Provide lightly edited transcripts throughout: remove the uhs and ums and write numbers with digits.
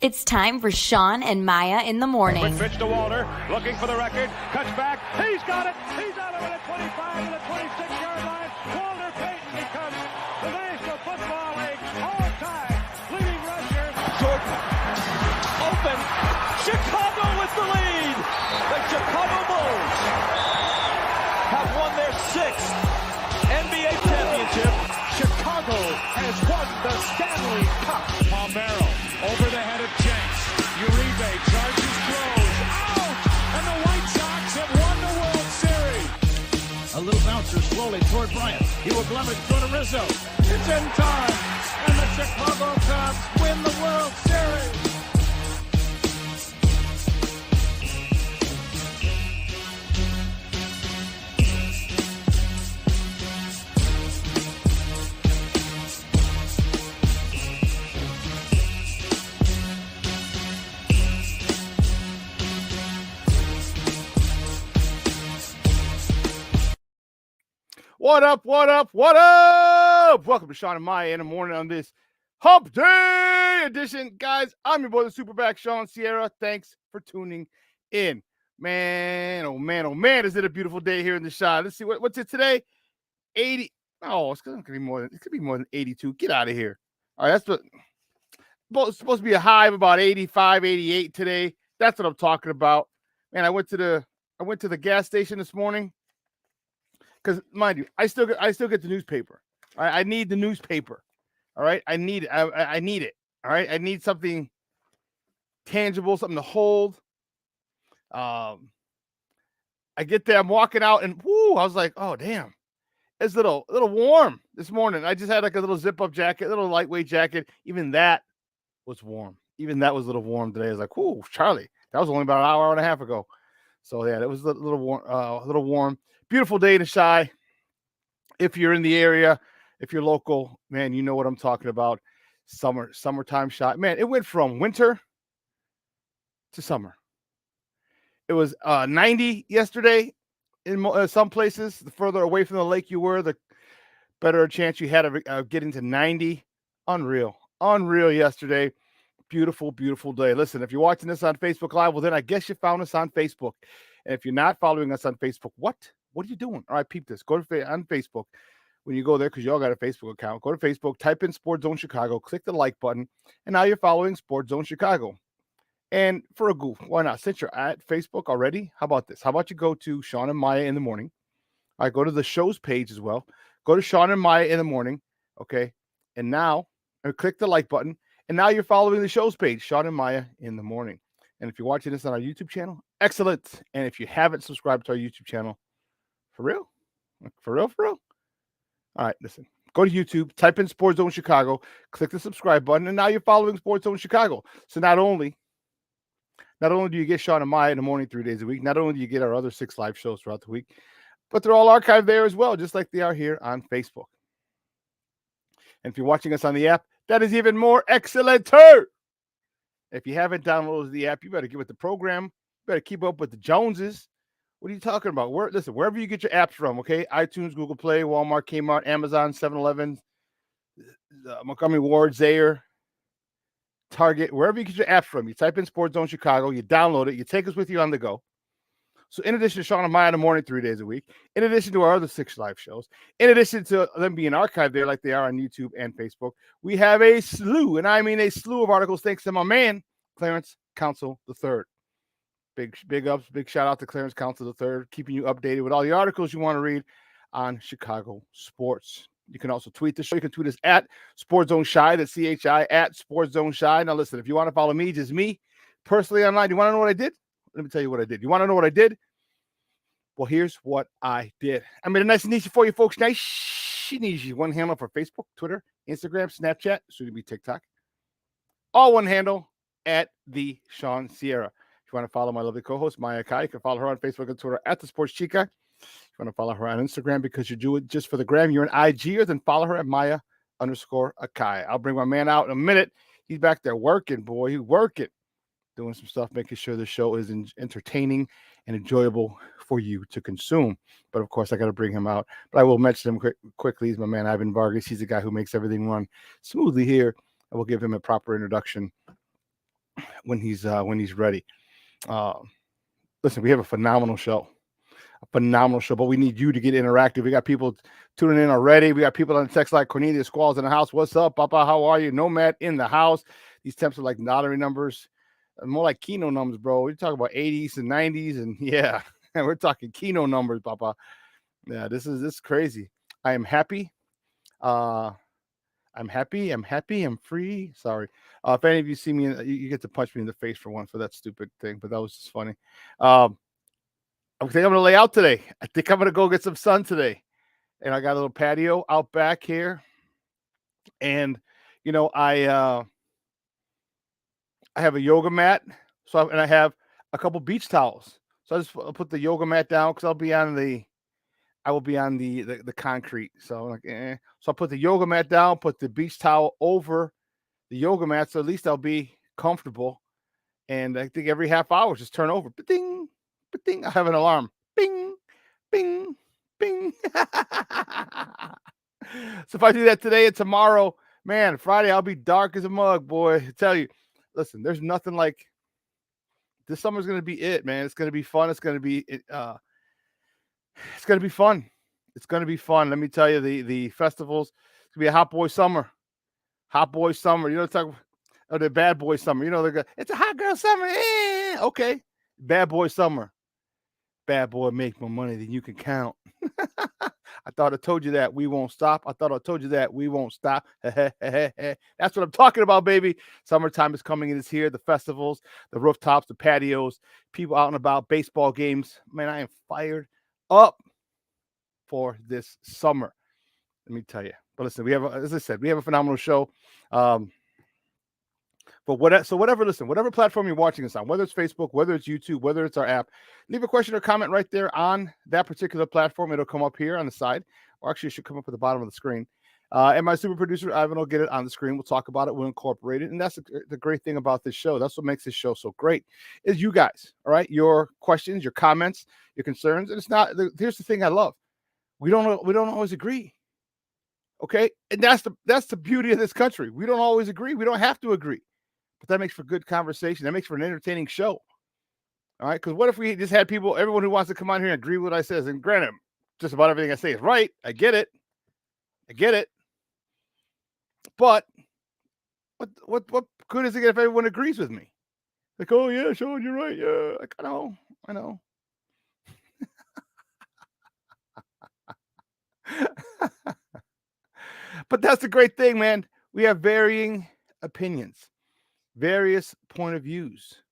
It's time for Shawn and Maya in the morning. Quick pitch to Walter, looking for the record, cuts back, he's got it, he's out of it at 25 to the 26-yard line. Walter Payton becomes the National Football League all-time leading rusher. Jordan, open, Chicago with the lead. The Chicago Bulls have won their 6th NBA championship. Chicago has won the Stanley Cup. Palmero over the head of Jenks. Uribe charges, throws, out! And the White Sox have won the World Series. A little bouncer slowly toward Bryant. He will glove it, go to Rizzo. It's in time. And the Chicago Cubs win the World Series. What up, what up, what up? Welcome to Shawn and Maya in the morning on this Hump Day edition. Guys, I'm your boy, the Superback, Shawn Sierra. Thanks for tuning in. Man, oh man, is it a beautiful day here in the shot. Let's see, what's it today? 80. Oh, it's going to be more than 82. Get out of here. All right, that's it's supposed to be a high of about 85, 88 today. That's what I'm talking about. Man, I went to the gas station this morning. Because mind you, I still get the newspaper. All right? I need the newspaper. All right, I need it. I need it. All right, I need something tangible, something to hold. I get there, I'm walking out, and whoo, I was like, oh damn, it's a little warm this morning. I just had like a little zip up jacket, a little lightweight jacket. Even that was warm. Even that was a little warm today. I was like, whoo, Charlie, that was only about an hour and a half ago. So yeah, it was a little warm. Beautiful day in the Chi. If you're in the area, if you're local, man, you know what I'm talking about. Summertime shot. Man, it went from winter to summer. It was 90 yesterday in some places. The further away from the lake you were, the better a chance you had of getting to 90. Unreal yesterday. Beautiful, beautiful day. Listen, if you're watching this on Facebook Live, well, then I guess you found us on Facebook. And if you're not following us on Facebook, what are you doing? All right, peep this. Go to on Facebook. When you go there, because you all got a Facebook account, go to Facebook, type in Sports Zone Chicago, click the like button, and now you're following Sports Zone Chicago. And for a goof, why not? Since you're at Facebook already, how about this? How about you go to Shawn and Maya in the morning? All right, go to the show's page as well. Go to Shawn and Maya in the morning, okay? And now, click the like button, and now you're following the show's page, Shawn and Maya in the morning. And if you're watching this on our YouTube channel, excellent. And if you haven't subscribed to our YouTube channel, for real? All right, listen. Go to YouTube, type in Sports Zone Chicago, click the subscribe button, and now you're following Sports Zone Chicago. So not only do you get Shawn and Maya in the morning 3 days a week, not only do you get our other 6 live shows throughout the week, but they're all archived there as well, just like they are here on Facebook. And if you're watching us on the app, that is even more excellent. If you haven't downloaded the app, you better get with the program. You better keep up with the Joneses. What are you talking about? Listen, wherever you get your apps from, okay? iTunes, Google Play, Walmart, Kmart, Amazon, 7-Eleven, Montgomery Ward, Zaire, Target, wherever you get your apps from, you type in Sports Zone Chicago, you download it, you take us with you on the go. So in addition to Shawn and Maya in the morning 3 days a week, in addition to our other 6 live shows, in addition to them being archived there like they are on YouTube and Facebook, we have a slew, and I mean a slew of articles thanks to my man, Clarence Council III. Big ups, big shout out to Clarence Council III, keeping you updated with all the articles you want to read on Chicago sports. You can also tweet the show. You can tweet us at Sports Zone Chi, that's CHI, at Sports Zone Chi. Now listen, if you want to follow me, just me, personally online, you want to know what I did? Let me tell you what I did. You want to know what I did? Well, here's what I did. I made it nice and easy for you folks. Nice and easy. One handle for Facebook, Twitter, Instagram, Snapchat, soon to be TikTok. All one handle at the Shawn Sierra. If you want to follow my lovely co-host, Maya Kai, you can follow her on Facebook and Twitter at The Sports Chica. If you want to follow her on Instagram because you do it just for the gram, you're an IGer, then follow her at Maya_Akai. I'll bring my man out in a minute. He's back there working, boy. He's working. Doing some stuff, making sure the show is entertaining and enjoyable for you to consume. But, of course, I got to bring him out. But I will mention him quickly. He's my man, Ivan Vargas. He's the guy who makes everything run smoothly here. I will give him a proper introduction when he's ready. Listen, we have a phenomenal show. But we need you to get interactive. We got people tuning in already. We got people on the text like Cornelius Squalls in the house. What's up, Papa? How are you? Nomad in the house. These temps are like lottery numbers, more like Keno numbers, bro. We talk about 80s and 90s, and yeah, we're talking Keno numbers, Papa. Yeah, this is crazy. I am happy. I'm happy. I'm free. Sorry. If any of you see me, you get to punch me in the face for that stupid thing, but that was just funny. I think I'm going to lay out today. I think I'm going to go get some sun today. And I got a little patio out back here. And, I have a yoga mat. And I have a couple beach towels. So I'll put the yoga mat down because I will be on the concrete. So So I'll put the yoga mat down, put the beach towel over the yoga mat. So at least I'll be comfortable. And I think every half hour, just turn over. Ba-ding, ba-ding. I have an alarm. Bing, bing, bing. So if I do that today and tomorrow, man, Friday, I'll be dark as a mug, boy. I tell you, listen, there's nothing like this summer's going to be it, man. It's going to be fun. It's going to be fun. It's going to be fun. Let me tell you, the festivals, it's going to be a hot boy summer. Hot boy summer. You know, talk or the bad boy summer. You know, it's a hot girl summer. Okay. Bad boy summer. Bad boy make more money than you can count. I thought I told you that we won't stop. I thought I told you that we won't stop. That's what I'm talking about, baby. Summertime is coming and it's here. The festivals, the rooftops, the patios, people out and about, baseball games. Man, I am fired up for this summer. Let me tell you. But listen, as I said, we have a phenomenal show. But whatever platform you're watching us on, whether it's Facebook, whether it's YouTube, whether it's our app, leave a question or comment right there on that particular platform. It'll come up here on the side, or actually it should come up at the bottom of the screen. And my super producer, Ivan, will get it on the screen. We'll talk about it. We'll incorporate it. And that's the great thing about this show. That's what makes this show so great is you guys, all right? Your questions, your comments, your concerns. And here's the thing I love. We don't always agree. Okay? And that's the beauty of this country. We don't always agree. We don't have to agree. But that makes for good conversation. That makes for an entertaining show. All right. Because what if we just had everyone who wants to come on here and agree with what I says, and granted, just about everything I say is right. I get it. But what good is it if everyone agrees with me? Like, oh yeah, Shawn, you're right. Yeah, I know. But that's the great thing, man. We have varying opinions. Various point of views.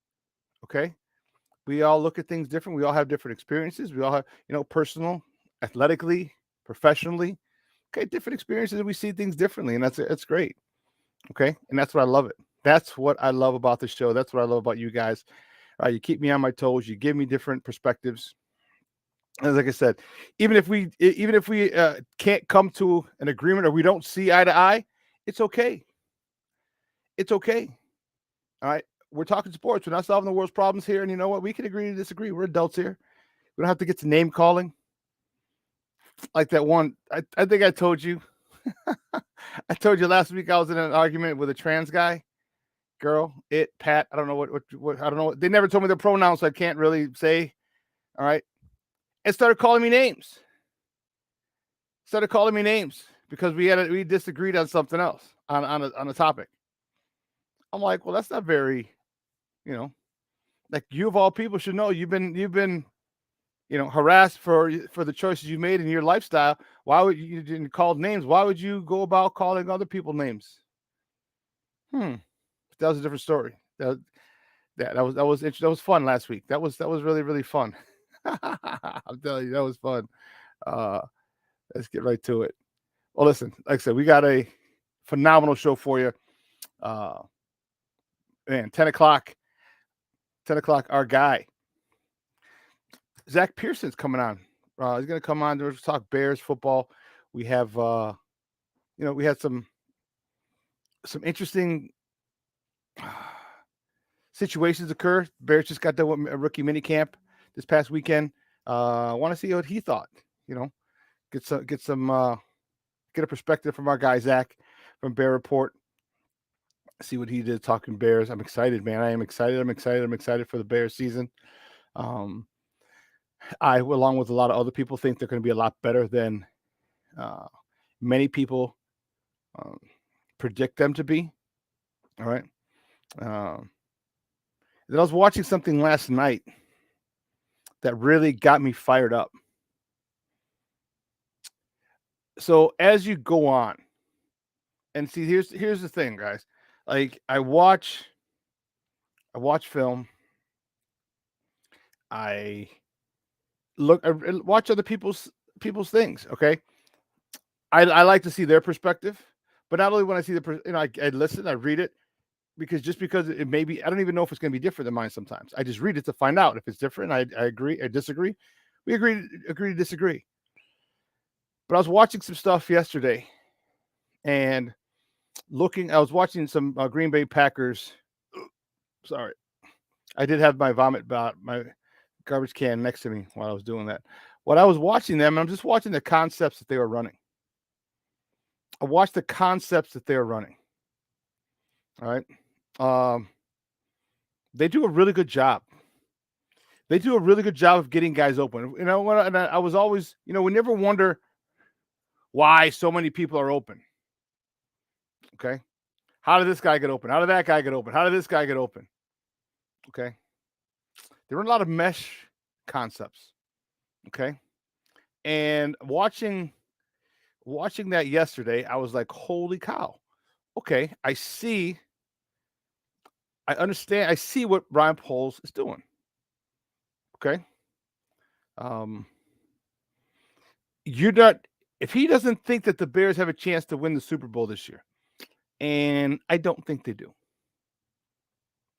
Okay. We all look at things different. We all have different experiences. We all have, personal, athletically, professionally. Okay. Different experiences. And we see things differently. And that's great. Okay. And that's what I love it. That's what I love about the show. That's what I love about you guys. You keep me on my toes. You give me different perspectives. And like I said, even if we can't come to an agreement or we don't see eye to eye, it's okay. It's okay. All right. We're talking sports. We're not solving the world's problems here. And you know what? We can agree to disagree. We're adults here. We don't have to get to name calling. Like that one. I think I told you. I told you last week I was in an argument with a trans guy. Girl, Pat. I don't know what I don't know. They never told me their pronouns, so I can't really say. All right. And started calling me names. Because we disagreed on something else on a topic. I'm like, well, that's not very, like you of all people should know you've been, harassed for the choices you made in your lifestyle. Why would you didn't call names? Why would you go about calling other people names? That was a different story. That was fun last week. That was really, really fun. I'm telling you, that was fun. Let's get right to it. Well, listen, like I said, we got a phenomenal show for you. Man, 10 o'clock, our guy, Zach Pearson's coming on. He's going to come on to talk Bears football. We have, we had some interesting situations occur. Bears just got done with a rookie minicamp this past weekend. I want to see what he thought, get a perspective from our guy, Zach from Bear Report. See what he did talking Bears. I'm excited, man. I am excited. I'm excited. I'm excited for the Bears season. I, along with a lot of other people, think they're going to be a lot better than many people um, predict them to be. All right. Then I was watching something last night that really got me fired up. So as you go on, and see, here's the thing, guys. Like I watch film. I I watch other people's things. Okay, I like to see their perspective, but not only when I see I listen, I read it because it may be, I don't even know if it's going to be different than mine. Sometimes I just read it to find out if it's different. I agree, I disagree. We agree to disagree. But I was watching some stuff yesterday and I was watching some Green Bay Packers. Sorry, I did have my my garbage can next to me while I was doing that. When I was watching them, I'm just watching the concepts that they were running. I watched the concepts that they were running. All right. They do a really good job. They do a really good job of getting guys open. You know, and I was always, we never wonder why so many people are open. Okay. How did this guy get open? How did that guy get open? How did this guy get open? Okay. There were a lot of mesh concepts. Okay. And watching that yesterday, I was like, holy cow. Okay. I understand. I see what Brian Poles is doing. Okay. You're not, if he doesn't think that the Bears have a chance to win the Super Bowl this year, and I don't think they do.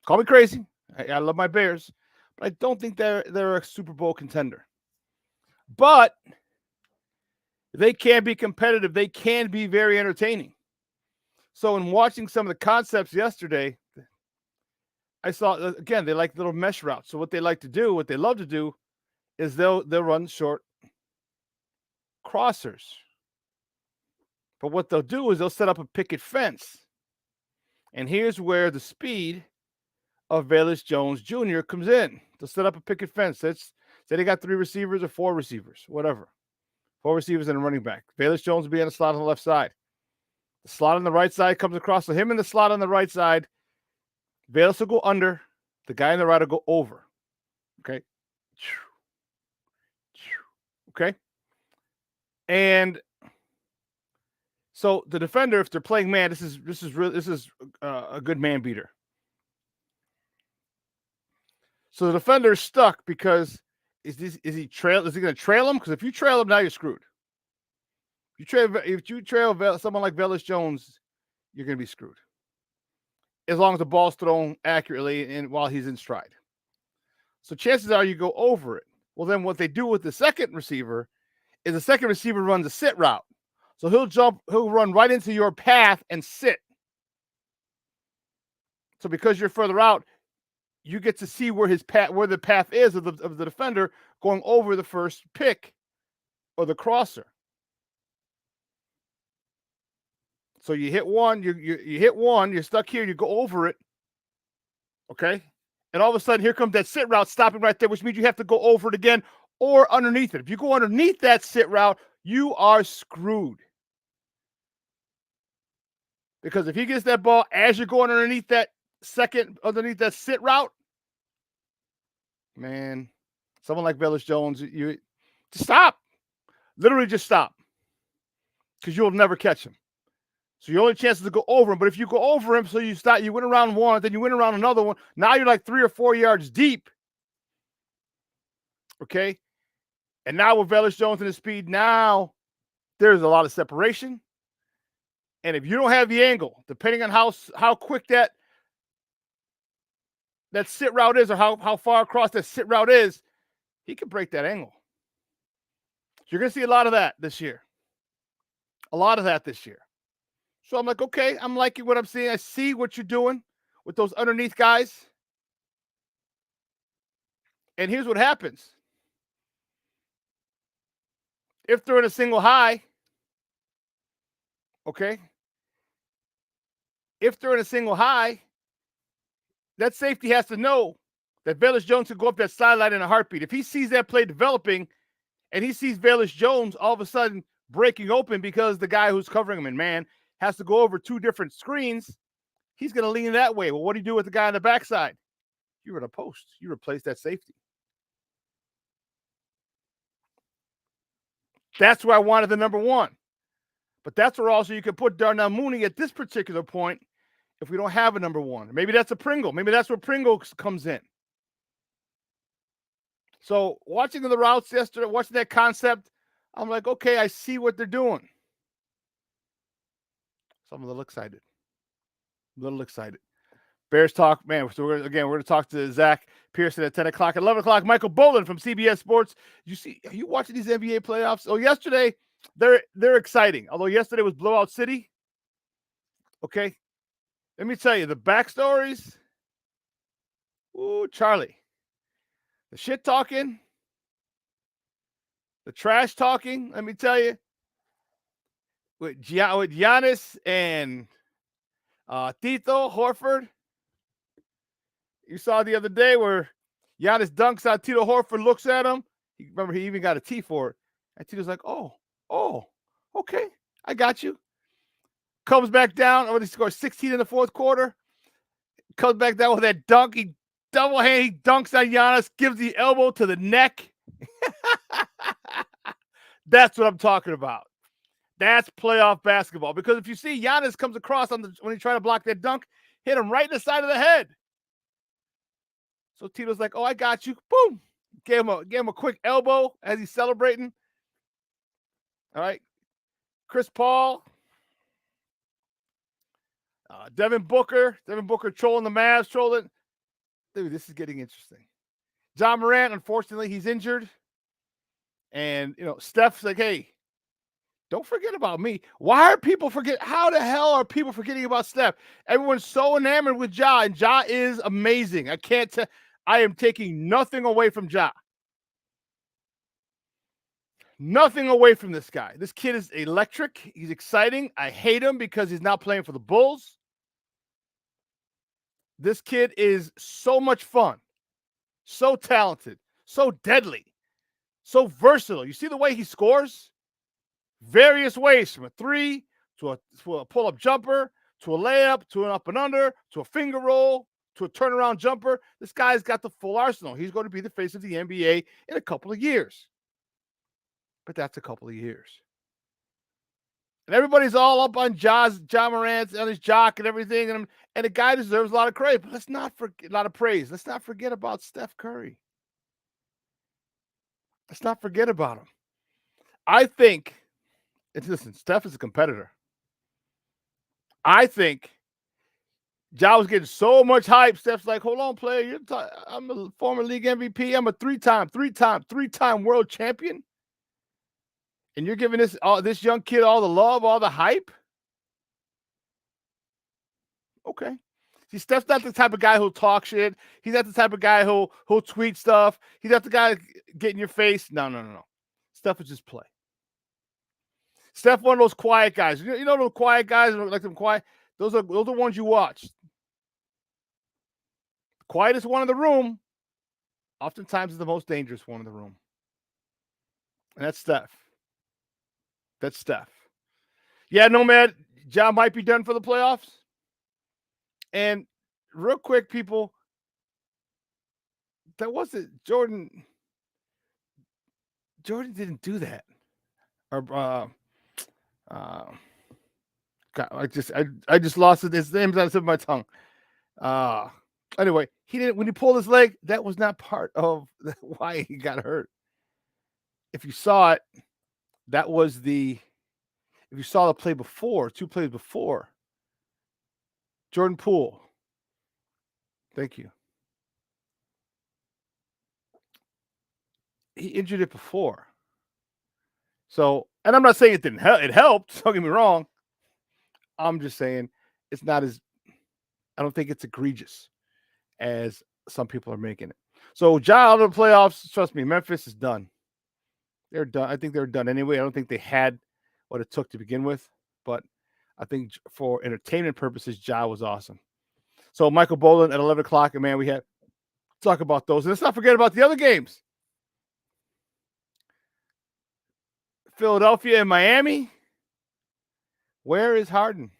Call me crazy. I love my Bears, but I don't think they're a Super Bowl contender. But they can be competitive. They can be very entertaining. So in watching some of the concepts yesterday, I saw again they like little mesh routes. So what they like to do, what they love to do, is they'll run short crossers. But what they'll do is they'll set up a picket fence. And here's where the speed of Velus Jones Jr. comes in. They'll set up a picket fence. Say they got 3 receivers or 4 receivers, whatever. 4 receivers and a running back. Velus Jones will be in the slot on the left side. The slot on the right side comes across. So him in the slot on the right side, Velus will go under. The guy on the right will go over. Okay. Okay. And so the defender, if they're playing man, this is a good man beater. So the defender is stuck because is he going to trail him? Because if you trail him now, you're screwed. If you trail someone like Velus Jones, you're going to be screwed. As long as the ball's thrown accurately and while he's in stride. So chances are you go over it. Well, then what they do with the second receiver is the second receiver runs a sit route. So he'll run right into your path and sit. So because you're further out, you get to see where the path is of the defender going over the first pick or the crosser. So you hit one, you hit one, you're stuck here, you go over it. Okay? And all of a sudden, here comes that sit route stopping right there, which means you have to go over it again or underneath it. If you go underneath that sit route, you are screwed. Because if he gets that ball as you're going underneath that sit route, man, someone like Velus Jones, you just stop. Literally just stop. Because you'll never catch him. So your only chance is to go over him. But if you go over him, so you stop, you went around one, then you went around another one. Now you're like 3 or 4 yards deep. Okay. And now with Velus Jones and his speed, now there's a lot of separation. And if you don't have the angle, depending on how quick that sit route is or how far across that sit route is, he can break that angle. So you're going to see a lot of that this year. A lot of that this year. So I'm like, okay, I'm liking what I'm seeing. I see what you're doing with those underneath guys. And here's what happens. If they're in a single high, okay, if they're in a single high, that safety has to know that Velus Jones can go up that sideline in a heartbeat. If he sees that play developing and he sees Velus Jones all of a sudden breaking open because the guy who's covering him in man has to go over two different screens, he's going to lean that way. Well, what do you do with the guy on the backside? You're in a post. You replace that safety. That's where I wanted the number one. But that's where also you can put Darnell Mooney at this particular point if we don't have a number one. Maybe that's a Pringle. Maybe that's where Pringle comes in. So watching the routes yesterday, watching that concept, I'm like, okay, I see what they're doing. So I'm a little excited. Bears talk, man. So we're going to talk to Zach Pearson at 10 o'clock. At 11 o'clock, Michael Boland from CBS Sports. Are you watching these NBA playoffs? Oh, yesterday, they're exciting. Although yesterday was Blowout City. Okay. Let me tell you, the backstories. Ooh, Charlie. The shit talking. The trash talking, let me tell you. With Giannis and Tito Horford. You saw the other day where Giannis dunks on Tito Horford, looks at him. Remember, he even got a T for it. And Tito's like, oh, okay, I got you. Comes back down. He scores 16 in the fourth quarter. Comes back down with that dunk. He double hand. He dunks on Giannis, gives the elbow to the neck. That's what I'm talking about. That's playoff basketball. Because if you see Giannis comes across when he's trying to block that dunk, hit him right in the side of the head. So Tito's like, oh, I got you. Boom. Gave him a quick elbow as he's celebrating. All right. Chris Paul. Devin Booker trolling the Mavs, trolling. Dude, this is getting interesting. John Morant, unfortunately, he's injured. And, Steph's like, hey, don't forget about me. Why are people forgetting? How the hell are people forgetting about Steph? Everyone's so enamored with Ja, and Ja is amazing. I am taking nothing away from Ja. Nothing away from this guy. This kid is electric. He's exciting. I hate him because he's not playing for the Bulls. This kid is so much fun, so talented, so deadly, so versatile. You see the way he scores? Various ways, from a three to a pull-up jumper, to a layup, to an up and under, to a finger roll, to a turnaround jumper. This guy's got the full arsenal. He's going to be the face of the NBA in a couple of years. But that's a couple of years. And everybody's all up on Ja Morant, on his jock and everything. And the guy deserves a lot of credit. But let's not forget a lot of praise. Let's not forget about Steph Curry. Let's not forget about him. I think, listen, Steph is a competitor. I think Ja was getting so much hype. Steph's like, hold on, player. I'm a former league MVP. I'm a three-time world champion. And you're giving this young kid all the love, all the hype? Okay. See, Steph's not the type of guy who'll talk shit. He's not the type of guy who'll tweet stuff. He's not the guy get in your face. No. Steph is just play. Steph, one of those quiet guys. You know those quiet guys, like them quiet? Those are ones you watch. The quietest one in the room, oftentimes is the most dangerous one in the room. And that's Steph. Yeah, Nomad, Ja might be done for the playoffs. And real quick, people, that wasn't Jordan. Jordan didn't do that. Or God, I just lost it. His name's on the tip of my tongue. Anyway, he didn't. When he pulled his leg, that was not part of why he got hurt. If you saw it, that was if you saw the play before, 2 plays before, Jordan Poole. Thank you. He injured it before. So, and I'm not saying it didn't help. It helped. Don't get me wrong. I'm just saying it's not as, I don't think it's egregious as some people are making it. So, Ja out of the playoffs, trust me, Memphis is done. They're done. I think they're done anyway. I don't think they had what it took to begin with, but I think for entertainment purposes, Ja was awesome. So Michael Boland at 11 o'clock, and man, we had to talk about those. And let's not forget about the other games. Philadelphia and Miami. Where is Harden?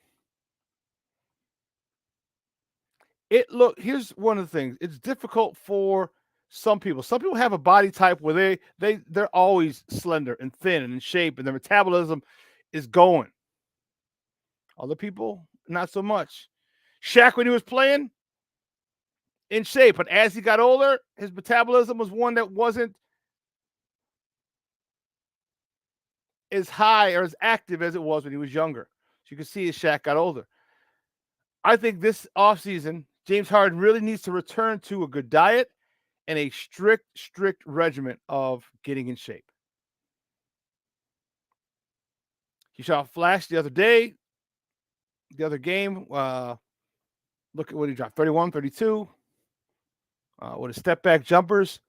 Here's one of the things. It's difficult for some people. Some people have a body type where they're always slender and thin and in shape, and their metabolism is going. Other people, not so much. Shaq, when he was playing, in shape, but as he got older, his metabolism was one that wasn't as high or as active as it was when he was younger. So you can see as Shaq got older. I think this offseason, James Harden really needs to return to a good diet and a strict regimen of getting in shape. He shot a flash the other day, the other game. Look at what he dropped, 31, 32. With his step back jumpers.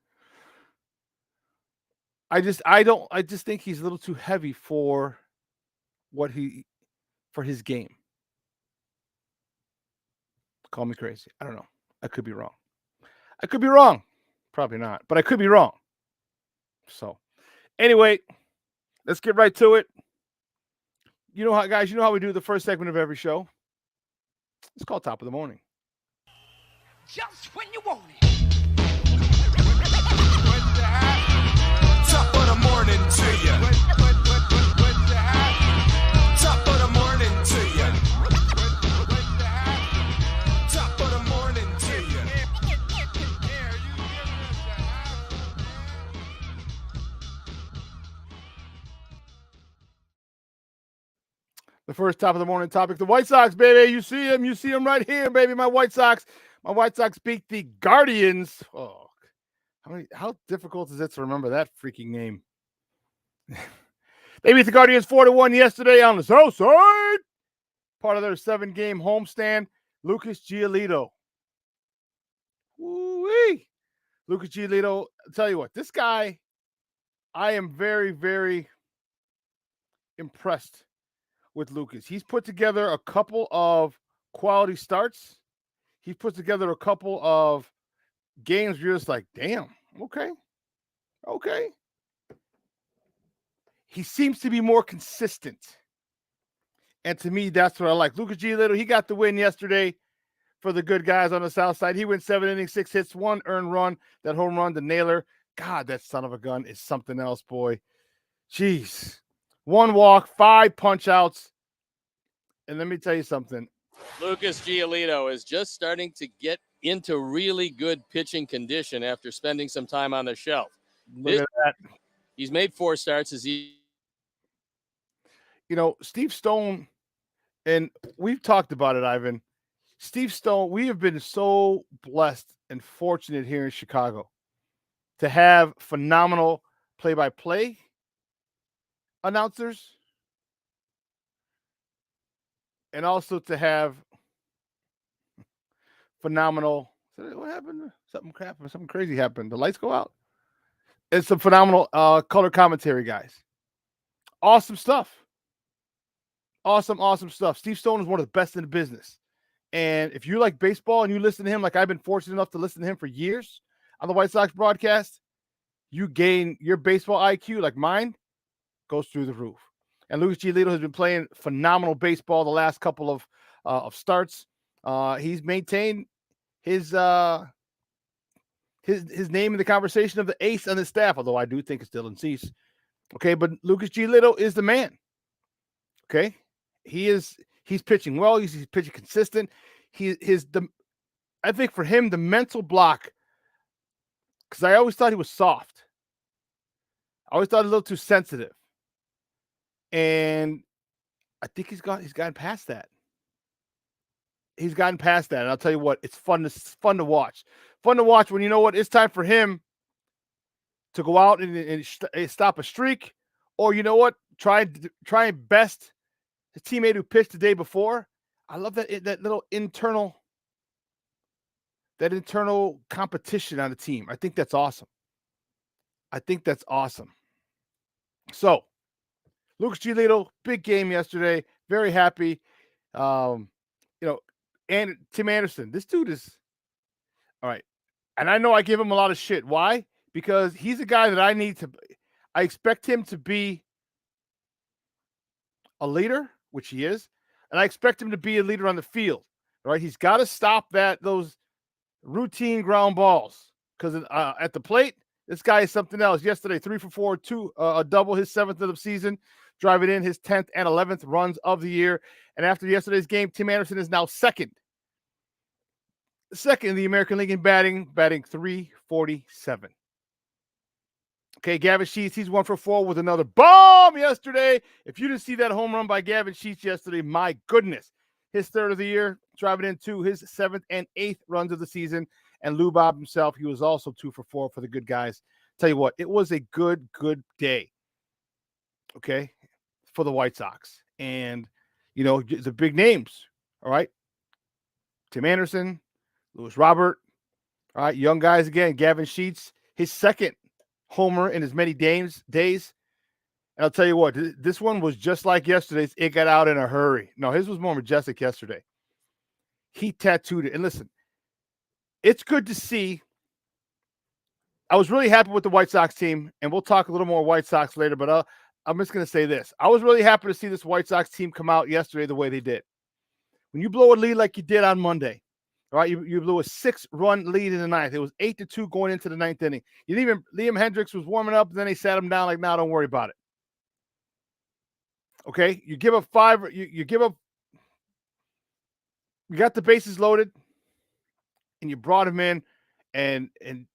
I just think he's a little too heavy for his game. Call me crazy. I don't know. I could be wrong. Probably not, but I could be wrong. So anyway, let's get right to it. You know how we do the first segment of every show. It's called Top of the Morning. Just when you want it. Top of the morning to you. Top of the morning to you. Top of the morning to you. The first top of the morning topic, the White Sox, baby. You see them right here, baby. My White Sox beat the Guardians. Oh, how difficult is it to remember that freaking name? They beat the Guardians 4-1 yesterday on the South Side. Part of their 7-game homestand. Lucas Giolito. Woo-wee. Lucas Giolito, I'll tell you what, this guy, I am very, very impressed with Lucas. He's put together a couple of quality starts. He's put together a couple of games where you're just like, damn, okay. He seems to be more consistent. And to me, that's what I like. Lucas Giolito, he got the win yesterday for the good guys on the South Side. He went 7 innings, 6 hits, 1 earned run. That home run to Naylor. God, that son of a gun is something else, boy. Jeez. 1 walk, 5 punch outs. And let me tell you something. Lucas Giolito is just starting to get into really good pitching condition after spending some time on the shelf. Look at that. He's made 4 starts. Steve Stone, and we've talked about it, Ivan. Steve Stone, we have been so blessed and fortunate here in Chicago to have phenomenal play-by-play announcers and also to have phenomenal. What happened? Something crazy happened. The lights go out. It's some phenomenal color commentary guys. Awesome stuff. Awesome stuff. Steve Stone is one of the best in the business. And if you like baseball and you listen to him, like I've been fortunate enough to listen to him for years on the White Sox broadcast, you gain your baseball IQ, like mine, goes through the roof. And Lucas Giolito has been playing phenomenal baseball the last couple of starts. He's maintained his name in the conversation of the ace on his staff, although I do think it's Dylan Cease. Okay, but Lucas Giolito is the man. Okay, he's pitching well. He's pitching consistent. I think for him, the mental block, because I always thought he was soft. I always thought a little too sensitive. And I think he's gotten past that. He's gotten past that. And I'll tell you what, it's fun to watch. Fun to watch when you know what, it's time for him to go out and stop a streak. Or you know what, try and best his teammate who pitched the day before. I love that little internal competition on the team. I think that's awesome. So, Lucas Giolito, big game yesterday. Very happy. You know, and Tim Anderson, this dude is all right. And I know I give him a lot of shit. Why? Because he's a guy that I expect him to be a leader, which he is, and I expect him to be a leader on the field. Right? He's got to stop those routine ground balls because at the plate, this guy is something else. Yesterday, 3 for 4, a double, his 7th of the season, driving in his 10th and 11th runs of the year. And after yesterday's game, Tim Anderson is now second in the American League in batting 347. Okay, Gavin Sheets, he's 1 for 4 with another bomb yesterday. If you didn't see that home run by Gavin Sheets yesterday, my goodness. His 3rd of the year, driving into his 7th and 8th runs of the season. And Lou Bob himself, he was also 2 for 4 for the good guys. Tell you what, it was a good day, okay, for the White Sox. And, the big names, all right? Tim Anderson, Lewis Robert, all right, young guys again. Gavin Sheets, his 2nd homer in as many days. And I'll tell you what, this one was just like yesterday's. It got out in a hurry. No, his was more majestic yesterday. He tattooed it. And listen, it's good to see. I was really happy with the White Sox team, and we'll talk a little more White Sox later, but I'm just going to say this. I was really happy to see this White Sox team come out yesterday the way they did. When you blow a lead like you did on Monday, all right, you blew a 6-run lead in the 9th. It was 8-2 going into the 9th inning. Liam Hendricks was warming up, and then they sat him down like, "Now, don't worry about it." Okay, you give up 5. You give up. You got the bases loaded, and you brought him in, and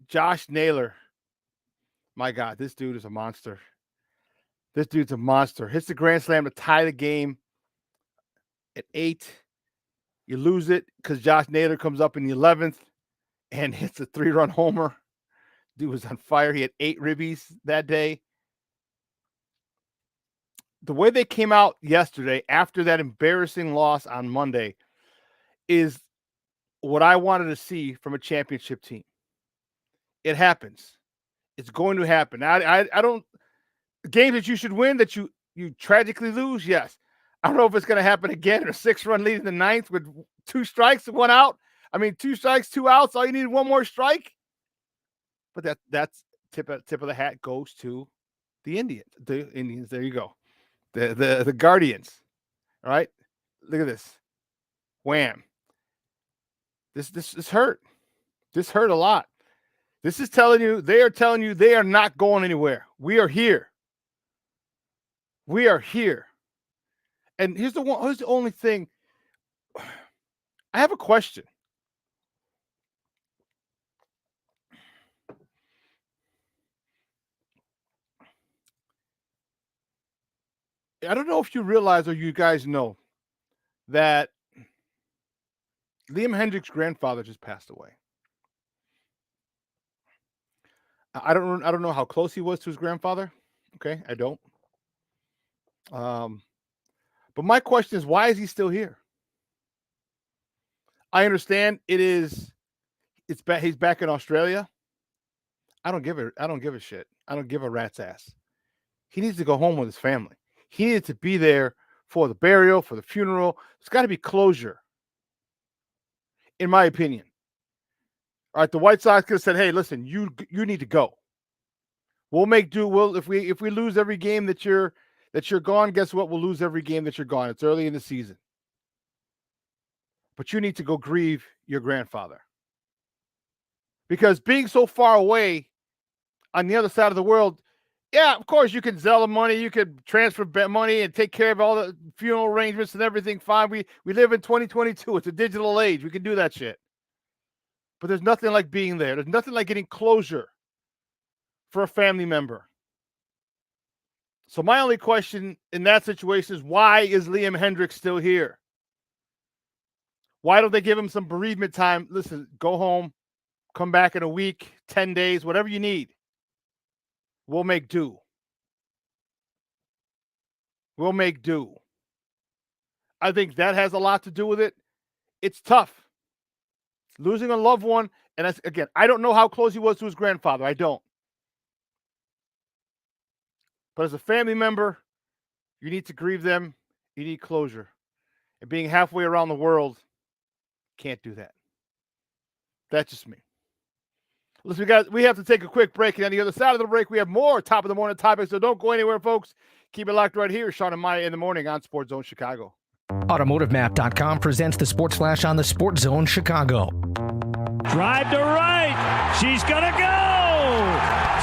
Josh Naylor. My God, this dude is a monster. This dude's a monster. Hits the grand slam to tie the game at 8. You lose it because Josh Naylor comes up in the 11th and hits a 3-run homer. Dude was on fire. He had 8 ribbies that day. The way they came out yesterday after that embarrassing loss on Monday is what I wanted to see from a championship team. It happens. It's going to happen. I don't games that you should win that you tragically lose. Yes. I don't know if it's going to happen again in a 6-run lead in the 9th with 2 strikes and 1 out. I mean, 2 strikes, 2 outs. All you need 1 more strike. But that's tip of the hat goes to the Indians. The Indians. There you go. The Guardians. All right. Look at this. Wham. This hurt. This hurt a lot. This is telling you, they are telling you they are not going anywhere. We are here. We are here. And here's the only thing. I have a question. I don't know if you realize or you guys know that Liam Hendricks' grandfather just passed away. I don't know how close he was to his grandfather. Okay, I don't. But my question is, why is he still here? I understand he's back in Australia. I don't give a shit. I don't give a rat's ass. He needs to go home with his family. He needed to be there for the burial, for the funeral. There's got to be closure, in my opinion. All right, the White Sox could have said, "Hey, listen, you need to go. We'll make do. If we lose every game that you're gone, guess what? We'll lose every game that you're gone. It's early in the season. But you need to go grieve your grandfather. Because being so far away on the other side of the world, yeah, of course you can Zelle money, you could transfer money and take care of all the funeral arrangements and everything. Fine. We live in 2022. It's a digital age. We can do that shit. But there's nothing like being there. There's nothing like getting closure for a family member. So my only question in that situation is, why is Liam Hendricks still here? Why don't they give him some bereavement time? Listen, go home, come back in a week, 10 days, whatever you need. We'll make do. We'll make do. I think that has a lot to do with it. It's tough. Losing a loved one, and that's, again, I don't know how close he was to his grandfather. I don't. But as a family member, you need to grieve them. You need closure. and being halfway around the world, can't do that. That's just me. Listen, we have to take a quick break, and on the other side of the break, we have more top of the morning topics. So don't go anywhere, folks. Keep it locked right here. Shawn and Maya in the morning on Sports Zone Chicago. AutomotiveMap.com presents the Sports Flash on the Sports Zone Chicago. Drive to right. She's going to go.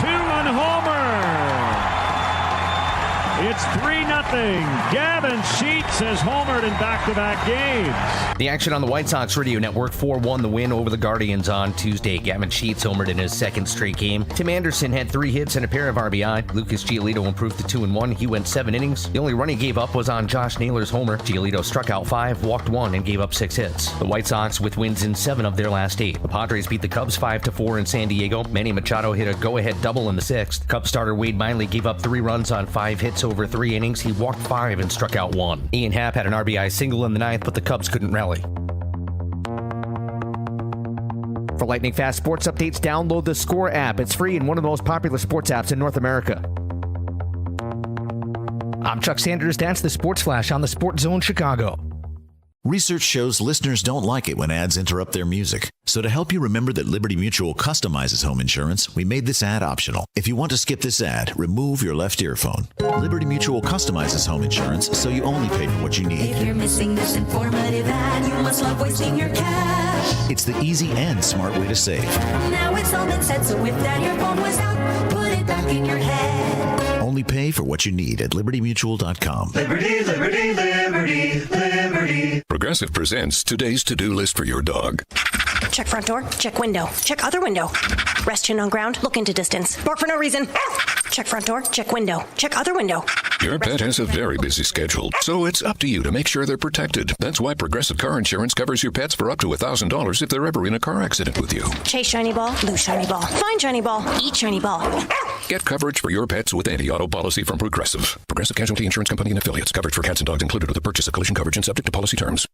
2-run homer. It's 3-0. Gavin Sheets has homered in back-to-back games. The action on the White Sox Radio Network 4-1 the win over the Guardians on Tuesday. Gavin Sheets homered in his second straight game. Tim Anderson had 3 hits and a pair of RBI. Lucas Giolito improved to 2-1. He went 7 innings. The only run he gave up was on Josh Naylor's homer. Giolito struck out 5, walked 1, and gave up 6 hits. The White Sox with wins in 7 of their last 8. The Padres beat the Cubs 5-4 in San Diego. Manny Machado hit a go-ahead double in the 6th. Cubs starter Wade Miley gave up 3 runs on 5 hits over 3 innings. He walked 5 and struck out 1. Ian Happ had an RBI single in the 9th, but the Cubs couldn't rally. For lightning fast sports updates, download the Score app. It's free and one of the most popular sports apps in North America. I'm Chuck Sanders. That's the Sports Flash on the Sports Zone Chicago. Research shows listeners don't like it when ads interrupt their music. So to help you remember that Liberty Mutual customizes home insurance, we made this ad optional. If you want to skip this ad, remove your left earphone. Liberty Mutual customizes home insurance, so you only pay for what you need. If you're missing this informative ad, you must love wasting your cash. It's the easy and smart way to save. Now it's all been said, so if that earphone was out, put it back in your head. Only pay for what you need at libertymutual.com. Liberty, liberty, liberty, liberty. Progressive presents today's to-do list for your dog. Check front door, check window, check other window. Rest chin on ground, look into distance. Bark for no reason. Check front door, check window, check other window. Your pet has a very busy schedule, so it's up to you to make sure they're protected. That's why Progressive Car Insurance covers your pets for up to $1,000 if they're ever in a car accident with you. Chase shiny ball, lose shiny ball, find shiny ball, eat shiny ball. Get coverage for your pets with anti-auto policy from Progressive. Progressive Casualty Insurance Company and Affiliates. Coverage for cats and dogs included with the purchase of collision coverage and subject to policy terms.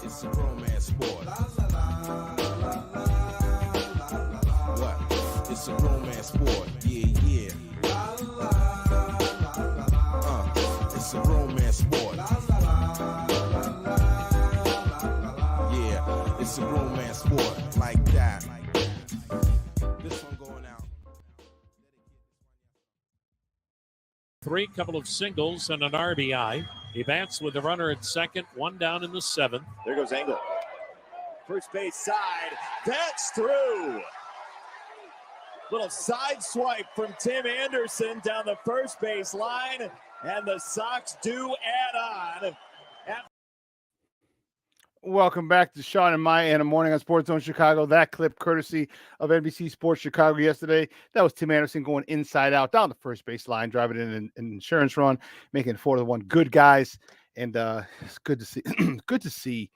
It's a romance sport. What? It's a romance sport. Yeah, yeah. It's a romance sport. Yeah, it's a romance sport like that. This one going out. 3, couple of singles and an RBI. He bats with the runner at second, 1 down in the 7th. There goes Engel. First base side. That's through. Little side swipe from Tim Anderson down the first base line. And the Sox do add on. Welcome back to Shawn and Maya in the morning on Sports Zone Chicago. That clip courtesy of NBC Sports Chicago yesterday. That was Tim Anderson going inside out down the first base line, driving in an insurance run, making it 4-1. Good guys, and it's good to see. Good to see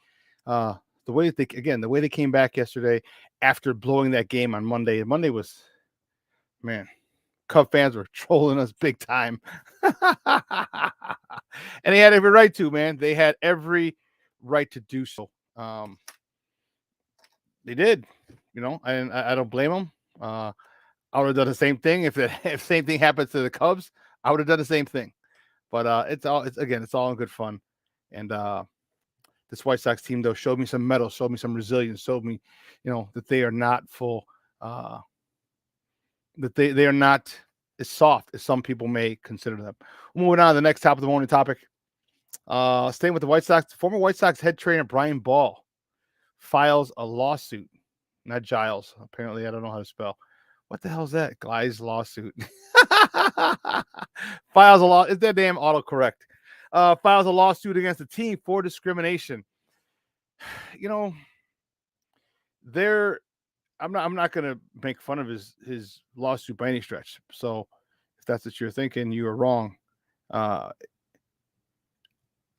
the way that the way they came back yesterday after blowing that game on Monday. Monday was, man, Cub fans were trolling us big time, and they had every right to. Man, they had every right to do so. They did, and I don't blame them. I would have done the same thing if same thing happens to the Cubs. I would have done the same thing. But it's all in good fun. And this White Sox team though showed me some mettle, showed me some resilience, showed me, that they are not full, that they are not as soft as some people may consider them. Moving on to the next top of the morning topic. Staying with the White Sox, former White Sox head trainer Brian Ball files a lawsuit. Not Giles. Apparently, I don't know how to spell. What the hell is that? Guy's lawsuit. Files a law. It's that damn autocorrect. Files a lawsuit against the team for discrimination. I'm not going to make fun of his lawsuit by any stretch. So if that's what you're thinking, you are wrong.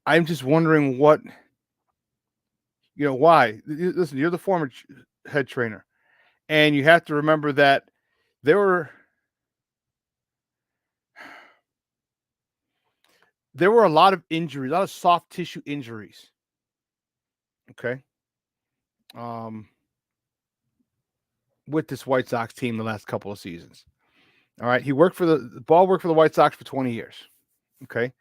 I'm just wondering why. Listen, you're the former head trainer, and you have to remember that there were a lot of injuries, a lot of soft tissue injuries. Okay. Um, with this White Sox team the last couple of seasons. All right. He worked for the White Sox for 20 years. Okay.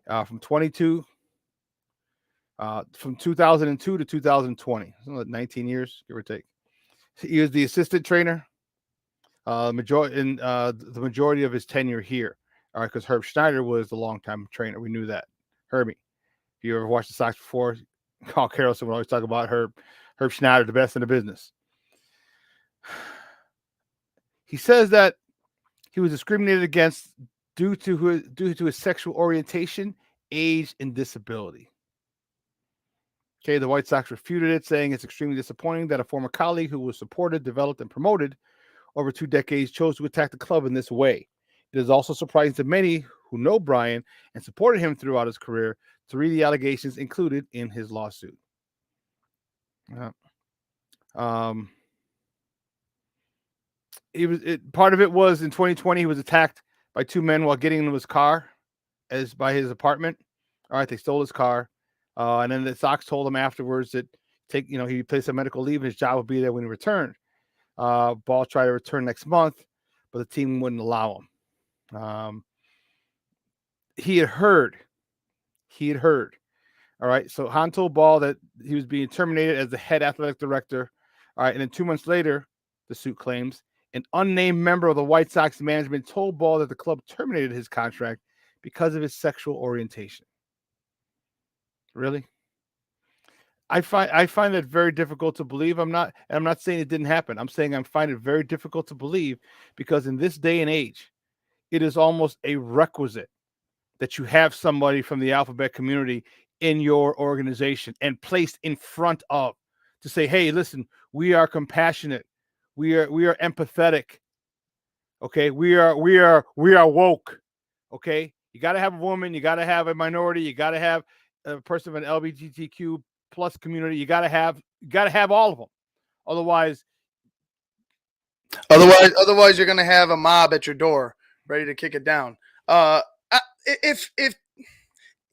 From 2002 to 2020, 19 years, give or take. He was the assistant trainer. The majority of his tenure here. All right, because Herb Schneider was the longtime trainer. We knew that. Herbie. If you ever watched the Sox before, Carl Carrollson would always talk about Herb Schneider, the best in the business. He says that he was discriminated against due to his sexual orientation, age, and disability. Okay, the White Sox refuted it, saying it's extremely disappointing that a former colleague who was supported, developed, and promoted over 2 decades chose to attack the club in this way. It is also surprising to many who know Brian and supported him throughout his career to read the allegations included in his lawsuit. Part of it was in 2020 he was attacked by 2 men while getting into his car, by his apartment. All right, they stole his car, and then the Sox told him afterwards that he placed a medical leave and his job would be there when he returned. Ball tried to return next month, but the team wouldn't allow him. He had heard. All right. So Han told Ball that he was being terminated as the head athletic director. All right. And then 2 months later, the suit claims an unnamed member of the White Sox management told Ball that the club terminated his contract because of his sexual orientation. Really? I find that very difficult to believe. I'm not saying it didn't happen. I'm saying I find it very difficult to believe because in this day and age, it is almost a requisite that you have somebody from the alphabet community in your organization and placed in front of to say, hey, listen, we are compassionate. We are empathetic. Okay. We are woke. Okay. You got to have a woman. You got to have a minority. You got to have a person of an LGBTQ plus community. You got to have all of them. Otherwise, you're going to have a mob at your door ready to kick it down.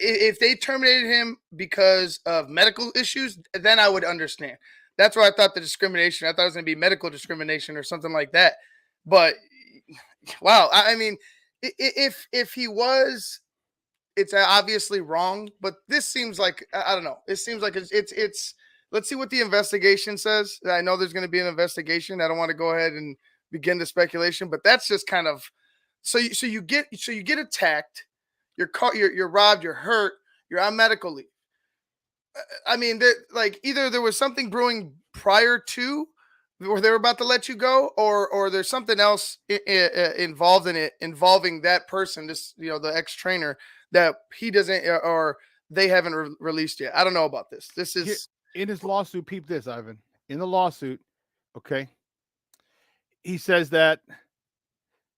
If they terminated him because of medical issues, then I would understand. That's where I thought the discrimination. I thought it was going to be medical discrimination or something like that. But wow, I mean, if he was, it's obviously wrong. But this seems like I don't know. It seems like it's. Let's see what the investigation says. I know there's going to be an investigation. I don't want to go ahead and begin the speculation, but that's just kind of so you get attacked. You're caught. You're robbed. You're hurt. You're on medical leave. I mean, either there was something brewing prior to where they were about to let you go, or there's something else involved in it, involving that person, the ex-trainer that he doesn't or they haven't released yet. I don't know about this. This is in his lawsuit. Peep this, Ivan. In the lawsuit, okay, he says that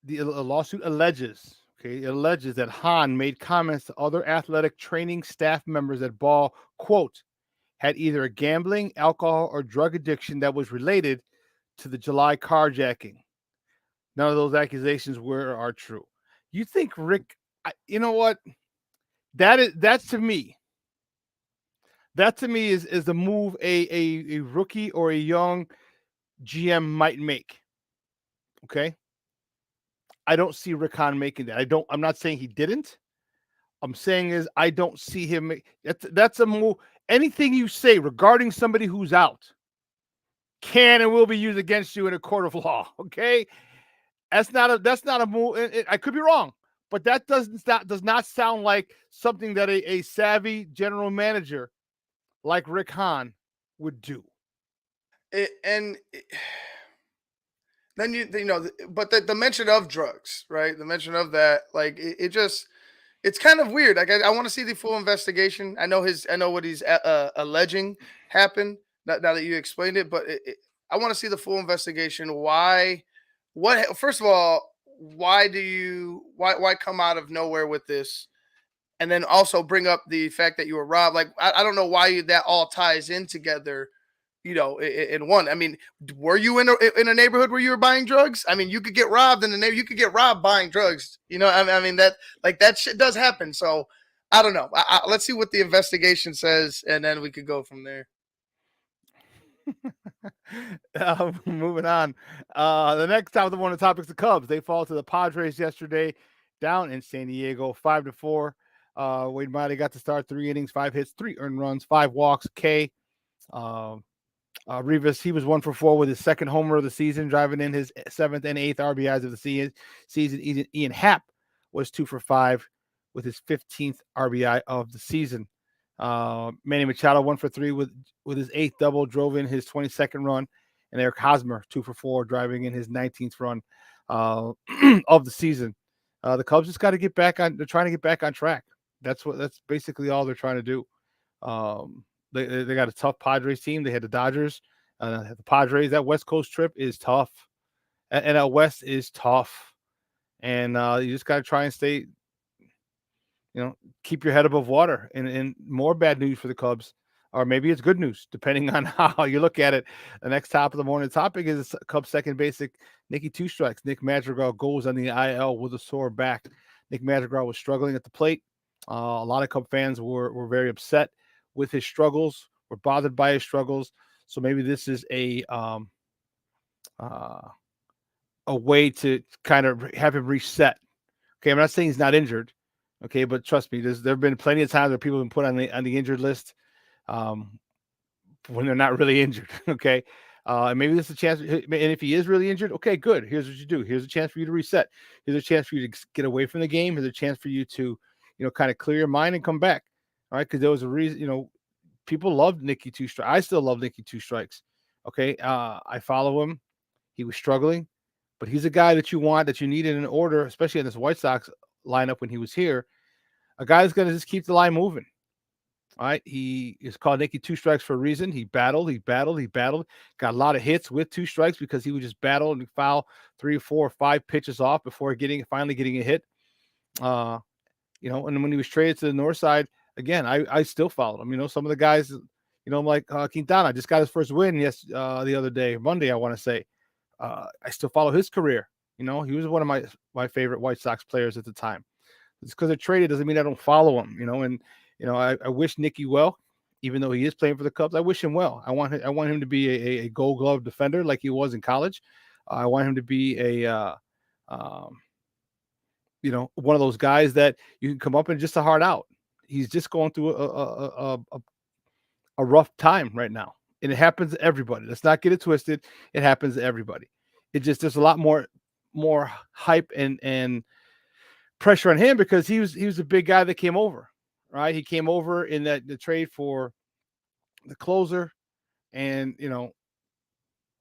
the lawsuit alleges. Okay, it alleges that Han made comments to other athletic training staff members that Ball, quote, had either a gambling, alcohol, or drug addiction that was related to the July carjacking. None of those accusations are true. You think Rick, you know what? That's to me. That to me is the move a rookie or a young GM might make. Okay. I don't see Rick Hahn making that. I'm not saying he didn't. I'm saying is I don't see him. That's a move. Anything you say regarding somebody who's out can and will be used against you in a court of law. Okay. That's not a move. I could be wrong, but that does not sound like something that a savvy general manager like Rick Hahn would do. Then but the mention of drugs, right? The mention of that, it's kind of weird. Like I want to see the full investigation. I know what he's alleging happened. Now that you explained it, but I want to see the full investigation. Why? First of all, why come out of nowhere with this? and then also bring up the fact that you were robbed. Like, I don't know why that all ties in together, in one. I mean, were you in a neighborhood where you were buying drugs? I mean, you could get robbed in the neighborhood. You could get robbed buying drugs. I mean that shit does happen. So I don't know. Let's see what the investigation says, and then we could go from there. Moving on. The next top of the morning topic is the Cubs. They fall to the Padres yesterday down in San Diego, 5-4. Wade Miley got to start 3 innings, 5 hits, 3 earned runs, 5 walks. Rivas, he was 1 for 4 with his second homer of the season, driving in his 7th and 8th RBIs of the season. Ian Happ was 2 for 5 with his 15th RBI of the season. Manny Machado 1 for 3 with his 8th double, drove in his 22nd run, and Eric Hosmer 2 for 4, driving in his 19th run of the season. The Cubs just got to get back on. They're trying to get back on track. That's basically all they're trying to do. They got a tough Padres team. They had the Dodgers, the Padres. That West Coast trip is tough, and out West is tough, and you just got to try and stay. Keep your head above water. And more bad news for the Cubs, or maybe it's good news, depending on how you look at it. The next top of the morning topic is Cubs second basic Nicky Two Strikes. Nick Madrigal goes on the IL with a sore back. Nick Madrigal was struggling at the plate. A lot of Cub fans were very upset with his struggles, were bothered by his struggles. So maybe this is a way to kind of have him reset. Okay, I'm not saying he's not injured. Okay, but trust me, there have been plenty of times where people have been put on the injured list when they're not really injured. Okay, and maybe this is a chance. And if he is really injured, okay, good. Here's what you do. Here's a chance for you to reset. Here's a chance for you to get away from the game. Here's a chance for you to, kind of clear your mind and come back. All right, because there was a reason. People loved Nicky Two Strikes. I still love Nicky Two Strikes. Okay, I follow him. He was struggling, but he's a guy that you want, that you need in an order, especially in this White Sox lineup when he was here. A guy that's going to just keep the line moving. All right. He is called Nicky Two Strikes for a reason. He battled. Got a lot of hits with 2 strikes because he would just battle and foul 3 or 4 or 5 pitches off before finally getting a hit. And when he was traded to the north side, again, I still followed him. Some of the guys, like Quintana just got his first win the other day, Monday, I want to say. I still follow his career. He was one of my favorite White Sox players at the time. It's because they're traded doesn't mean I don't follow him, I wish Nicky well, even though he is playing for the Cubs. I wish him well. I want him to be a Gold Glove defender like he was in college. I want him to be one of those guys that you can come up and just a hard out. He's just going through a rough time right now, and it happens to everybody. Let's not get it twisted. It happens to everybody. There's a lot more hype and pressure on him because he was a big guy that came over, right? He came over in the trade for the closer, and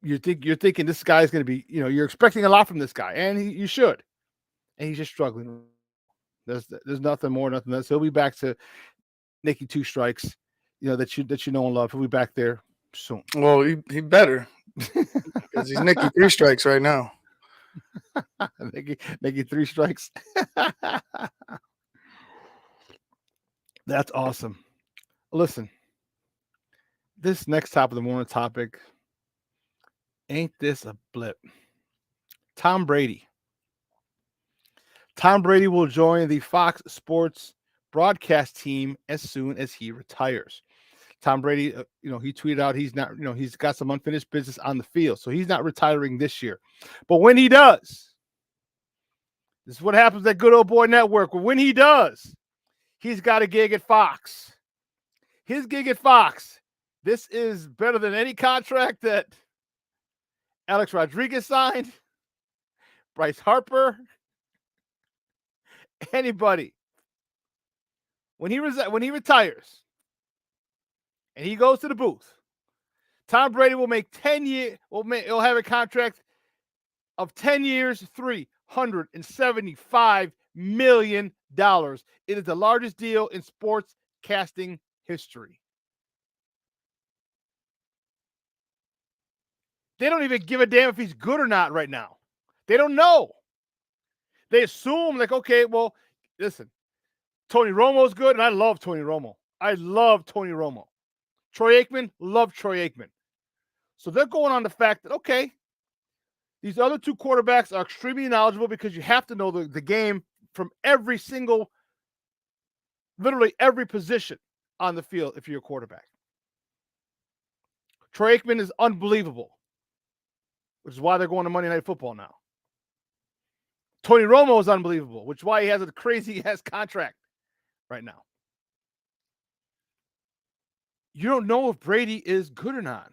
you're thinking this guy's going to be, you're expecting a lot from this guy, and you should, and he's just struggling. There's nothing more, nothing less. He'll be back to Nicky Two Strikes, that you know and love. He'll be back there soon. Well, he better because he's Nicky Three Strikes right now. Nicky 3 strikes. That's awesome. Listen, this next top of the morning topic, ain't this a blip? Tom Brady. Tom Brady will join the Fox Sports broadcast team as soon as he retires. Tom Brady, he tweeted out he's not, he's got some unfinished business on the field, so he's not retiring this year. But when he does, this is what happens at Good Old Boy Network. When he does, he's got a gig at Fox. His gig at Fox. This is better than any contract that Alex Rodriguez signed, Bryce Harper, anybody. When he retires and he goes to the booth, Tom Brady will make 10 years. He'll have a contract of 10 years, $375 million. It is the largest deal in sports casting history. They don't even give a damn if he's good or not right now. They don't know. They assume, okay, well, listen, Tony Romo's good, and I love Tony Romo. I love Tony Romo. Troy Aikman, love Troy Aikman. So they're going on the fact that, okay, these other two quarterbacks are extremely knowledgeable because you have to know the game from every single, literally every position on the field if you're a quarterback. Troy Aikman is unbelievable, which is why they're going to Monday Night Football now. Tony Romo is unbelievable, which is why he has a crazy-ass contract right now. You don't know if Brady is good or not.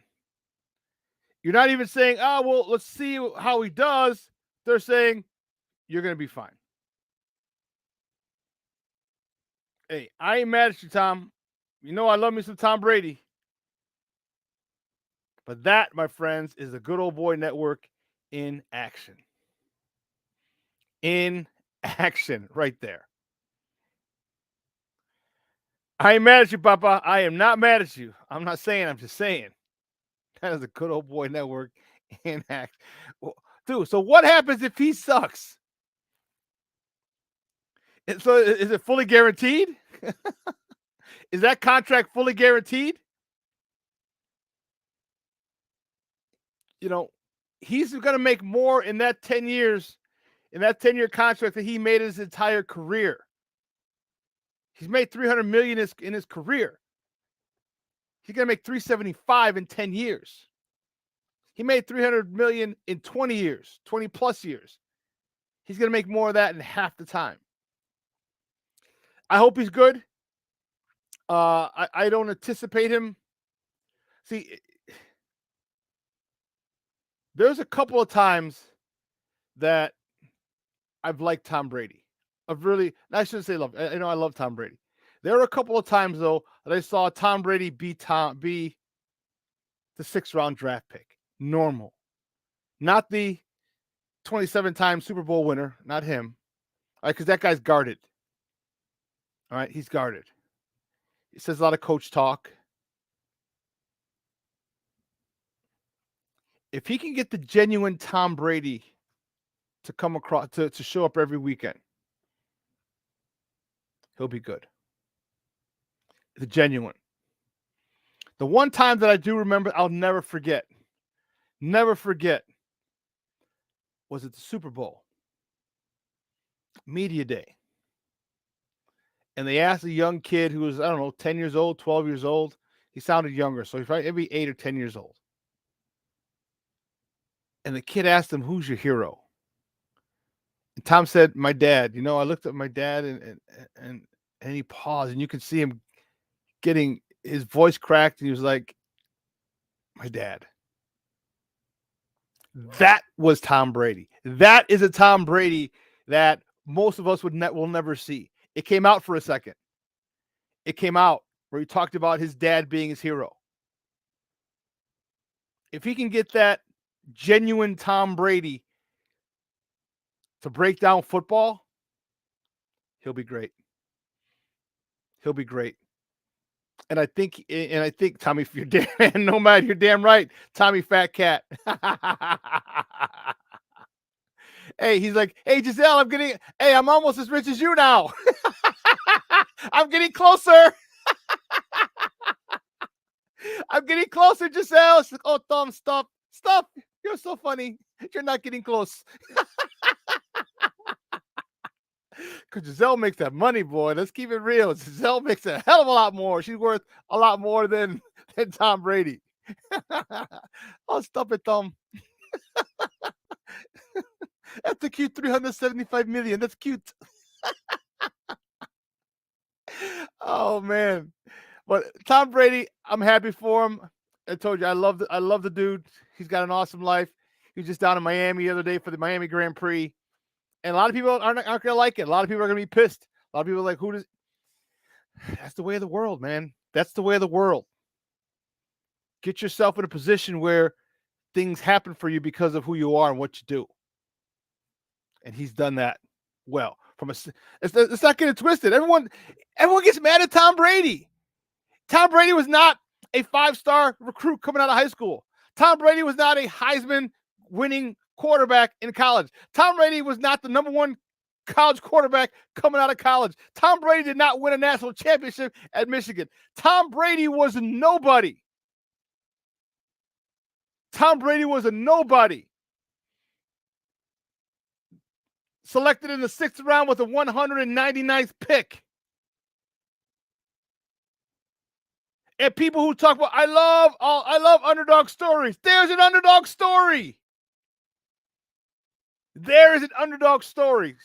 You're not even saying, oh, well, let's see how he does. They're saying, you're going to be fine. Hey, I ain't mad at you, Tom. You know I love me some Tom Brady. But that, my friends, is the Good Old Boy Network in action. In action, right there. I ain't mad at you, Papa. I am not mad at you. I'm not saying, I'm just saying. That is the Good Old Boy Network in action. Well, dude, so what happens if he sucks? So is it fully guaranteed? Is that contract fully guaranteed? You know, he's going to make more in that 10 years, in that 10-year contract that he made his entire career. He's made $300 million in his career. He's going to make $375 in 10 years. He made $300 million in 20 years, 20 plus years. He's going to make more of that in half the time. I hope he's good. I don't anticipate him. See, there's a couple of times that I've liked Tom Brady. I shouldn't say love. I love Tom Brady. There were a couple of times, though, that I saw Tom Brady be the 6th round draft pick. Normal. Not the 27-time Super Bowl winner. Not him. All right, because that guy's guarded. All right, he's guarded. He says a lot of coach talk. If he can get the genuine Tom Brady to come across, to show up every weekend, he'll be good. The genuine. The one time that I do remember, I'll never forget, was at the Super Bowl Media Day. And they asked a young kid who was, 10 years old, 12 years old. He sounded younger, so he's probably maybe 8 or 10 years old. And the kid asked him, who's your hero? And Tom said, my dad. I looked at my dad and he paused, and you could see him getting his voice cracked. And he was like, my dad. That was Tom Brady. That is a Tom Brady that most of us will never see. It came out for a second. It came out where he talked about his dad being his hero. If he can get that genuine Tom Brady to break down football, he'll be great. He'll be great. And I think, Tommy, if you're damn, no matter, you're damn right, Tommy Fat Cat. Hey, he's like, hey, Giselle, I'm almost as rich as you now. I'm getting closer. I'm getting closer, Giselle. She's like, oh, Tom, stop. You're so funny. You're not getting close. Because Giselle makes that money, boy. Let's keep it real. Giselle makes a hell of a lot more. She's worth a lot more than Tom Brady. Oh, stop it, Tom. That's a cute $375 million. That's cute. Oh, man. But Tom Brady, I'm happy for him. I told you, I love the dude. He's got an awesome life. He was just down in Miami the other day for the Miami Grand Prix. And a lot of people aren't going to like it. A lot of people are going to be pissed. A lot of people are like, that's the way of the world, man. That's the way of the world. Get yourself in a position where things happen for you because of who you are and what you do. And he's done that well. Let's not get it twisted. Everyone gets mad at Tom Brady. Tom Brady was not a 5-star recruit coming out of high school. Tom Brady was not a Heisman winning quarterback in college. Tom Brady was not the number one college quarterback coming out of college. Tom Brady did not win a national championship at Michigan. Tom Brady was a nobody. Tom Brady was a nobody. Selected in the 6th round with a 199th pick. And people who talk about, I love underdog stories. There's an underdog story. There is an underdog story.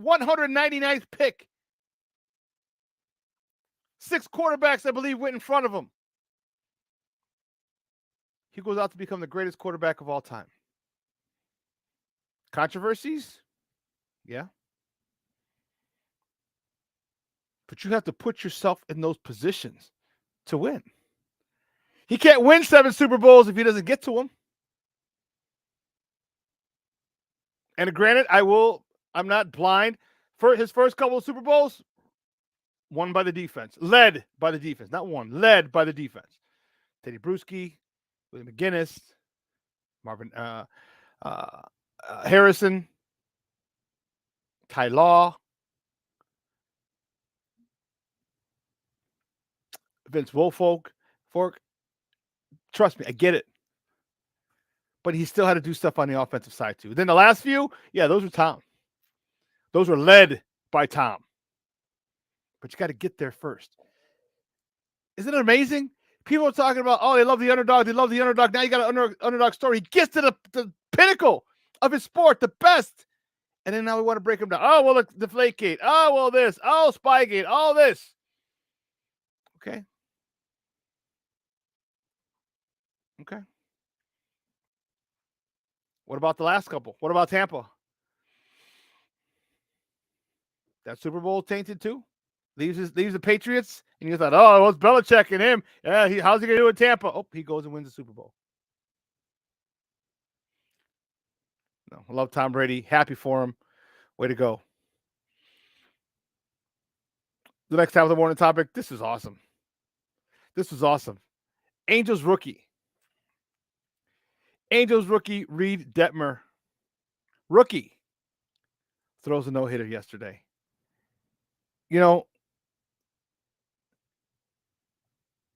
199th pick. 6 quarterbacks, I believe, went in front of him. He goes out to become the greatest quarterback of all time. Controversies? Yeah. But you have to put yourself in those positions to win. He can't win 7 Super Bowls if he doesn't get to them. And granted, I'm not blind. For his first couple of Super Bowls, won by the defense. Led by the defense. Not won. Led by the defense. Teddy Bruschi, Willie McGinnis, Marvin Harrison, Ty Law, Vince Wilfork. Trust me, I get it. But he still had to do stuff on the offensive side too. Then the last few, yeah, those were Tom. Those were led by Tom. But you got to get there first. Isn't it amazing? People are talking about, oh, they love the underdog. They love the underdog. Now you got an underdog story. He gets to the pinnacle of his sport, the best. And then now we want to break him down. Oh, well, the Deflategate. Oh, well, this. Oh, Spygate. All this. Okay. Okay. What about the last couple? What about Tampa? That Super Bowl tainted too? Leaves the Patriots, and you thought, oh, well, it's Belichick and him. Yeah, how's he going to do in Tampa? Oh, he goes and wins the Super Bowl. No, I love Tom Brady. Happy for him. Way to go. The next time of the morning topic, this is awesome. This was awesome. Angels rookie, Reed Detmer. Rookie throws a no-hitter yesterday. You know,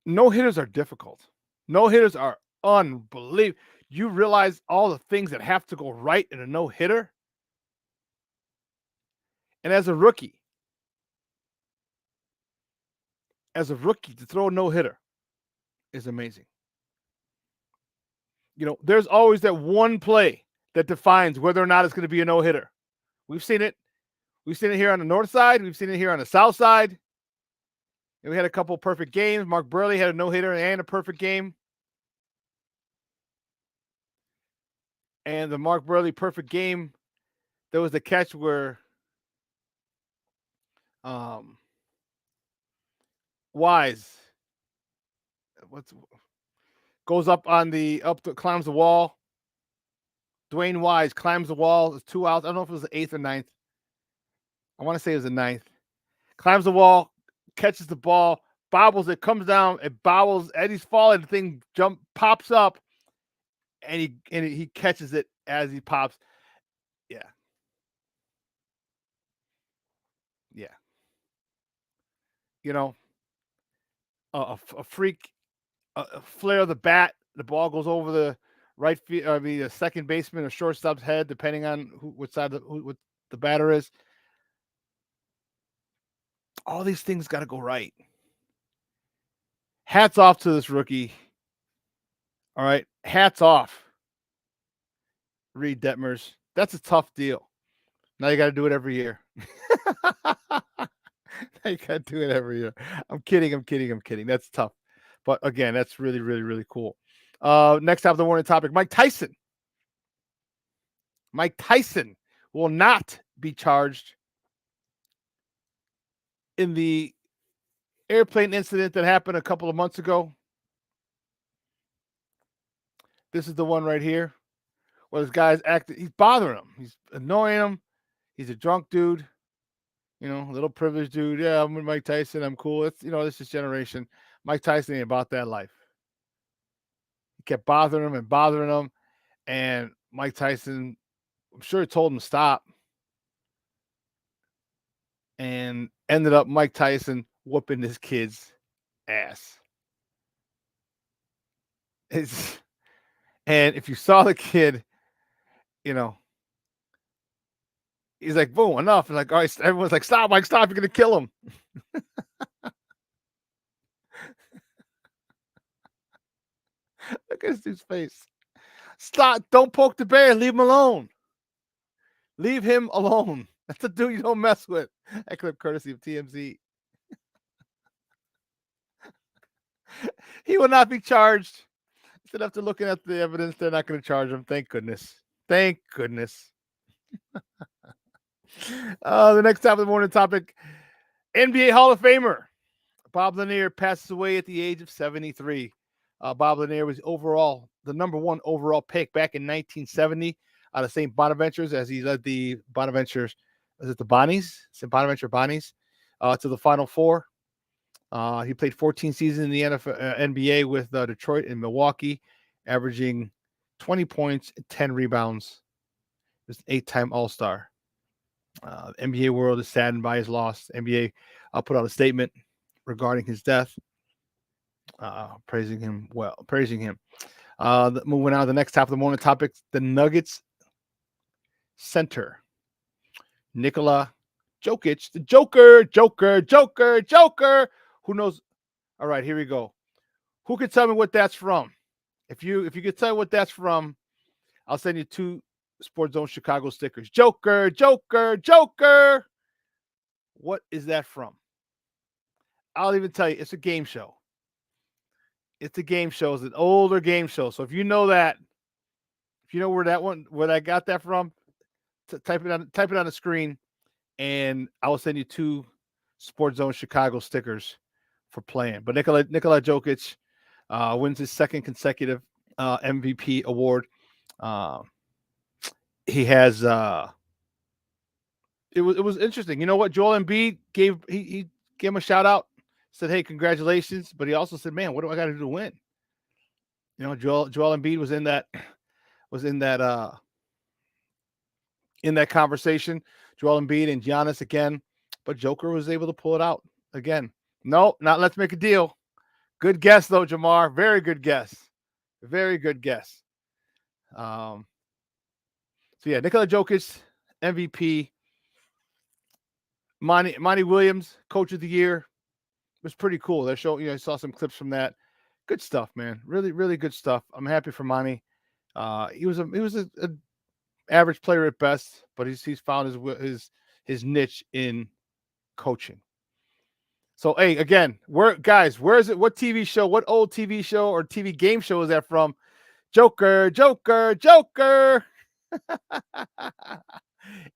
no-hitters are difficult. No-hitters are unbelievable. You realize all the things that have to go right in a no-hitter? And as a rookie, to throw a no-hitter is amazing. You know, there's always that one play that defines whether or not it's going to be a no-hitter. We've seen it. We've seen it here on the north side. We've seen it here on the south side. And we had a couple of perfect games. Mark Burley had a no-hitter and a perfect game. And the Mark Burley perfect game, there was the catch where Wise climbs the wall. Dwayne Wise climbs the wall. It's 2 outs. I don't know if it was the 8th or 9th. I want to say it was the 9th. Climbs the wall, catches the ball, bobbles it, comes down, it bobbles. Eddie's falling, the thing pops up, and he catches it as he pops. Yeah. Yeah. You know, a freak, a flare of the bat, the ball goes over the right field, the second baseman or shortstop's head, depending on what side what the batter is. All these things got to go right. Hats off to this rookie. All right. Hats off. Reed Detmers. That's a tough deal. Now you got to do it every year. Now you got to do it every year. I'm kidding. That's tough. But again, that's really, really, really cool. Next up, the morning topic, Mike Tyson. Mike Tyson will not be charged in the airplane incident that happened a couple of months ago. This is the one right here where this guy's he's bothering him. He's annoying him. He's a drunk dude, a little privileged dude. Yeah, I'm with Mike Tyson. I'm cool. It's, this is generation. Mike Tyson ain't about that life. He kept bothering him. And Mike Tyson, I'm sure he told him to stop. and ended up Mike Tyson whooping this kid's ass. And if you saw the kid, you know, he's like, boom, enough. And like, all right, everyone's like, stop, Mike, stop, you're going to kill him. Look at this dude's face. Stop, don't poke the bear, leave him alone. Leave him alone. That's a dude you don't mess with. That clip courtesy of TMZ. He will not be charged. Instead, after looking at the evidence, they're not going to charge him. Thank goodness. Thank goodness. The next top of the morning topic, NBA Hall of Famer Bob Lanier passes away at the age of 73. Bob Lanier was the number 1 overall pick back in 1970 out of St. Bonaventures, as he led the Bonaventures, is it the Bonnies? St. Bonaventure Bonnies, to the Final Four. He played 14 seasons in the NBA with Detroit and Milwaukee, averaging 20 points and 10 rebounds. He was an 8-time All-Star. The NBA world is saddened by his loss. NBA put out a statement regarding his death, praising him. Moving on to the next top of the morning topic, the Nuggets center, Nikola Jokic, the Joker. Who knows? All right, here we go. Who can tell me what that's from? If you could tell me what that's from, I'll send you 2 Sports Zone Chicago stickers. Joker. What is that from? I'll even tell you, it's a game show. It's an older game show. So if you know that, if you know where I got that from, type it on the screen, and I will send you 2 Sports Zone Chicago stickers for playing. But Nikola Jokic wins his 2nd consecutive MVP award. He has it was interesting. You know what? Joel Embiid gave him a shout out, said, "Hey, congratulations," but he also said, "Man, what do I got to do to win?" You know, Joel Embiid was in that conversation. Joel Embiid and Giannis again, but Joker was able to pull it out again. No, not let's make a deal. Good guess though, Jamar. Very good guess. Very good guess. So yeah, Nikola Jokic, MVP. Monty Williams, Coach of the Year, was pretty cool. That show, I saw some clips from that. Good stuff, man. Really, really good stuff. I'm happy for Monty. He was a average player at best, but he's found his niche in coaching. So hey, again, where is it? What TV show? What old TV show or TV game show is that from? Joker.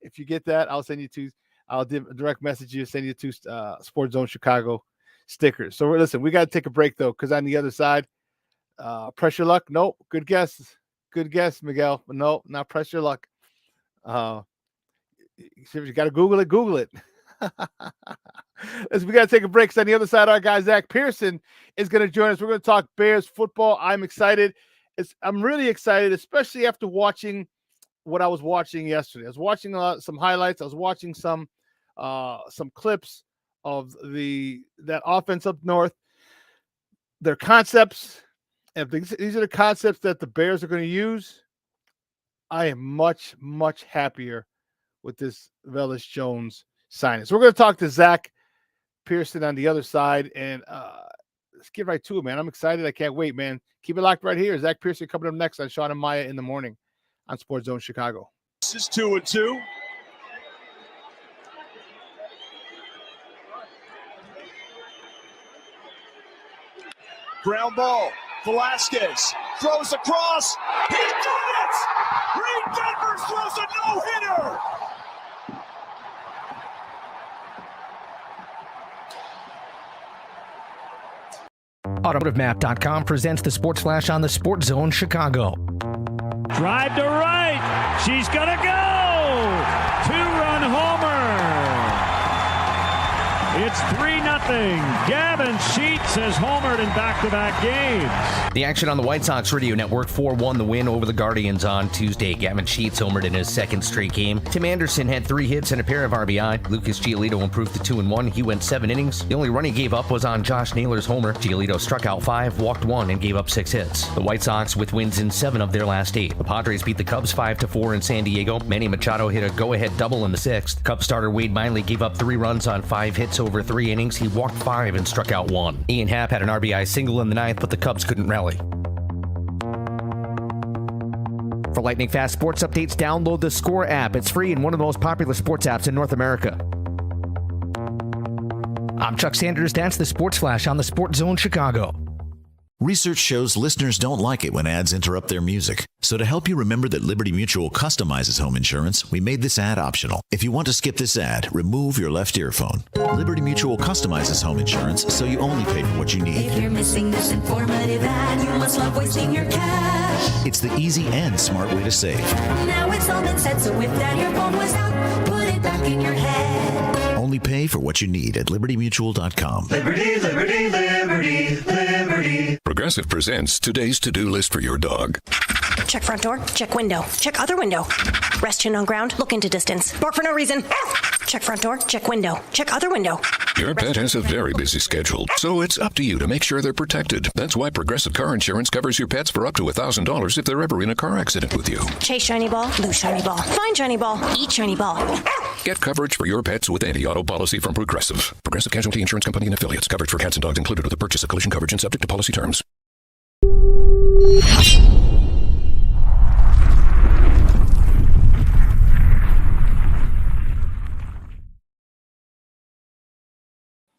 If you get that, I'll send you 2. I'll direct message you, send you 2 Sports Zone Chicago stickers. So listen, we got to take a break though, because on the other side, pressure luck. Nope. Good guess, Miguel. But no, not pressure luck. You got to Google it. Listen, we got to take a break. So on the other side, our guy Zach Pearson is going to join us. We're going to talk Bears football. I'm excited. I'm really excited, especially after watching what I was watching yesterday. I was watching some highlights. I was watching some clips of that offense up north, their concepts. And these are the concepts that the Bears are going to use. I am much, much happier with this Velus Jones signing. So we're going to talk to Zach Pearson on the other side, and let's get right to it, man. I'm excited. I can't wait, man. Keep it locked right here. Zach Pearson coming up next on Shawn and Maya in the morning on Sports Zone Chicago. This is 2-2. Ground ball. Velasquez throws across. He did it! Reed Denver throws a no-hitter! AutomotiveMap.com presents the Sports Flash on the Sports Zone Chicago. Drive to right. She's going to go. 2-run homer. It's 3-0. Gavin Sheets has homered in back-to-back games. The action on the White Sox radio network 4-1 the win over the Guardians on Tuesday. Gavin Sheets homered in his second straight game. Tim Anderson had 3 hits and a pair of RBI. Lucas Giolito improved to 2-1. He went 7 innings. The only run he gave up was on Josh Naylor's homer. Giolito struck out 5, walked 1, and gave up 6 hits. The White Sox with wins in 7 of their last 8. The Padres beat the Cubs 5-4 in San Diego. Manny Machado hit a go-ahead double in the 6th. Cubs starter Wade Miley gave up 3 runs on 5 hits over 3 innings. He walked 5 and struck out 1. Ian Happ had an RBI single in the 9th, but the Cubs couldn't rally. For lightning fast sports updates, download the Score app. It's free and one of the most popular sports apps in North America. I'm Chuck Sanders. That's the Sports Flash on the Sports Zone Chicago. Research shows listeners don't like it when ads interrupt their music. So to help you remember that Liberty Mutual customizes home insurance, we made this ad optional. If you want to skip this ad, remove your left earphone. Liberty Mutual customizes home insurance so you only pay for what you need. If you're missing this informative ad, you must love wasting your cash. It's the easy and smart way to save. Now it's all been said, so if that earphone was out, put it back in your head. Only pay for what you need at libertymutual.com. Liberty, liberty, liberty, liberty. Progressive presents today's to-do list for your dog. Check front door. Check window. Check other window. Rest chin on ground. Look into distance. Bark for no reason. Check front door. Check window. Check other window. Your pet has a very busy schedule, so it's up to you to make sure they're protected. That's why Progressive Car Insurance covers your pets for up to $1,000 if they're ever in a car accident with you. Chase shiny ball. Lose shiny ball. Find shiny ball. Eat shiny ball. Get coverage for your pets with anti-auto policy from Progressive. Progressive Casualty Insurance Company and Affiliates. Coverage for cats and dogs included with the purchase of collision coverage and subject to policy terms.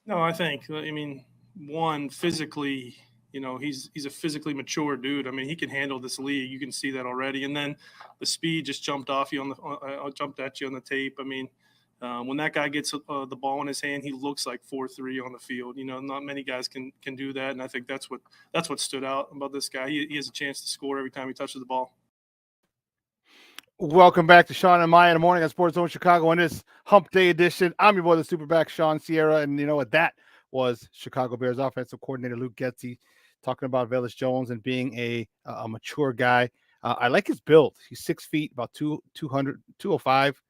No, I mean, one, physically, he's a physically mature dude. I mean, he can handle this league. You can see that already. And then the speed just jumped at you on the tape. I mean, when that guy gets the ball in his hand, he looks like 4-3 on the field. Not many guys can do that, and I think that's what stood out about this guy. He has a chance to score every time he touches the ball. Welcome back to Shawn and Maya in the morning on Sports Zone Chicago on this Hump Day edition. I'm your boy, the Superback, Shawn Sierra, and you know what? That was Chicago Bears offensive coordinator Luke Getsy talking about Velus Jones and being a mature guy. I like his build. He's 6 feet, about 200, 205.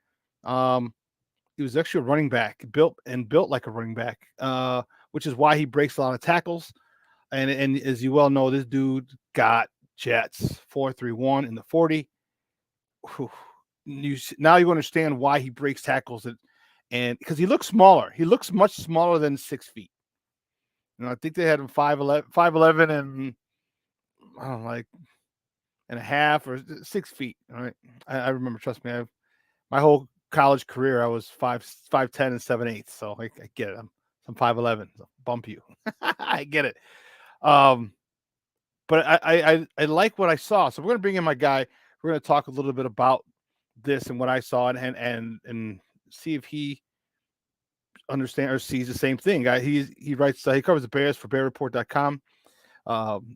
He was actually a running back, built like a running back, which is why he breaks a lot of tackles. And as you well know, this dude got jets, 4.31 in the 40. Now you understand why he breaks tackles, and because he looks smaller. He looks much smaller than 6 feet. I think they had him 5'11", and I don't know, like and a half or 6 feet. All right, I remember. Trust me, my whole college career I was 5'10" and 7/8. So I get it. I'm 5'11". So bump you. I get it. But I like what I saw. So we're gonna bring in my guy. We're going to talk a little bit about this and what I saw and see if he understands or sees the same thing. He writes, he covers the Bears for BearReport.com.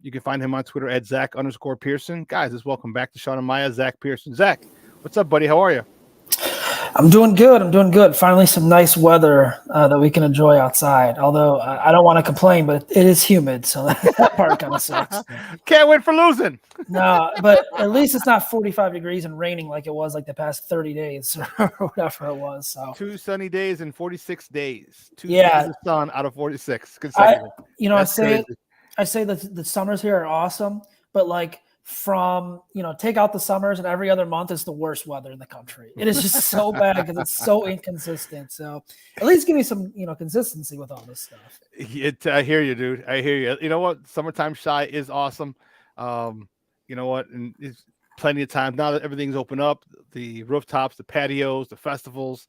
You can find him on Twitter at Zach_Pearson. Guys, let's welcome back to Shawn and Maya, Zach Pearson. Zach, what's up, buddy? How are you? I'm doing good. Finally, some nice weather that we can enjoy outside. Although I don't want to complain, but it is humid, so that part kind of sucks. Can't win for losing. No, but at least it's not 45 degrees and raining like it was like the past 30 days or whatever it was. So 2 sunny days in 46 days. 2 days of sun out of 46 consecutive. I say that the summers here are awesome, but like from take out the summers and every other month is the worst weather in the country. It is just so bad because it's so inconsistent. So at least give me some consistency with all this stuff. I hear you, dude. I hear you. You know what? Summertime shy is awesome. You know what? And it's plenty of time now that everything's open up. The rooftops, the patios, the festivals.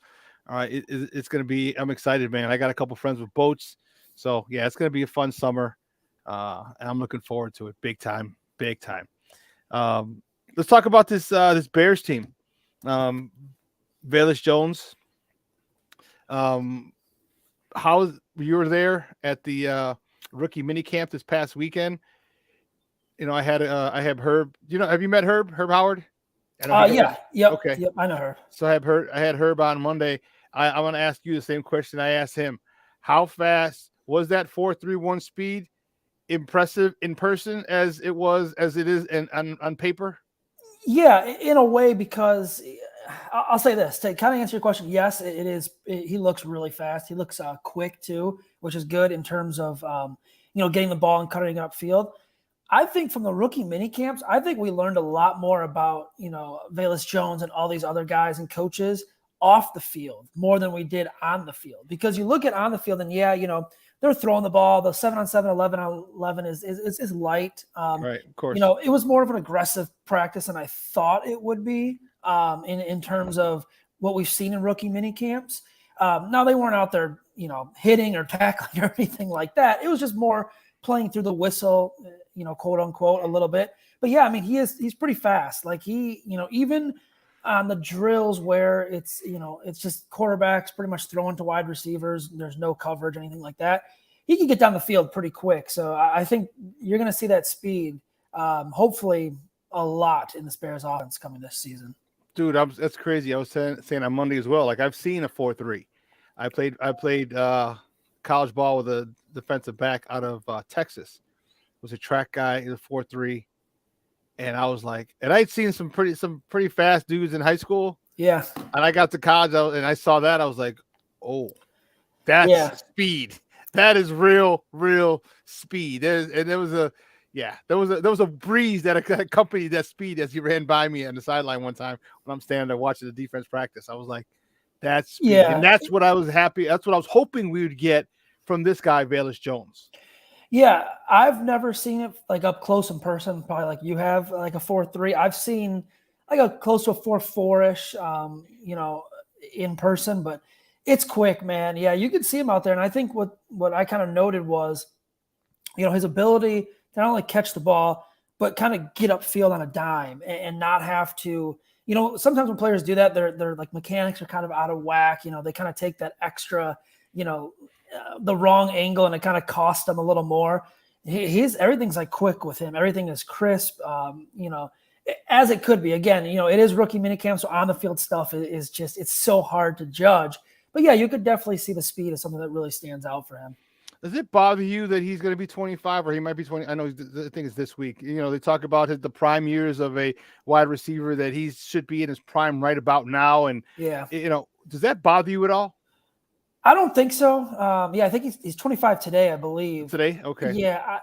All right, it's going to be. I'm excited, man. I got a couple friends with boats, so yeah, it's going to be a fun summer, and I'm looking forward to it. Big time. Let's talk about this Bears team. Velus Jones. How you were there at the rookie mini camp this past weekend? I have Herb. Have you met Herb Howard? Yeah. Yep. Okay. Yep. I know her. So I had Herb on Monday. I want to ask you the same question I asked him. How fast was that 4.31 speed? Impressive in person as it is on paper? Yeah, in a way, because I'll say this to kind of answer your question. Yes, it is. He looks really fast. He looks quick too, which is good in terms of getting the ball and cutting it upfield. I think from the rookie mini camps, I think we learned a lot more about Velus Jones and all these other guys and coaches off the field more than we did on the field. Because you look at on the field and they're throwing the ball. The 7-on-7, 11-on-11 is light. Right, of course. It was more of an aggressive practice than I thought it would be in terms of what we've seen in rookie mini camps. Now they weren't out there, hitting or tackling or anything like that. It was just more playing through the whistle, quote unquote, a little bit. But yeah, I mean, he's pretty fast. Like even on the drills where it's just quarterbacks pretty much throwing to wide receivers, there's no coverage, anything like that, he can get down the field pretty quick. So I think you're going to see that speed, hopefully a lot in the Bears offense coming this season. Dude, that's crazy. I was saying on Monday as well. Like, I've seen a 4.3. I played college ball with a defensive back out of Texas. It was a track guy. He was 4.3. And I was like, and I'd seen some pretty fast dudes in high school. Yeah. And I got to college and I saw that. I was like, oh, that's speed. That is real speed. There was a breeze that accompanied that speed as he ran by me on the sideline one time when I'm standing there watching the defense practice. I was like, that's speed. Yeah. And that's what I was happy. That's what I was hoping we would get from this guy, Velus Jones. Yeah, I've never seen it like up close in person, probably like you have, like a 4.3. I've seen like a close to a 4.4-ish, in person, but it's quick, man. Yeah, you can see him out there. And I think what I kind of noted was, his ability to not only catch the ball, but kind of get upfield on a dime and not have to, sometimes when players do that, they're like mechanics are kind of out of whack. They kind of take that extra, the wrong angle, and it kind of cost them a little more. Everything's like quick with him. Everything is crisp, as it could be. Again, it is rookie minicamp, so on the field stuff is just, it's so hard to judge. But yeah, you could definitely see the speed as something that really stands out for him. Does it bother you that he's going to be 25 or he might be 20? I know the thing is this week. They talk about the prime years of a wide receiver, that he should be in his prime right about now. And yeah, does that bother you at all? I don't think so. Yeah, I think he's 25 today, I believe. Today? Okay. Yeah.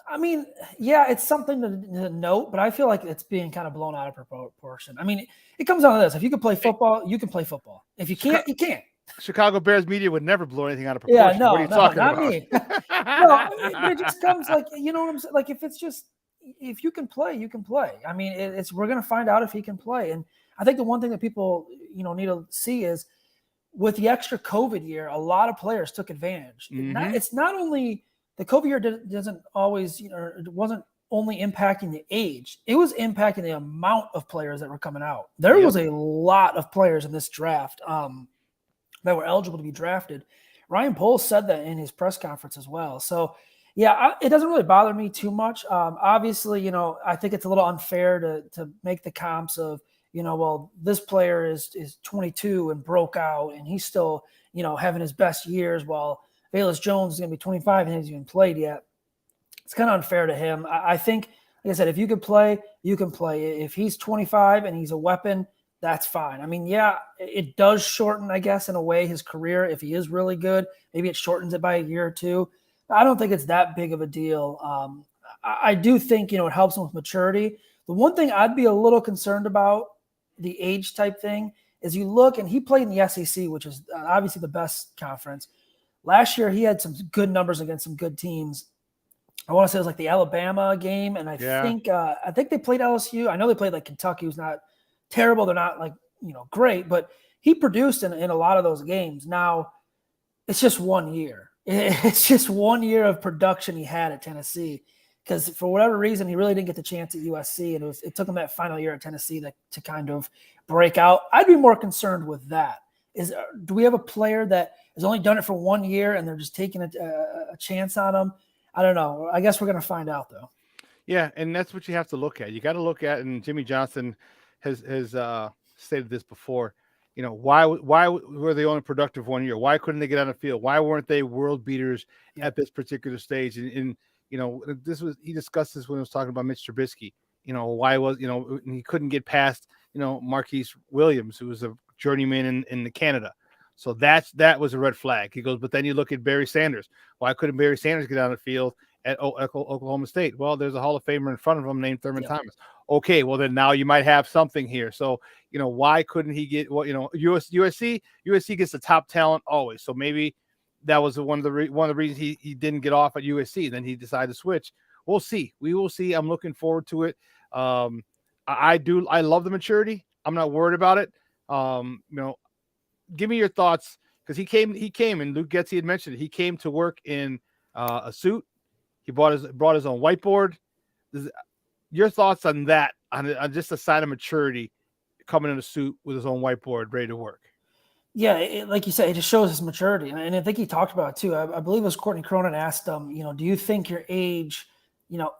I mean, yeah, it's something to note, but I feel like it's being kind of blown out of proportion. I mean, it comes down to this. If you can play football, you can play football. If you can't, you can't. Chicago Bears media would never blow anything out of proportion. Yeah, no, what are you talking not about? me. No, it just comes like, what I'm saying? Like, if you can play, you can play. I mean, we're going to find out if he can play. And I think the one thing that people, need to see is, with the extra COVID year, a lot of players took advantage. Mm-hmm. It's not only the COVID year doesn't always, it wasn't only impacting the age. It was impacting the amount of players that were coming out. There was a lot of players in this draft that were eligible to be drafted. Ryan Poles said that in his press conference as well. So, yeah, it doesn't really bother me too much. Obviously, I think it's a little unfair to make the comps of, well, this player is 22 and broke out and he's still, having his best years, while Velus Jones is going to be 25 and hasn't even played yet. It's kind of unfair to him. I think, like I said, if you could play, you can play. If he's 25 and he's a weapon, that's fine. I mean, yeah, it does shorten, I guess, in a way, his career. If he is really good, maybe it shortens it by a year or two. I don't think it's that big of a deal. I do think, it helps him with maturity. The one thing I'd be a little concerned about, the age type thing, is you look, and he played in the SEC, which is obviously the best conference. Last year, he had some good numbers against some good teams. I want to say it was like the Alabama game, and I think they played LSU. I know they played like Kentucky, who's not terrible. They're not like, great, but he produced in a lot of those games. Now, it's just 1 year. It's just 1 year of production he had at Tennessee, because for whatever reason, he really didn't get the chance at USC, and it took him that final year at Tennessee to kind of break out. I'd be more concerned with that. Do we have a player that has only done it for 1 year and they're just taking a chance on him? I don't know. I guess we're going to find out, though. Yeah, and that's what you have to look at. You got to look at, and Jimmy Johnson has stated this before. why were they only productive 1 year? Why couldn't they get on the field? Why weren't they world beaters at this particular stage? And he discussed this when he was talking about Mitch Trubisky. Why was he couldn't get past Marquise Williams, who was a journeyman in Canada. So that was a red flag. He goes, but then you look at Barry Sanders. Why couldn't Barry Sanders get on the field at Oklahoma State? Well, there's a Hall of Famer in front of him named Thurman Thomas. Okay, well then now you might have something here. So why couldn't he get USC gets the top talent always. So maybe that was one of the reasons he didn't get off at USC. Then he decided to switch. We'll see. We will see. I'm looking forward to it. I love the maturity. I'm not worried about it. Give me your thoughts, because he came and Luke Getzey had mentioned it. He came to work in a suit. He brought his own whiteboard. Your thoughts on that, on just a sign of maturity, coming in a suit with his own whiteboard, ready to work? Yeah, like you said, it just shows his maturity. And I think he talked about it too. I believe it was Courtney Cronin asked him, do you think your age,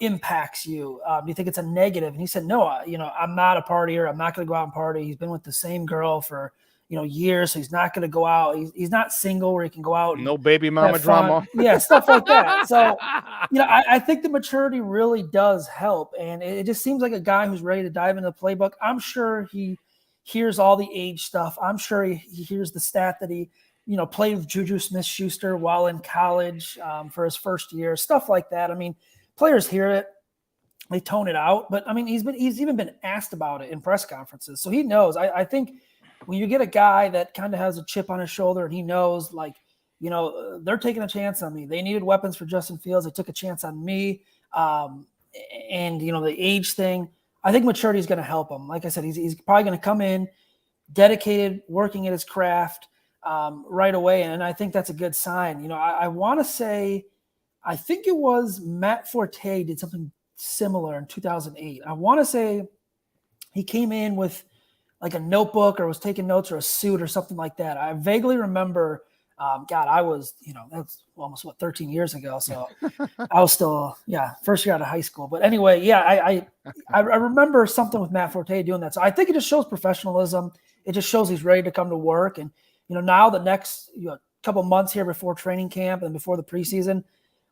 impacts you? Do you think it's a negative? And he said, no, I'm not a partier. I'm not going to go out and party. He's been with the same girl for, years. So he's not going to go out. He's not single where he can go out. No baby mama drama. Yeah, stuff like that. So, I think the maturity really does help. And it just seems like a guy who's ready to dive into the playbook. I'm sure he hears all the age stuff. I'm sure he hears the stat that he, played with Juju Smith-Schuster while in college for his first year, stuff like that. I mean, players hear it, they tone it out, but I mean, he's even been asked about it in press conferences. So he knows. I think when you get a guy that kind of has a chip on his shoulder and he knows, they're taking a chance on me. They needed weapons for Justin Fields. They took a chance on me. And the age thing, I think maturity is going to help him. Like I said, he's probably going to come in dedicated, working at his craft right away. And I think that's a good sign. I want to say, I think it was Matt Forte did something similar in 2008. I want to say he came in with like a notebook or was taking notes or a suit or something like that. I vaguely remember, I was, that's almost 13 years ago. So I was still, first year out of high school. But anyway, I remember something with Matt Forte doing that. So I think it just shows professionalism. It just shows he's ready to come to work. And, now the next couple months here before training camp and before the preseason,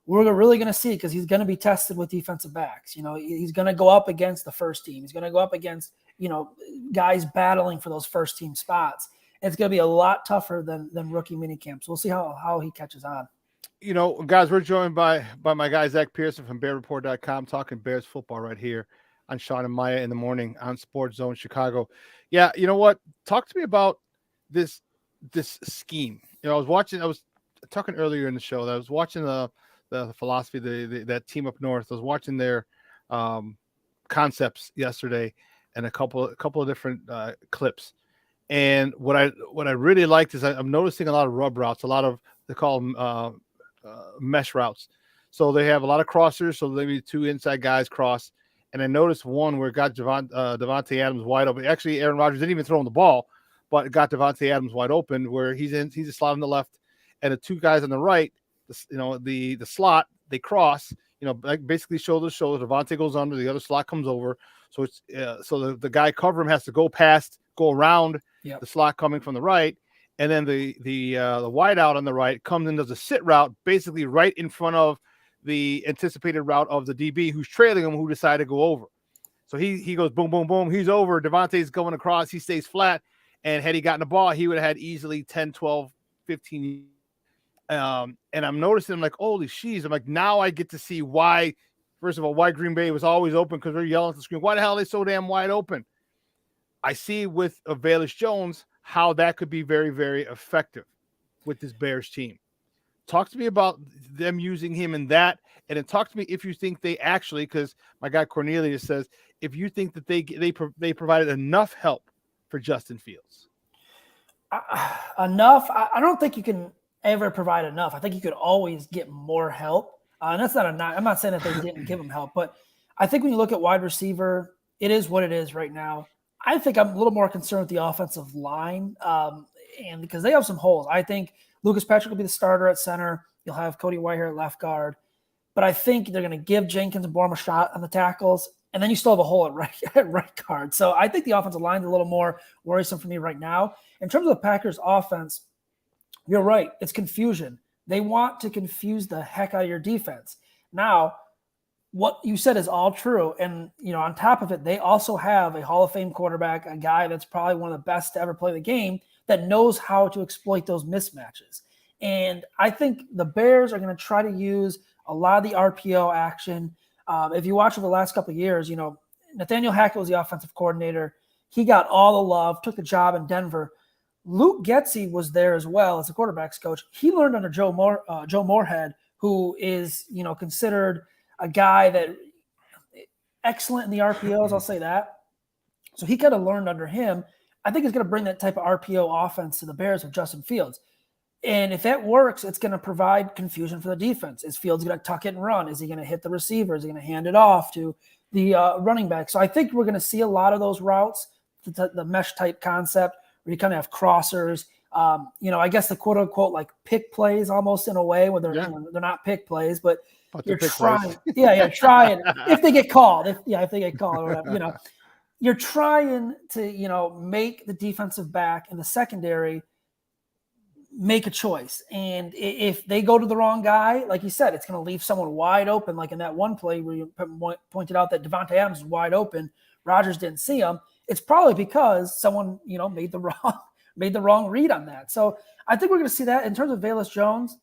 we're really going to see, because he's going to be tested with defensive backs. He's going to go up against the first team. He's going to go up against, guys battling for those first team spots. It's going to be a lot tougher than rookie mini camps. We'll see how he catches on. Guys, we're joined by my guy, Zach Pearson from BearReport.com, talking Bears football right here on Shawn and Maya in the morning on Sports Zone Chicago. Yeah, you know what? Talk to me about this scheme. I was talking earlier in the show that I was watching the philosophy, that team up north. I was watching their concepts yesterday and a couple of different clips. And what I really liked is I'm noticing a lot of rub routes, a lot of, they call them mesh routes. So they have a lot of crossers. So maybe two inside guys cross. And I noticed one where it got Devontae Adams wide open. Actually, Aaron Rodgers didn't even throw him the ball, but it got Devontae Adams wide open, where he's a slot on the left, and the two guys on the right, the slot, they cross, basically shoulder to shoulder. Devontae goes under, the other slot comes over. So it's so the guy covering him has to go around the slot coming from the right, and then the wide out on the right comes and does a sit route, basically right in front of the anticipated route of the DB who's trailing him, who decided to go over. So he goes boom, boom, boom. He's over. Devontae's going across. He stays flat. And had he gotten the ball, he would have had easily 10, 12, 15. And I'm noticing, I'm like, holy sheesh. I'm like, now I get to see why, first of all, why Green Bay was always open, because they're yelling at the screen. Why the hell are they so damn wide open? I see with Velus Jones how that could be very, very effective with this Bears team. Talk to me about them using him in that, and then talk to me if you think they actually, because my guy Cornelius says, if you think that they provided enough help for Justin Fields. Enough? I don't think you can ever provide enough. I think you could always get more help. And that's I'm not saying that they didn't give him help, but I think when you look at wide receiver, it is what it is right now. I think I'm a little more concerned with the offensive line, and because they have some holes. I think Lucas Patrick will be the starter at center. You'll have Cody Whitehair at left guard. But I think they're going to give Jenkins and Bourne a shot on the tackles. and then you still have a hole at right guard. So I think the offensive line is a little more worrisome for me right now. In terms of the Packers offense, you're right. It's confusion. They want to confuse the heck out of your defense. Now, what you said is all true. And, on top of it, they also have a Hall of Fame quarterback, a guy that's probably one of the best to ever play the game, that knows how to exploit those mismatches. And I think the Bears are going to try to use a lot of the RPO action. If you watch over the last couple of years, Nathaniel Hackett was the offensive coordinator. He got all the love, took the job in Denver. Luke Getsy was there as well as a quarterback's coach. He learned under Joe Moorhead, who is, considered a guy that excellent in the RPOs. I'll say that. So he kind of learned under him. I think he's going to bring that type of RPO offense to the Bears with Justin Fields. And if that works, it's going to provide confusion for the defense. Is Fields going to tuck it and run? Is he going to hit the receiver? Is he going to hand it off to the running back? So I think we're going to see a lot of those routes, the mesh type concept, where you kind of have crossers. I guess the quote unquote like pick plays almost in a way where they're not pick plays, but you're trying. Trying if they get called. If they get called or whatever, you're trying to make the defensive back in the secondary make a choice. And if they go to the wrong guy, like you said, it's going to leave someone wide open. Like in that one play where you pointed out that Devontae Adams was wide open, Rodgers didn't see him. It's probably because someone, made the wrong read on that. So I think we're going to see that. In terms of Velus Jones,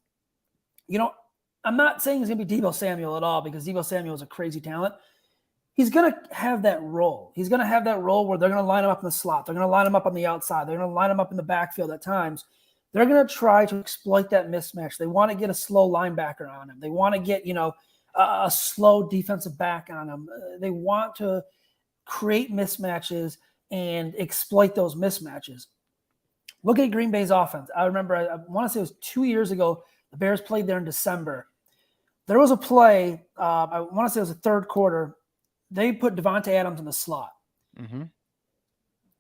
I'm not saying he's going to be Deebo Samuel at all, because Deebo Samuel is a crazy talent. He's going to have that role. He's going to have that role where they're going to line him up in the slot. They're going to line him up on the outside. They're going to line him up in the backfield at times. They're going to try to exploit that mismatch. They want to get a slow linebacker on him. They want to get, a slow defensive back on him. They want to create mismatches and exploit those mismatches. Look at Green Bay's offense. I remember, I want to say it was 2 years ago, the Bears played there in December. There was a play, I want to say it was the third quarter. They put Devontae Adams in the slot. Mm-hmm.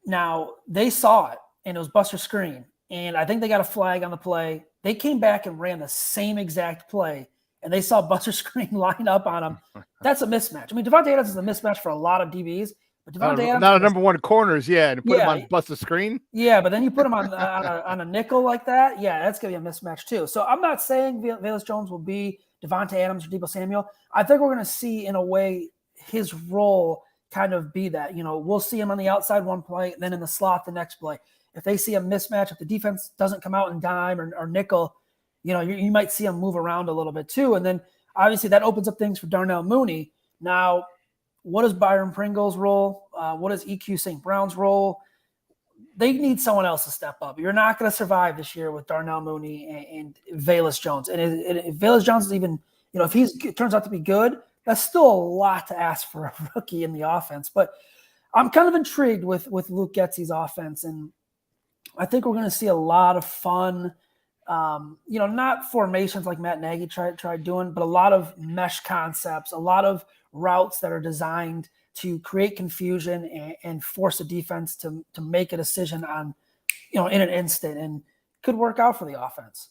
Now, they saw it, and it was Buster Screen. And I think they got a flag on the play. They came back and ran the same exact play, and they saw Buster Screen line up on him. That's a mismatch. I mean, Devontae Adams is a mismatch for a lot of DBs. But Devontae Adams not a number one corners, and put him on Buster Screen. Yeah, but then you put him on a nickel like that. Yeah, that's going to be a mismatch too. So I'm not saying Velus Jones will be Devontae Adams or Deebo Samuel. I think we're going to see, in a way, his role kind of be that. We'll see him on the outside one play, then in the slot the next play. If they see a mismatch, if the defense doesn't come out in dime or nickel, you might see him move around a little bit too. And then obviously that opens up things for Darnell Mooney. Now, what is Byron Pringle's role? What is EQ St. Brown's role? They need someone else to step up. You're not going to survive this year with Darnell Mooney and Velus Jones. And if Velus Jones is even, if he turns out to be good, that's still a lot to ask for a rookie in the offense. But I'm kind of intrigued with Luke Getsy's offense, and I think we're going to see a lot of fun, not formations like Matt Nagy tried doing, but a lot of mesh concepts, a lot of routes that are designed to create confusion and force a defense to make a decision on, in an instant, and could work out for the offense.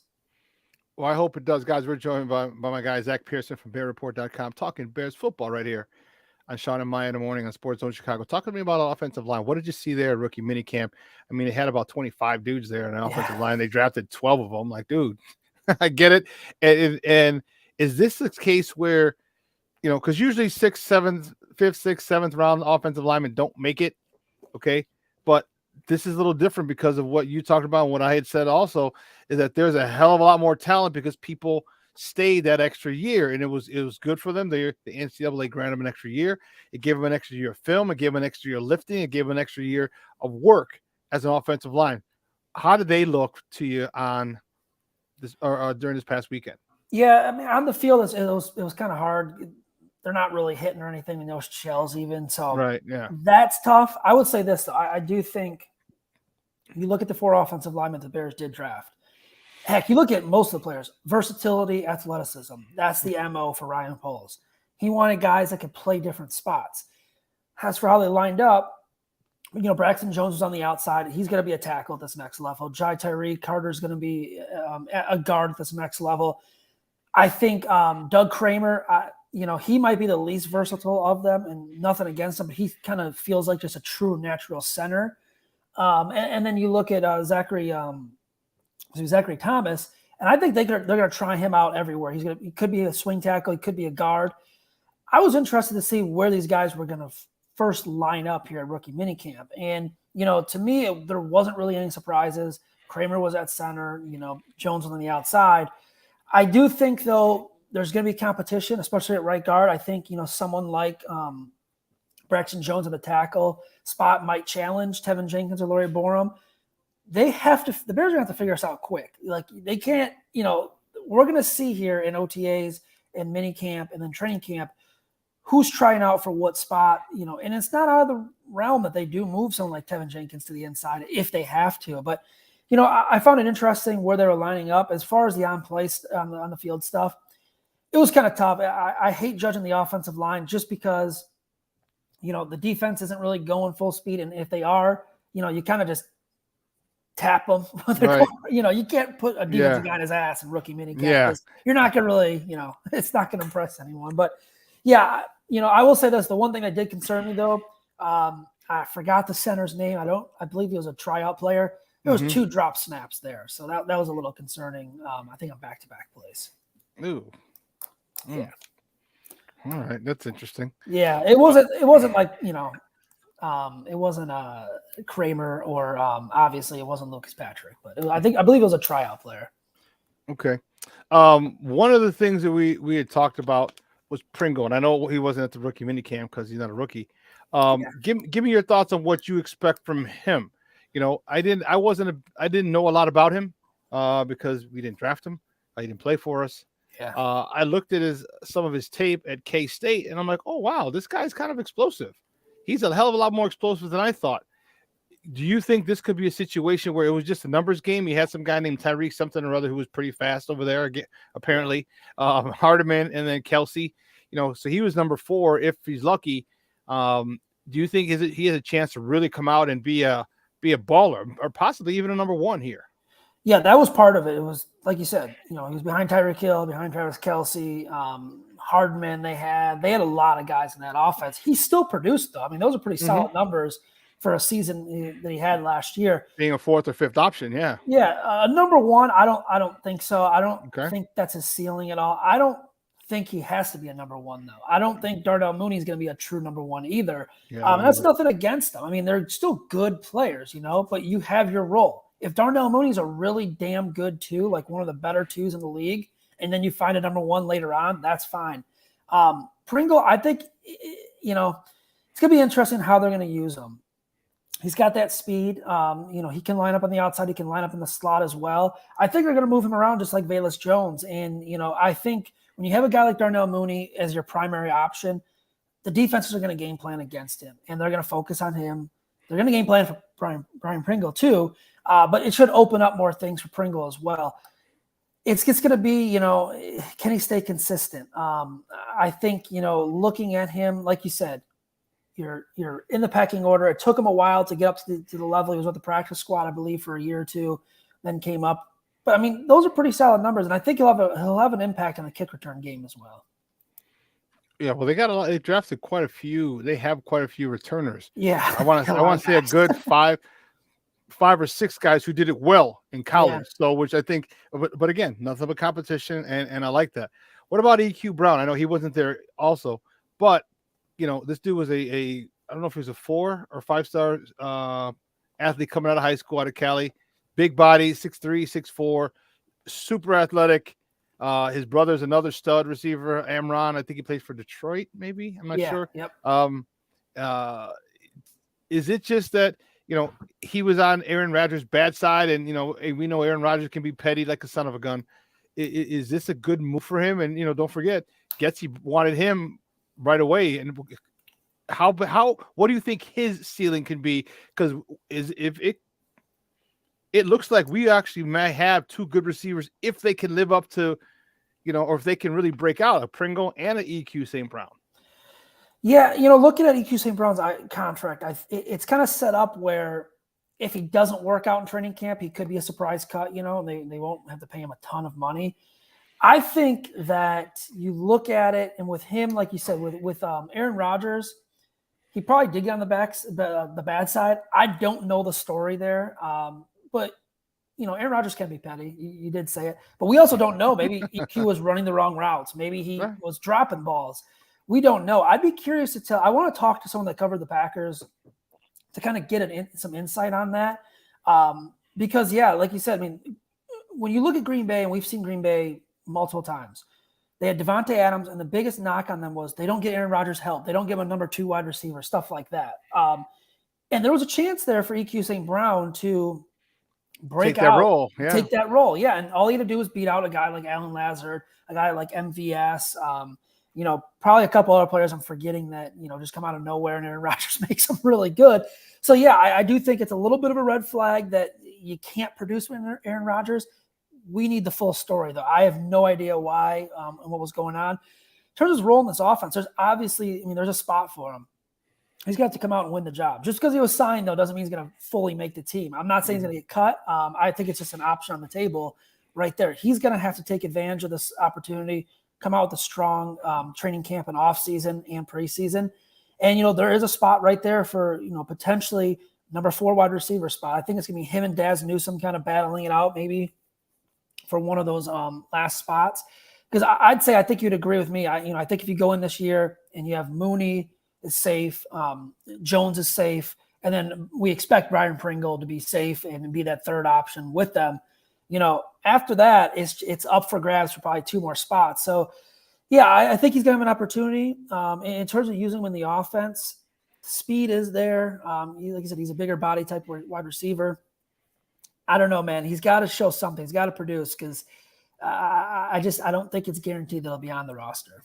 Well, I hope it does, guys. We're joined by my guy, Zach Pearson from BearReport.com, talking Bears football right here on Shawn and Maya in the morning on Sports Zone Chicago. Talking to me about offensive line. What did you see there at rookie minicamp? I mean, they had about 25 dudes there in the offensive line. They drafted 12 of them. Like, dude, I get it. And is this the case where, because usually 5th, 6th, 7th round offensive linemen don't make it, okay? But this is a little different because of what you talked about and what I had said also, is that there's a hell of a lot more talent because people stayed that extra year, and it was good for them. The NCAA granted them an extra year. It gave them an extra year of film. It gave them an extra year of lifting. It gave them an extra year of work as an offensive line. How did they look to you on this or during this past weekend? Yeah, I mean, on the field, it was kind of hard. They're not really hitting or anything in those shells even. So right, yeah, that's tough. I would say this, though. I do think you look at the 4 offensive linemen the Bears did draft. Heck, you look at most of the players, versatility, athleticism. That's the MO for Ryan Poles. He wanted guys that could play different spots. As for how they lined up, Braxton Jones was on the outside. He's going to be a tackle at this next level. Jai Tyree Carter's going to be a guard at this next level. I think Doug Kramer, he might be the least versatile of them, and nothing against him, but he kind of feels like just a true natural center. And then you look at Zachary Thomas, and I think they're going to try him out everywhere. He could be a swing tackle, he could be a guard. I was interested to see where these guys were going to first line up here at rookie minicamp. And, to me, there wasn't really any surprises. Kramer was at center, Jones was on the outside. I do think, though, there's going to be competition, especially at right guard. I think, someone like Braxton Jones at the tackle spot might challenge Tevin Jenkins or Laurie Borum. The Bears are going to have to figure this out quick. Like, they can't, we're going to see here in OTAs and minicamp and then training camp who's trying out for what spot, and it's not out of the realm that they do move someone like Tevin Jenkins to the inside if they have to. But, I found it interesting where they were lining up as far as the on-play on the field stuff. It was kind of tough. I hate judging the offensive line just because, the defense isn't really going full speed. And if they are, you kind of just tap them. Right. You can't put a defensive guy in his ass in rookie minicamp. Yeah. You're not going to really, it's not going to impress anyone. But, yeah, I will say this. The one thing that did concern me, though, I forgot the center's name. I believe he was a tryout player. There was 2 drop snaps there. So that was a little concerning, I think, on back-to-back plays. Ooh. Yeah. All right. That's interesting. Yeah. It wasn't like, it wasn't Kramer or obviously it wasn't Lucas Patrick, but I believe it was a tryout player. Okay. One of the things that we had talked about was Pringle, and I know he wasn't at the rookie minicamp because he's not a rookie. Give me your thoughts on what you expect from him. I didn't know a lot about him because we didn't draft him. He didn't play for us. Yeah. I looked at some of his tape at K-State, and I'm like, oh wow, this guy's kind of explosive. He's a hell of a lot more explosive than I thought. Do you think this could be a situation where it was just a numbers game? He had some guy named Tyreek something or other who was pretty fast over there, apparently. Hardiman and then Kelsey. So he was number 4 if he's lucky. Do you think he has a chance to really come out and be a baller or possibly even a number 1 here? Yeah, that was part of it. It was like you said, he was behind Tyreek Hill, behind Travis Kelsey, Hardman. They had a lot of guys in that offense. He still produced though. I mean, those are pretty solid numbers for a season that he had last year. Being a 4th or 5th option, yeah. Yeah, number 1, I don't think so. I don't think that's his ceiling at all. I don't think he has to be a number 1 though. I don't think Darnell Mooney is going to be a true number 1 either. Yeah, that's nothing against them. I mean, they're still good players, but you have your role. If Darnell Mooney's a really damn good 2, like one of the better 2s in the league, and then you find a number 1 later on, that's fine. Pringle, I think, it's going to be interesting how they're going to use him. He's got that speed. He can line up on the outside. He can line up in the slot as well. I think they're going to move him around just like Velus Jones. And, I think when you have a guy like Darnell Mooney as your primary option, the defenses are going to game plan against him, and they're going to focus on him. They're going to game plan for Brian Pringle too, but it should open up more things for Pringle as well. It's going to be, can he stay consistent? I think, looking at him, like you said, you're in the pecking order. It took him a while to get up to the level. He was with the practice squad, I believe, for a year or 2, then came up. But I mean, those are pretty solid numbers, and I think he'll have an impact on the kick return game as well. Yeah, well, they drafted quite a few. They have quite a few returners. Yeah, I want to say a good 5 or 6 guys who did it well in college. Yeah. So, which I think, but again, nothing but competition, and I like that. What about EQ Brown? I know he wasn't there also, but this dude was I don't know if he was a 4 or 5-star athlete coming out of high school out of Cali, big body, 6'3", 6'4", super athletic. His brother's another stud receiver, Amron. I think he plays for Detroit, maybe. I'm not sure. Yep. Is it just that, he was on Aaron Rodgers' bad side, and, we know Aaron Rodgers can be petty like a son of a gun. Is this a good move for him? And, don't forget, Getsy wanted him right away. And what do you think his ceiling can be? Because it looks like we actually may have 2 good receivers if they can live up to, or if they can really break out, a Pringle and an EQ St. Brown. Yeah, looking at EQ St. Brown's contract, it's kind of set up where if he doesn't work out in training camp, he could be a surprise cut, and they won't have to pay him a ton of money. I think that you look at it, and with him, like you said, with Aaron Rodgers, he probably did get on the bad side. I don't know the story there, but Aaron Rodgers can be petty. You did say it, but we also don't know. Maybe EQ was running the wrong routes. Maybe he was dropping balls. We don't know. I'd be curious to tell. I want to talk to someone that covered the Packers to kind of get some insight on that, because like you said, I mean, when you look at Green Bay, and we've seen Green Bay multiple times, they had Devontae Adams, and the biggest knock on them was they don't get Aaron Rodgers help. They don't give him a number 2 wide receiver, stuff like that. And there was a chance there for EQ St. Brown to break out, take that role. Yeah. And all he had to do was beat out a guy like Alan Lazard, a guy like MVS, probably a couple other players I'm forgetting that, just come out of nowhere, and Aaron Rodgers makes them really good. So I do think it's a little bit of a red flag that you can't produce with Aaron Rodgers. We need the full story, though. I have no idea why and what was going on. In terms of his role in this offense, there's obviously, there's a spot for him. He's got to come out and win the job. Just because he was signed, though, doesn't mean he's going to fully make the team. I'm not saying he's going to get cut. I think it's just an option on the table right there. He's going to have to take advantage of this opportunity, come out with a strong training camp and offseason and preseason. And, there is a spot right there for, potentially number 4 wide receiver spot. I think it's going to be him and Daz Newsome kind of battling it out maybe for one of those last spots. Because I'd say, I think you'd agree with me. I think if you go in this year and you have Mooney is safe, Jones is safe, and then we expect Brian Pringle to be safe and be that third option with them. After that, it's up for grabs for probably 2 more spots. So, I think he's going to have an opportunity. In terms of using him in the offense, speed is there. Like I said, he's a bigger body type wide receiver. I don't know, man. He's got to show something. He's got to produce, because I don't think it's guaranteed that he'll be on the roster.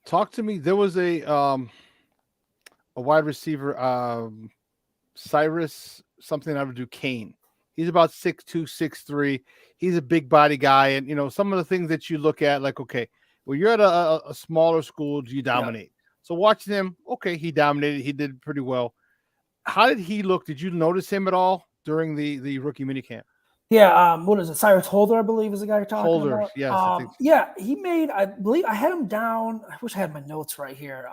Talk to me. There was a wide receiver, Cyrus something I would do Kane. He's about 6'2", 6'3". He's a big body guy. And, some of the things that you look at, like, okay, well, you're at a smaller school, do you dominate? So watching him, okay, he dominated. He did pretty well. How did he look? Did you notice him at all during the rookie minicamp? Yeah, what is it? Cyrus Holder, I believe, is the guy you're talking about. Yes. I think he made, I believe, I had him down. I wish I had my notes right here.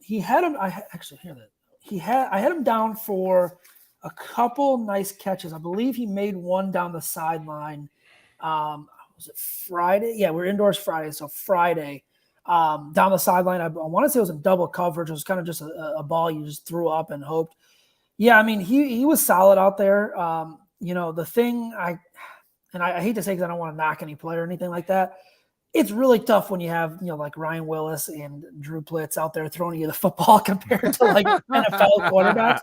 He had him, I actually hear that. I had him down for a couple nice catches. I believe he made one down the sideline. Was it Friday? Yeah, we're indoors Friday. So Friday, down the sideline, I want to say it was in double coverage. It was kind of just a ball you just threw up and hoped. Yeah, I mean, he was solid out there. The thing I hate to say, because I don't want to knock any player or anything like that, it's really tough when you have, like Ryan Willis and Drew Plitz out there throwing you the football compared to like NFL quarterbacks.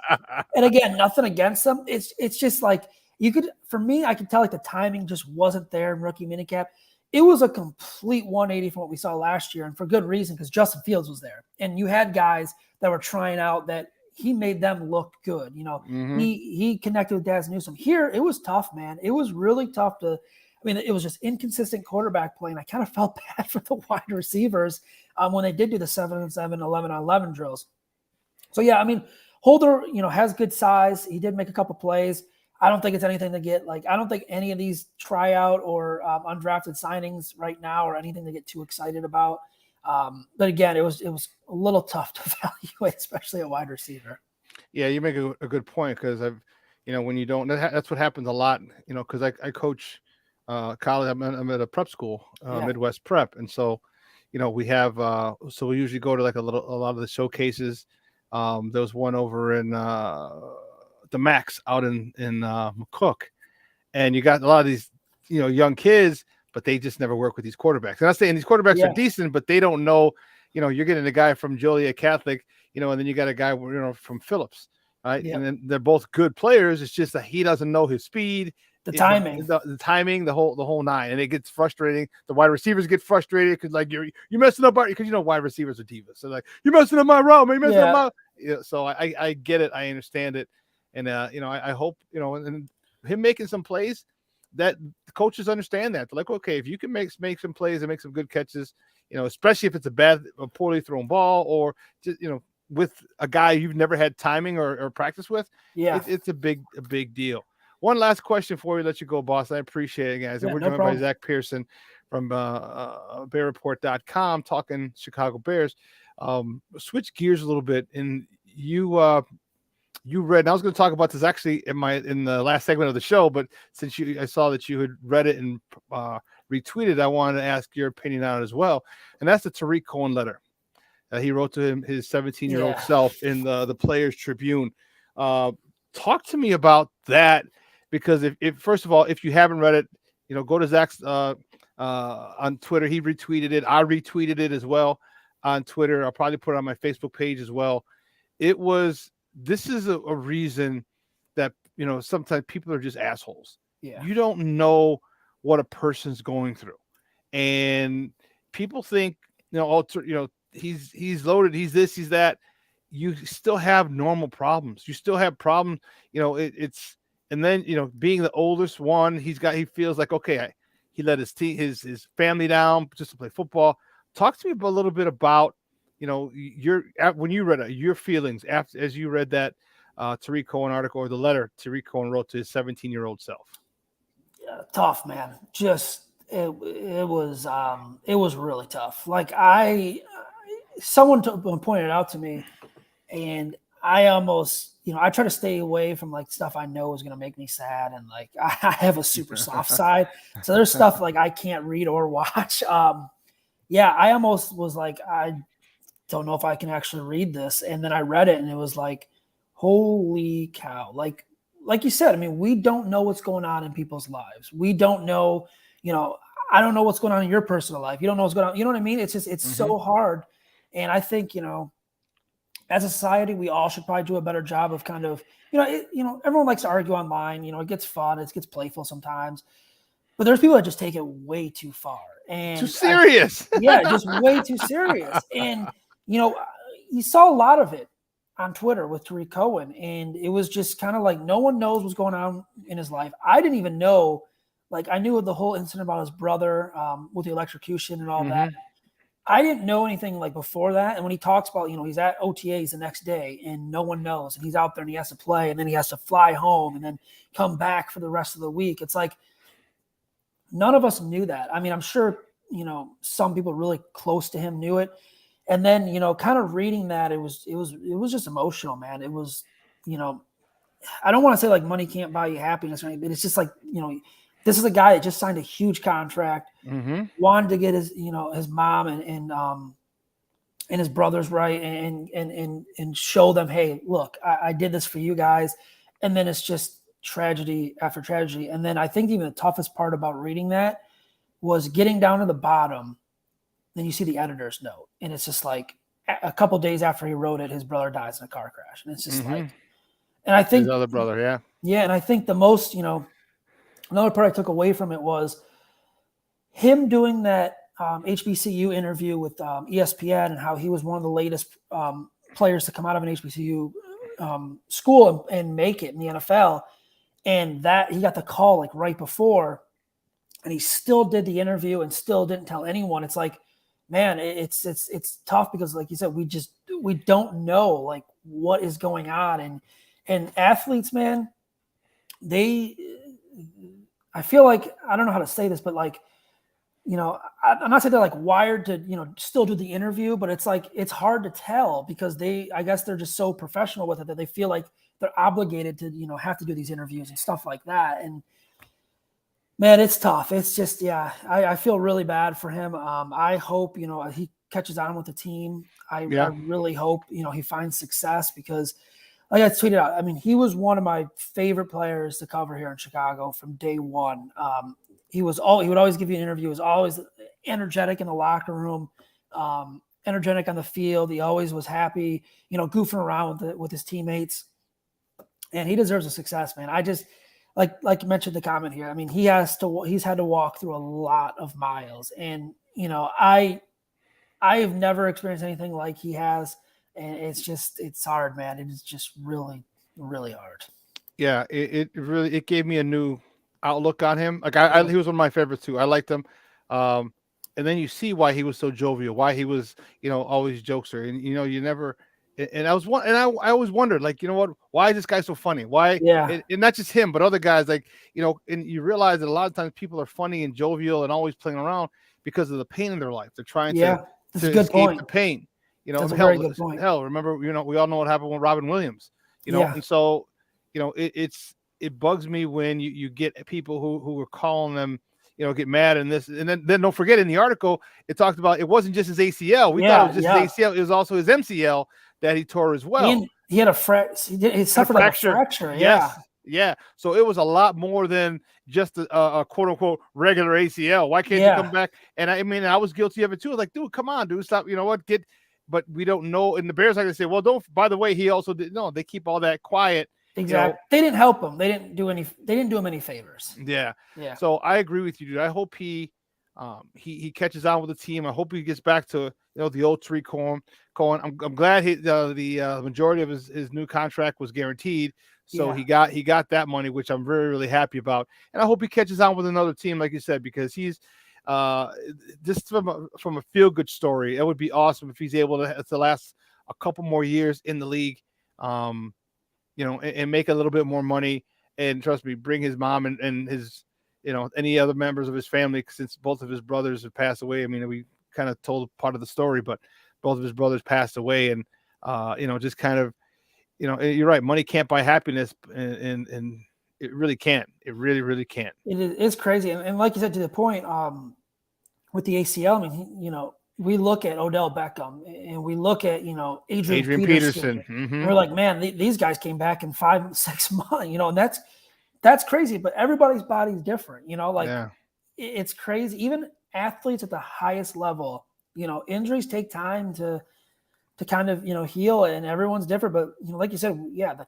And again, nothing against them. It's just like I could tell like the timing just wasn't there in rookie minicamp. It was a complete 180 from what we saw last year, and for good reason, because Justin Fields was there. And you had guys that were trying out that he made them look good. He connected with Daz Newsome. Here, it was tough, man. It was really tough it was just inconsistent quarterback play, and I kind of felt bad for the wide receivers when they did do the 7-7, 11-on-11 drills. So, Holder, has good size. He did make a couple plays. I don't think it's anything to get, I don't think any of these tryout or undrafted signings right now are anything to get too excited about. But again, it was a little tough to evaluate, especially a wide receiver. Yeah, you make a good point, because when you don't, that's what happens a lot, because I coach college. I'm at a prep school, Midwest Prep. And so, we have, so we usually go to a lot of the showcases. There was one over in the Max out in McCook, and you got a lot of these, young kids, but they just never work with these quarterbacks. And I'm saying these quarterbacks are decent, but they don't know, you're getting a guy from Joliet Catholic, and then you got a guy, from Phillips, right? Yeah. And then they're both good players. It's just that he doesn't know his speed, the timing, the timing, the whole nine, and it gets frustrating. The wide receivers get frustrated because you're messing up, because wide receivers are divas. So you're messing up my route, man. You're messing up my. So I get it, I understand it, and I hope and him making some plays, that the coaches understand that. They're like, okay, if you can make some plays and make some good catches, especially if it's a poorly thrown ball, or just with a guy you've never had timing or practice with, it's a big deal. One last question before we let you go, boss. I appreciate it, guys. And we're joined by Zach Pearson from BearReport.com talking Chicago Bears. Switch gears a little bit, and you read. And I was going to talk about this actually in the last segment of the show, but since I saw that you had read it and retweeted, I wanted to ask your opinion on it as well. And that's the Tariq Cohen letter he wrote to his 17-year-old self in the Players Tribune. Talk to me about that, because if first of all, if you haven't read it, go to Zach's on Twitter. He retweeted it. I retweeted it as well on Twitter. I'll probably put it on my Facebook page as well. This is a reason that, sometimes people are just assholes. Yeah. You don't know what a person's going through. And people think, he's loaded, he's this, he's that. You still have normal problems. You still have problems. And then, being the oldest one, he feels like, okay, he let his family down just to play football. Talk to me a little bit about, when you read it, your feelings as you read that Tariq Cohen article, or the letter Tariq Cohen wrote to his 17-year-old self. Yeah, tough, man. Just it was really tough. Like someone pointed out to me, and I almost, I try to stay away from like stuff I know is going to make me sad. And like, I have a super soft side. So there's stuff like I can't read or watch. I almost was like, I don't know if I can actually read this. And then I read it, and it was like, holy cow. Like you said, I mean, we don't know what's going on in people's lives. We don't know, I don't know what's going on in your personal life. You don't know what's going on. You know what I mean? It's just, it's so hard. And I think, as a society, we all should probably do a better job of kind of, everyone likes to argue online. It gets fun. It gets playful sometimes. But there's people that just take it way too far. And too serious. Just way too serious. And, you saw a lot of it on Twitter with Tariq Cohen. And it was just kind of like no one knows what's going on in his life. I didn't even know, like I knew the whole incident about his brother with the electrocution and all that. I didn't know anything like before that. And when he talks about, he's at OTAs the next day and no one knows, and he's out there and he has to play, and then he has to fly home and then come back for the rest of the week. It's like, none of us knew that. I mean, I'm sure, some people really close to him knew it. And then, kind of reading that, it was just emotional, man. It was, I don't want to say like money can't buy you happiness or anything, but it's just like, this is a guy that just signed a huge contract, wanted to get his, his mom and his brothers right, and show them, hey, look, I did this for you guys. And then it's just tragedy after tragedy. And then I think even the toughest part about reading that was getting down to the bottom. Then you see the editor's note, and it's just like a couple days after he wrote it, his brother dies in a car crash. And it's just like, and I think his other brother. Yeah. Yeah. And I think the most, another part I took away from it was him doing that HBCU interview with ESPN, and how he was one of the latest players to come out of an HBCU school and make it in the NFL. And that he got the call like right before, and he still did the interview and still didn't tell anyone. It's like, man, it's tough, because like you said, we don't know like what is going on. And athletes, man, I feel like, I don't know how to say this, but like, I'm not saying they're like wired to, still do the interview, but it's like, it's hard to tell, because I guess they're just so professional with it that they feel like they're obligated to, have to do these interviews and stuff like that. And man, it's tough. It's just, I feel really bad for him. I hope, he catches on with the team. I really hope, he finds success, because like I tweeted out, I mean, he was one of my favorite players to cover here in Chicago from day one. He would always give you an interview. He was always energetic in the locker room, energetic on the field. He always was happy, goofing around with his teammates, and he deserves a success, man. I just, like you mentioned the comment here. I mean, he's had to walk through a lot of miles, and I have never experienced anything like he has, and it's hard, man. It is just really, really hard. Yeah, it gave me a new outlook on him. Like he was one of my favorites too. I liked him. And then you see why he was so jovial, why he was, always jokester, and you And I always wondered, like, you know what, why is this guy so funny? Why? Yeah. And not just him, but other guys, like, and you realize that a lot of times people are funny and jovial and always playing around because of the pain in their life. They're trying Yeah, that's to a good escape point. the pain. That's a very good point. Hell, remember, we all know what happened with Robin Williams, Yeah. and so, it bugs me when you get people who are calling them, get mad and this, and then don't forget, in the article it talked about it wasn't just his ACL. We thought it was just his ACL. It was also his MCL that he tore as well. He had he suffered like a fracture. Yes. Yeah. So it was a lot more than just a quote unquote regular ACL. Why can't you come back? And I was guilty of it too. Like, dude, come on, dude, stop. You know what? But we don't know. And the Bears are going to say, well, by the way, he also did. No, they keep all that quiet. Exactly. They didn't help him. They didn't do him any favors. Yeah. Yeah. So I agree with you, dude. I hope he catches on with the team. I hope he gets back to the old Tariq Cohen. I'm glad the majority of his new contract was guaranteed, so he got that money, which I'm really, really happy about. And I hope he catches on with another team, like you said, because he's just from a feel good story. It would be awesome if he's able to last a couple more years in the league, and make a little bit more money. And trust me, bring his mom and his, any other members of his family, since both of his brothers have passed away. I mean, we kind of told part of the story, but both of his brothers passed away, and just kind of, you're right. Money can't buy happiness, and it really can't. It really, really can't. It is crazy, and like you said, to the point, with the ACL. I mean, we look at Odell Beckham and we look at, Adrian Peterson. Mm-hmm. We're like, man, these guys came back in 5, 6 months, and that's crazy. But everybody's body's different, it's crazy. Even athletes at the highest level, injuries take time to kind of, heal, and everyone's different. But, like you said, the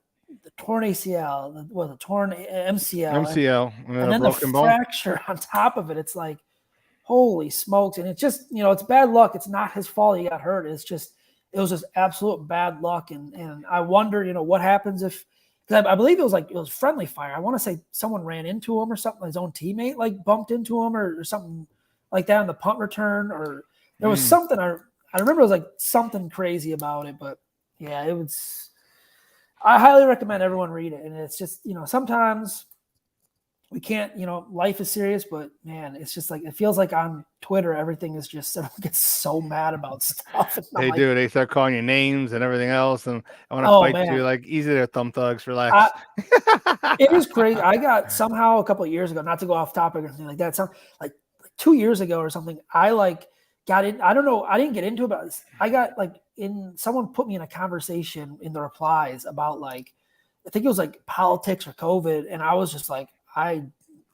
torn ACL, the torn MCL, and then the fracture on top of it. It's like, holy smokes. And it's just, it's bad luck. It's not his fault he got hurt. It was just absolute bad luck. And I wonder, what happens if, because I believe it was friendly fire. I want to say someone ran into him or something. His own teammate like bumped into him or something like that on the punt return, or there was something. I remember it was like something crazy about it, but yeah, I highly recommend everyone read it. And it's just, sometimes we can't, life is serious, but man, it's just like, it feels like on Twitter, everything is just, everyone gets so mad about stuff. They do. They start calling you names and everything else. And I want to fight you, like, easy there, thumb thugs, relax. It is crazy. I got somehow a couple of years ago, not to go off topic or anything like that. Like 2 years ago or something, I got in. I don't know. I didn't get into it, but I got someone put me in a conversation in the replies about I think it was like politics or COVID. And I was just like, I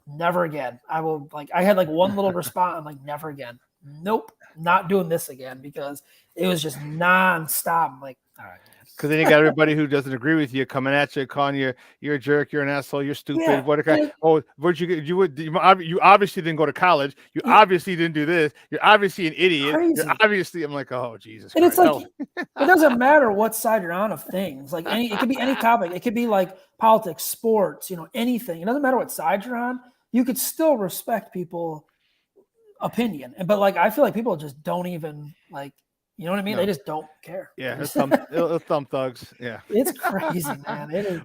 never again. I will I had one little response. I'm like, never again. Nope. Not doing this again, because it was just nonstop. I'm like, all right. Because then you got everybody who doesn't agree with you coming at you, calling you, you're a jerk, you're an asshole, you're stupid. Yeah, what a guy? Oh, where'd you get? You obviously didn't go to college. You obviously didn't do this. You're obviously an idiot. Crazy. You're obviously. I'm like, oh Jesus. And Christ. it's like it doesn't matter what side you're on of things. Like it could be any topic. It could be like politics, sports, anything. It doesn't matter what side you're on. You could still respect people's opinion. But I feel like people just don't even you know what I mean? No. They just don't care. Yeah, it's thumb thugs. Yeah. It's crazy, man. It is.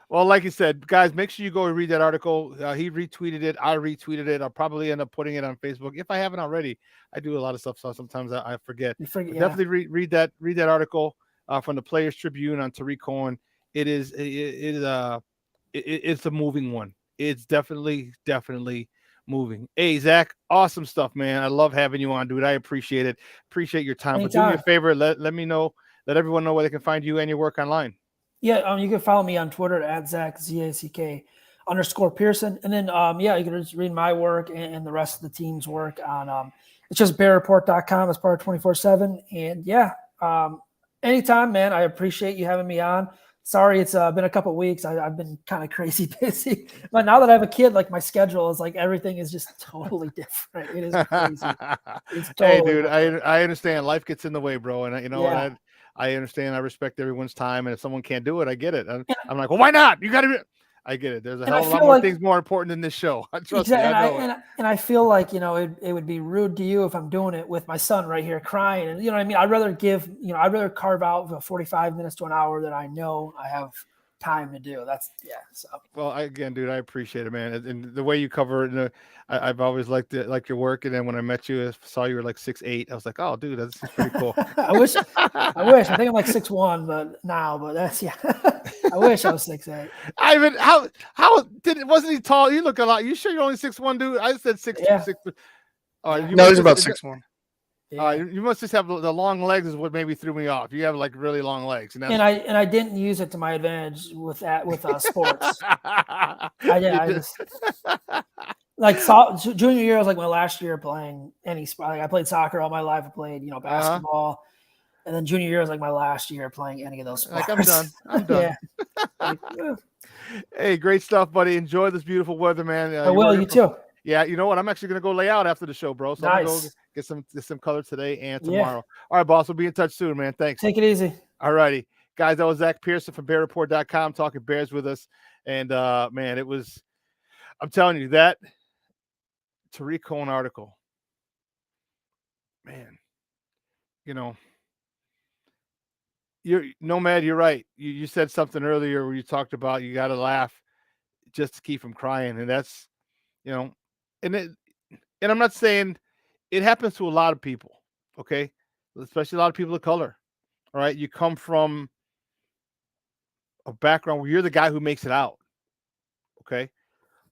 Well, like you said, guys, make sure you go and read that article. He retweeted it. I retweeted it. I'll probably end up putting it on Facebook if I haven't already. I do a lot of stuff, so sometimes I forget. Yeah. Definitely read that article from the Players Tribune on Tariq Cohen. It's a moving one. It's definitely moving. Hey, Zach, awesome stuff, man. I love having you on, dude. I appreciate it. Appreciate your time. Anytime. But do me a favor, let me know, let everyone know where they can find you and your work online. Yeah, you can follow me on Twitter at Zach, ZACK_Pearson. And then, you can just read my work and the rest of the team's work on it's just bearreport.com as part of 24/7. And anytime, man. I appreciate you having me on. Sorry, it's been a couple of weeks. I've been kind of crazy busy, but now that I have a kid, my schedule is everything is just totally different. It is crazy. It's totally hey, dude, different. I understand. Life gets in the way, bro, and I understand. I respect everyone's time, and if someone can't do it, I get it. I'm like, well, why not? You got to. I get it. There's a And hell I of a lot feel more like- things more important than this show. Trust Exactly. me, I know it. And I feel like, you know, it would be rude to you if I'm doing it with my son right here crying. And, you know what I mean? I'd rather carve out the 45 minutes to an hour that I know I have time to do. So. Well, again, dude, I appreciate it, man. And the way you cover it, I've always liked it, like your work. And then when I met you, I saw you were like 6'8". I was like, oh, dude, this is pretty cool. I wish. I think I'm like 6'1", but that's I wish I was 6'8". Ivan, wasn't he tall? You look a lot. You sure you're only 6'1", dude? I said 6'2", Yeah. 6'3". No, he's about 6'1". You must just have the long legs is what maybe threw me off. You have like really long legs, and I didn't use it to my advantage with sports. Junior year was like my last year playing any sport. Like I played soccer all my life. I played basketball, and then junior year was like my last year playing any of those sports. Like I'm done. Yeah. Hey, great stuff, buddy. Enjoy this beautiful weather, man. I will. You too. Yeah, you know what? I'm actually gonna go lay out after the show, bro. So nice. I'm gonna go get some color today and tomorrow. Yeah. All right, boss. We'll be in touch soon, man. Thanks. Take it easy. All righty, guys. That was Zach Pearson from BearReport.com talking Bears with us, and man, it was. I'm telling you that Tariq Cohen article, man. You know, Nomad. You're right. You said something earlier where you talked about you got to laugh just to keep from crying, and that's, you know, and I'm not saying it happens to a lot of people, okay, especially a lot of people of color. All right, you come from a background where you're the guy who makes it out, okay,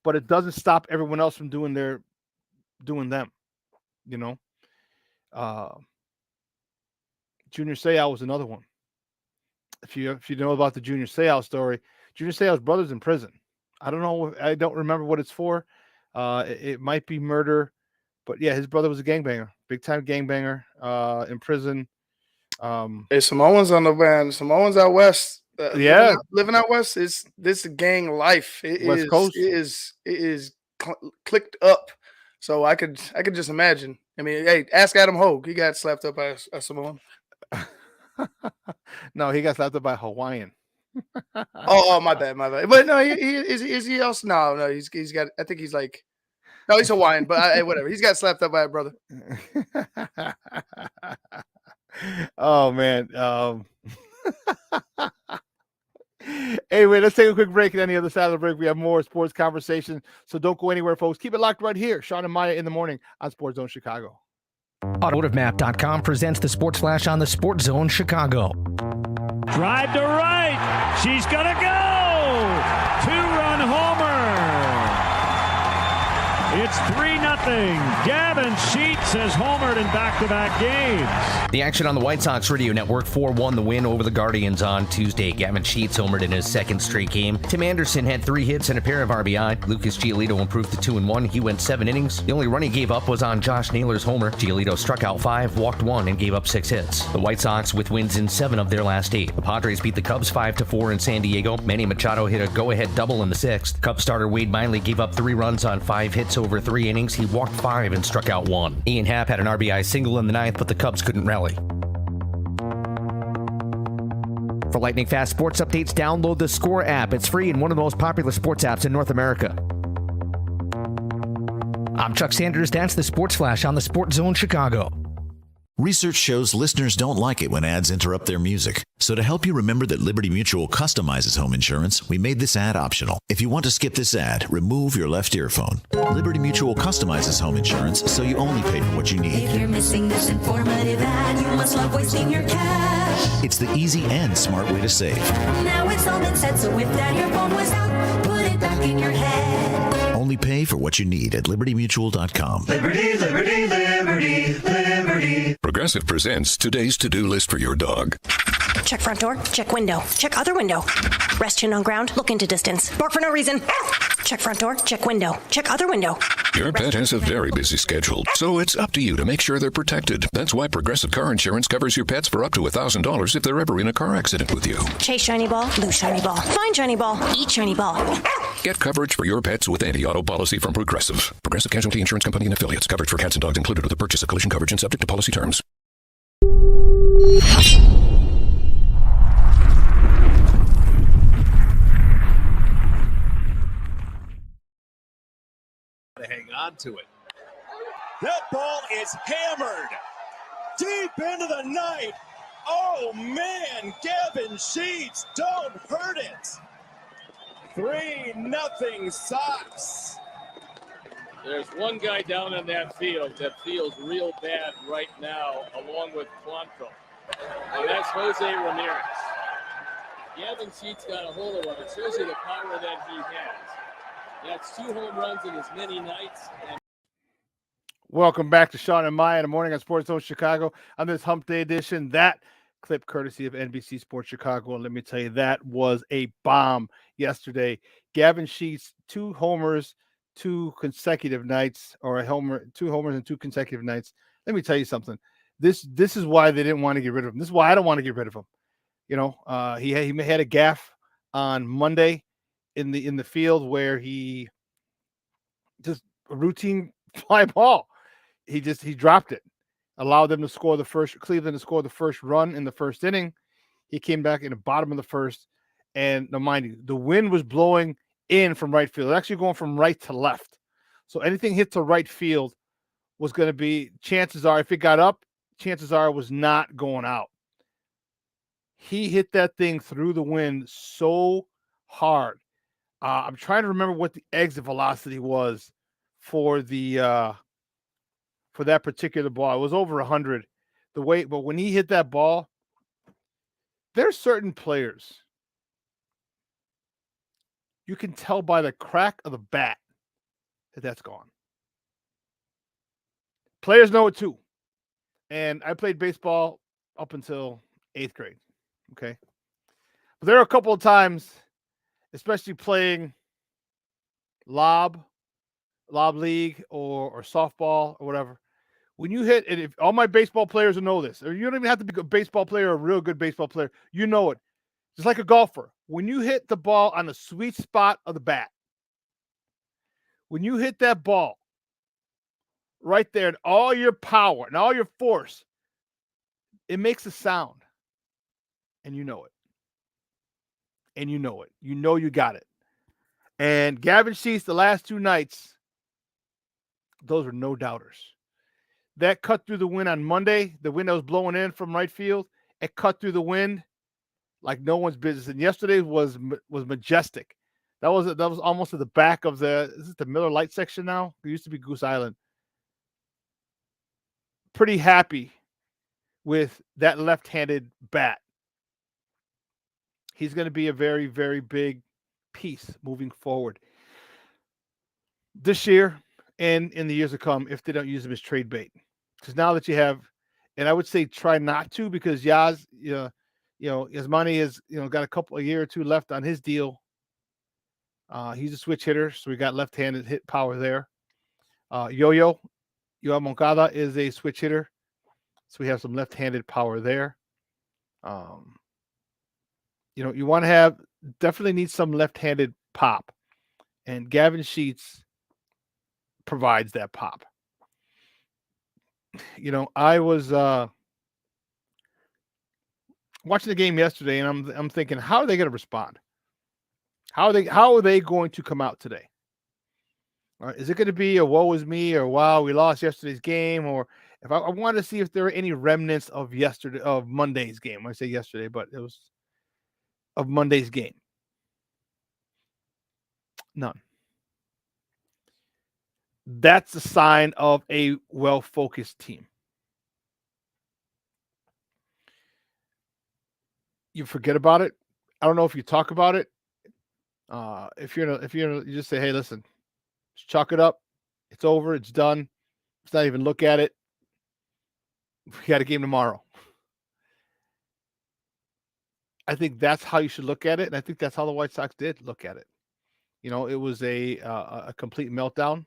but it doesn't stop everyone else from doing them. You know, Junior Seau was another one. If you know about the Junior Seau story, Junior Seau's brother's in prison. I don't know. I don't remember what it's for. It might be murder, but yeah, his brother was a gangbanger, big time gangbanger, in prison. Hey, Samoans on the band. Samoans out west. Living out west this gang life. West Coast. It is clicked up. So I could just imagine. I mean, hey, ask Adam Hogue. He got slapped up by a Samoan. No, he got slapped up by a Hawaiian. Oh, my bad. But no, is he else? No, he's got. I think he's like. No, he's Hawaiian, but whatever. He's got slapped up by a brother. Oh man. Anyway, let's take a quick break. And on the other side of the break, we have more sports conversation. So don't go anywhere, folks. Keep it locked right here. Shawn and Maya in the morning on Sports Zone Chicago. AutomotiveMap.com presents the Sports Flash on the Sports Zone Chicago. Drive to right. She's going to go. 2-run homer. It's 3-0. Gavin Sheets has homered in back-to-back games. The action on the White Sox radio network 4-1 the win over the Guardians on Tuesday. Gavin Sheets homered in his second straight game. Tim Anderson had 3 hits and a pair of RBI. Lucas Giolito improved to 2-1. He went 7 innings. The only run he gave up was on Josh Naylor's homer. Giolito struck out 5, walked 1, and gave up 6 hits. The White Sox with wins in 7 of their last 8. The Padres beat the Cubs 5-4 in San Diego. Manny Machado hit a go-ahead double in the 6th. Cubs starter Wade Miley gave up 3 runs on 5 hits over 3 innings. He walked 5 and struck out 1. Ian Happ had an RBI single in the 9th, but the Cubs couldn't rally. For lightning fast sports updates, download the Score app. It's free and one of the most popular sports apps in North America. I'm Chuck Sanders. That's the Sports Flash on the Sports Zone Chicago. Research shows listeners don't like it when ads interrupt their music. So to help you remember that Liberty Mutual customizes home insurance, we made this ad optional. If you want to skip this ad, remove your left earphone. Liberty Mutual customizes home insurance so you only pay for what you need. If you're missing this informative ad, you must love wasting your cash. It's the easy and smart way to save. Now it's all been said, so if that earphone was out, put it back in your head. Only pay for what you need at libertymutual.com. Liberty, liberty, liberty, liberty. Progressive presents today's to-do list for your dog. Check front door. Check window. Check other window. Rest chin on ground. Look into distance. Bark for no reason. Check front door. Check window. Check other window. Your pet has a very busy schedule, so it's up to you to make sure they're protected. That's why Progressive Car Insurance covers your pets for up to $1,000 if they're ever in a car accident with you. Chase shiny ball. Lose shiny ball. Find shiny ball. Eat shiny ball. Get coverage for your pets with anti-auto policy from Progressive. Progressive Casualty Insurance Company and affiliates. Coverage for cats and dogs included with the purchase of collision coverage and subject to policy terms. onto it. That ball is hammered deep into the night. Oh, man, Gavin Sheets, don't hurt it. 3-0 Sox. There's one guy down in that field that feels real bad right now, along with Quantrill. And that's Jose Ramirez. Gavin Sheets got a hold of him. It shows you the power that he has. That's 2 home runs in as many nights. And Welcome back to Shawn and Maya in the morning on Sports Zone Chicago on this Hump Day edition. That clip courtesy of NBC Sports Chicago. And let me tell you, that was a bomb yesterday. Gavin Sheets, 2 homers, 2 consecutive nights, or 2 homers and 2 consecutive nights. Let me tell you something. This is why they didn't want to get rid of him. This is why I don't want to get rid of him. You know, he had a gaff on Monday in the field where he just a routine fly ball. He dropped it, allowed them to score Cleveland to score the first run in the first inning. He came back in the bottom of the first, and now mind you, the wind was blowing in from right field. Actually going from right to left. So anything hit to right field was going to be, chances are, if it got up, chances are it was not going out. He hit that thing through the wind so hard. I'm trying to remember what the exit velocity was for that particular ball. It was over 100. But when he hit that ball, there's certain players you can tell by the crack of the bat that's gone. Players know it too. And I played baseball up until 8th grade. Okay. But there are a couple of times, especially playing lob league or softball or whatever, when you hit, and if all my baseball players will know this, or you don't even have to be a baseball player or a real good baseball player, you know it. Just like a golfer, when you hit the ball on the sweet spot of the bat, when you hit that ball right there and all your power and all your force, it makes a sound, and you know it. And you know it. You know you got it. And Gavin Sheets, the last 2 nights, those were no doubters. That cut through the wind on Monday, the wind that was blowing in from right field, it cut through the wind like no one's business. And yesterday was majestic. That was almost at the back of is it the Miller Lite section now? It used to be Goose Island. Pretty happy with that left-handed bat. He's going to be a very, very big piece moving forward this year and in the years to come if they don't use him as trade bait. Because now that you have, and I would say try not to, because Yaz, Yasmani has got a year or 2 left on his deal. He's a switch hitter, so we got left-handed hit power there. Yoel Moncada is a switch hitter, so we have some left-handed power there. You want to definitely need some left-handed pop, and Gavin Sheets provides that pop. I was watching the game yesterday, and I'm thinking, how are they going to respond? How are they going to come out today? Is it going to be a woe is me, or wow, we lost yesterday's game, or if I want to see if there are any remnants of Monday's game. I say yesterday, but it was of Monday's game. None. That's a sign of a well-focused team. You forget about it. I don't know if you talk about it. If you just say, hey, listen, just chalk it up. It's over. It's done. Let's not even look at it. We got a game tomorrow. I think that's how you should look at it, and I think that's how the White Sox did look at it. It was a complete meltdown.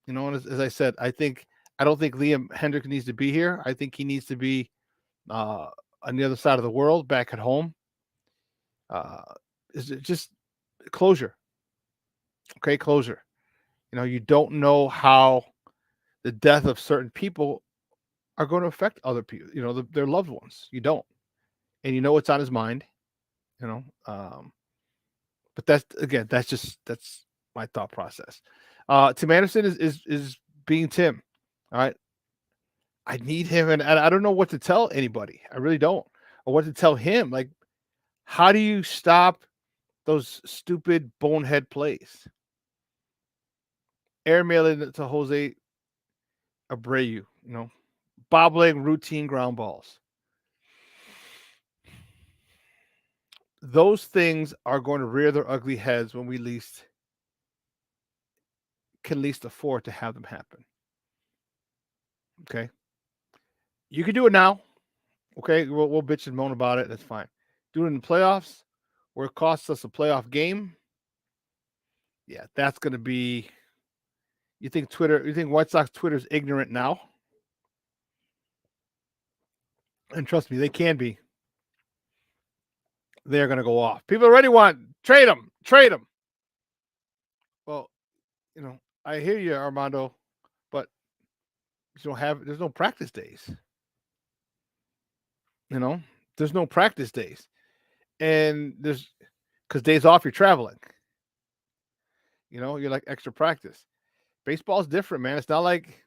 And as I said, I don't think Liam Hendriks needs to be here. I think he needs to be on the other side of the world, back at home. Is it just closure? Okay, closure. You don't know how the death of certain people are going to affect other people. Their loved ones. You don't, and what's on his mind. But that's my thought process. Tim Anderson is being Tim. All right. I need him, and I don't know what to tell anybody. I really don't, or what to tell him. Like, how do you stop those stupid bonehead plays? Airmail it to Jose Abreu, bobbling routine ground balls. Those things are going to rear their ugly heads when we can least afford to have them happen. Okay. You can do it now. Okay. We'll bitch and moan about it. That's fine. Do it in the playoffs where it costs us a playoff game. Yeah, that's going to be. You think White Sox Twitter's ignorant now? And trust me, they can be. They're going to go off. People already want trade them. Well, I hear you, Armando, but there's no practice days. There's no practice days. And because days off, you're traveling. You're like extra practice. Baseball's different, man. It's not like,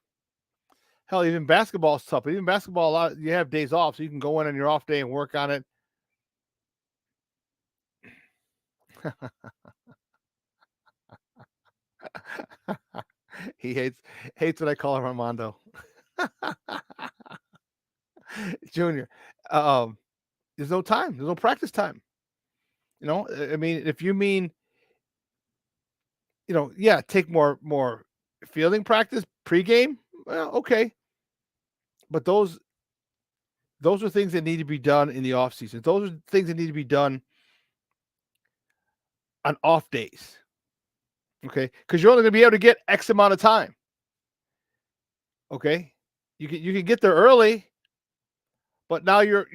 hell, even basketball's tough. But even basketball, you have days off, so you can go in on your off day and work on it. He hates what I call him, Armando. Junior. There's no time. There's no practice time. I mean, if you mean, take more fielding practice pregame, well, okay. But those are things that need to be done in the offseason. Those are things that need to be done on off days. Okay? Because you're only going to be able to get X amount of time. Okay? You can get there early, but now you're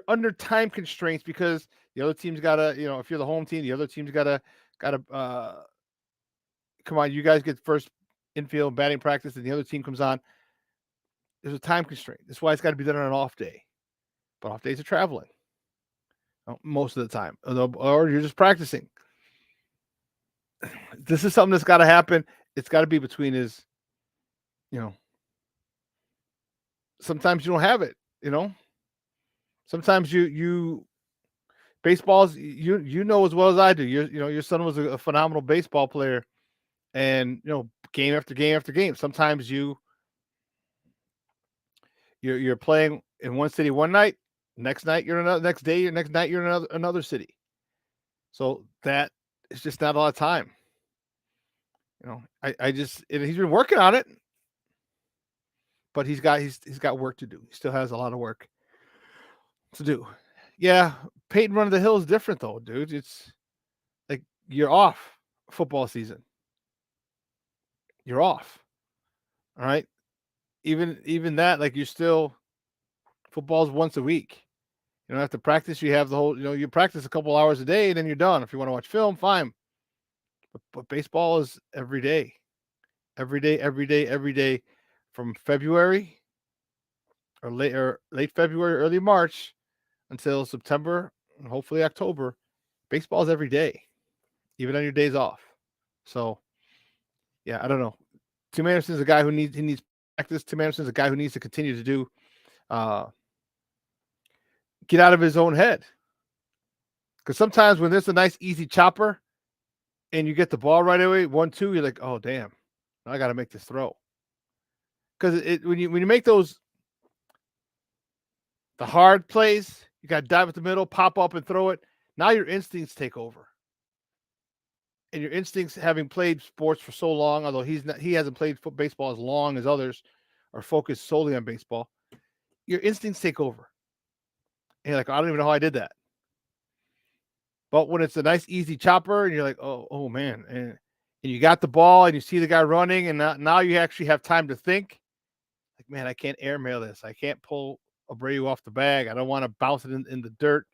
under time constraints because the other team's gotta, if you're the home team, the other team's gotta come on, you guys get first infield batting practice and the other team comes on. There's a time constraint. That's why it's got to be done on an off day. But off days are traveling most of the time, or you're just practicing. This is something that's got to happen. It's got to be between his, sometimes you don't have it, Sometimes you baseball's, you know as well as I do. Your son was a phenomenal baseball player, and game after game after game. Sometimes you're playing in one city one night, next night you're in another, next night you're in another city. So that is just not a lot of time. He's been working on it, but he's got work to do. He still has a lot of work to do. Yeah, Peyton running the hill is different though, dude. It's like you're off football season. You're off. All right. Even that, like you're still, football's once a week. You don't have to practice. You have the whole, you practice a couple hours a day and then you're done. If you want to watch film, fine. But baseball is every day. Every day from February or late February, early March until September and hopefully October. Baseball is every day, even on your days off. So, yeah, I don't know. Tim Anderson's a guy who needs practice. Tim Anderson's a guy who needs to continue to do get out of his own head. Because sometimes when there's a nice easy chopper and you get the ball right away, 1-2, you're like, oh damn, I got to make this throw. Because when you make those the hard plays, you got to dive at the middle, pop up and throw it. Now your instincts take over. And your instincts, having played sports for so long, although he hasn't played baseball as long as others are focused solely on baseball, your instincts take over. And you're like, I don't even know how I did that. But when it's a nice, easy chopper, and you're like, oh man, and you got the ball, and you see the guy running, and now you actually have time to think. Like, man, I can't airmail this. I can't pull Abreu off the bag. I don't want to bounce it in the dirt.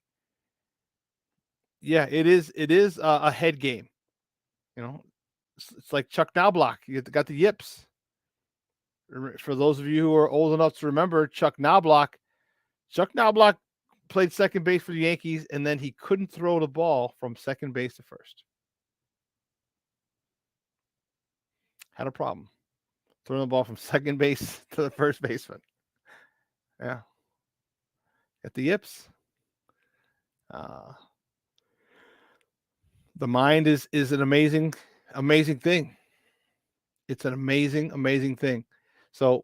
Yeah, it is a head game. It's like Chuck Knobloch. You got the yips. For those of you who are old enough to remember Chuck Knobloch played second base for the Yankees, and then he couldn't throw the ball from second base to first. had a problem throwing the ball from second base to the first baseman. Yeah. At the yips. The mind is an amazing thing. It's an amazing thing. So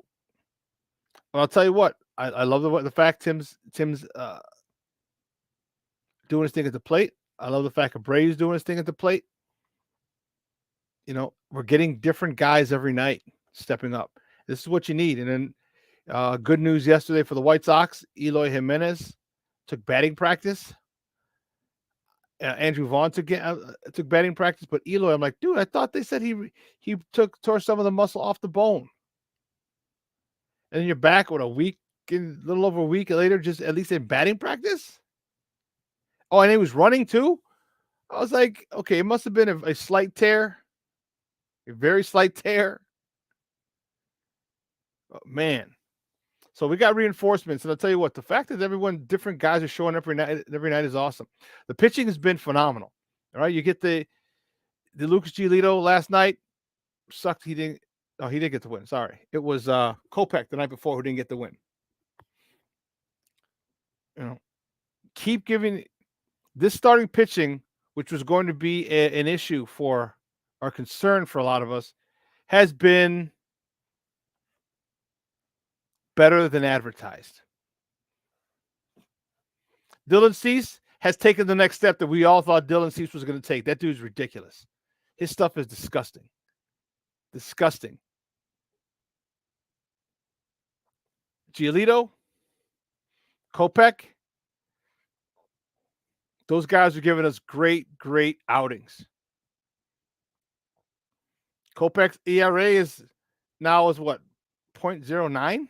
I'll tell you what, I love the fact Tim's doing his thing at the plate. I love the fact Abreu's doing his thing at the plate. You know, we're getting different guys every night stepping up. This is what you need. And then good news yesterday for the White Sox, Eloy Jimenez took batting practice. Andrew Vaughn took batting practice, but Eloy, I'm like, dude, I thought they said he tore some of the muscle off the bone. And then you're back with a little over a week later, just at least in batting practice. Oh, and he was running too. I was like, okay, it must have been a slight tear, a very slight tear. Oh, man. So we got reinforcements, and I'll tell you what, the fact that different guys are showing up every night is awesome. The pitching has been phenomenal. All right, you get the Lucas Giolito last night. Sucked he didn't get the win. Sorry. It was Kopech the night before who didn't get the win. You know, keep giving this starting pitching, which was going to be an issue for our concern for a lot of us, has been better than advertised. Dylan Cease has taken the next step that we all thought Dylan Cease was going to take. That dude's ridiculous. His stuff is disgusting. Disgusting. Giolito, Kopech, those guys are giving us great outings. Kopech's ERA is what, 0.09?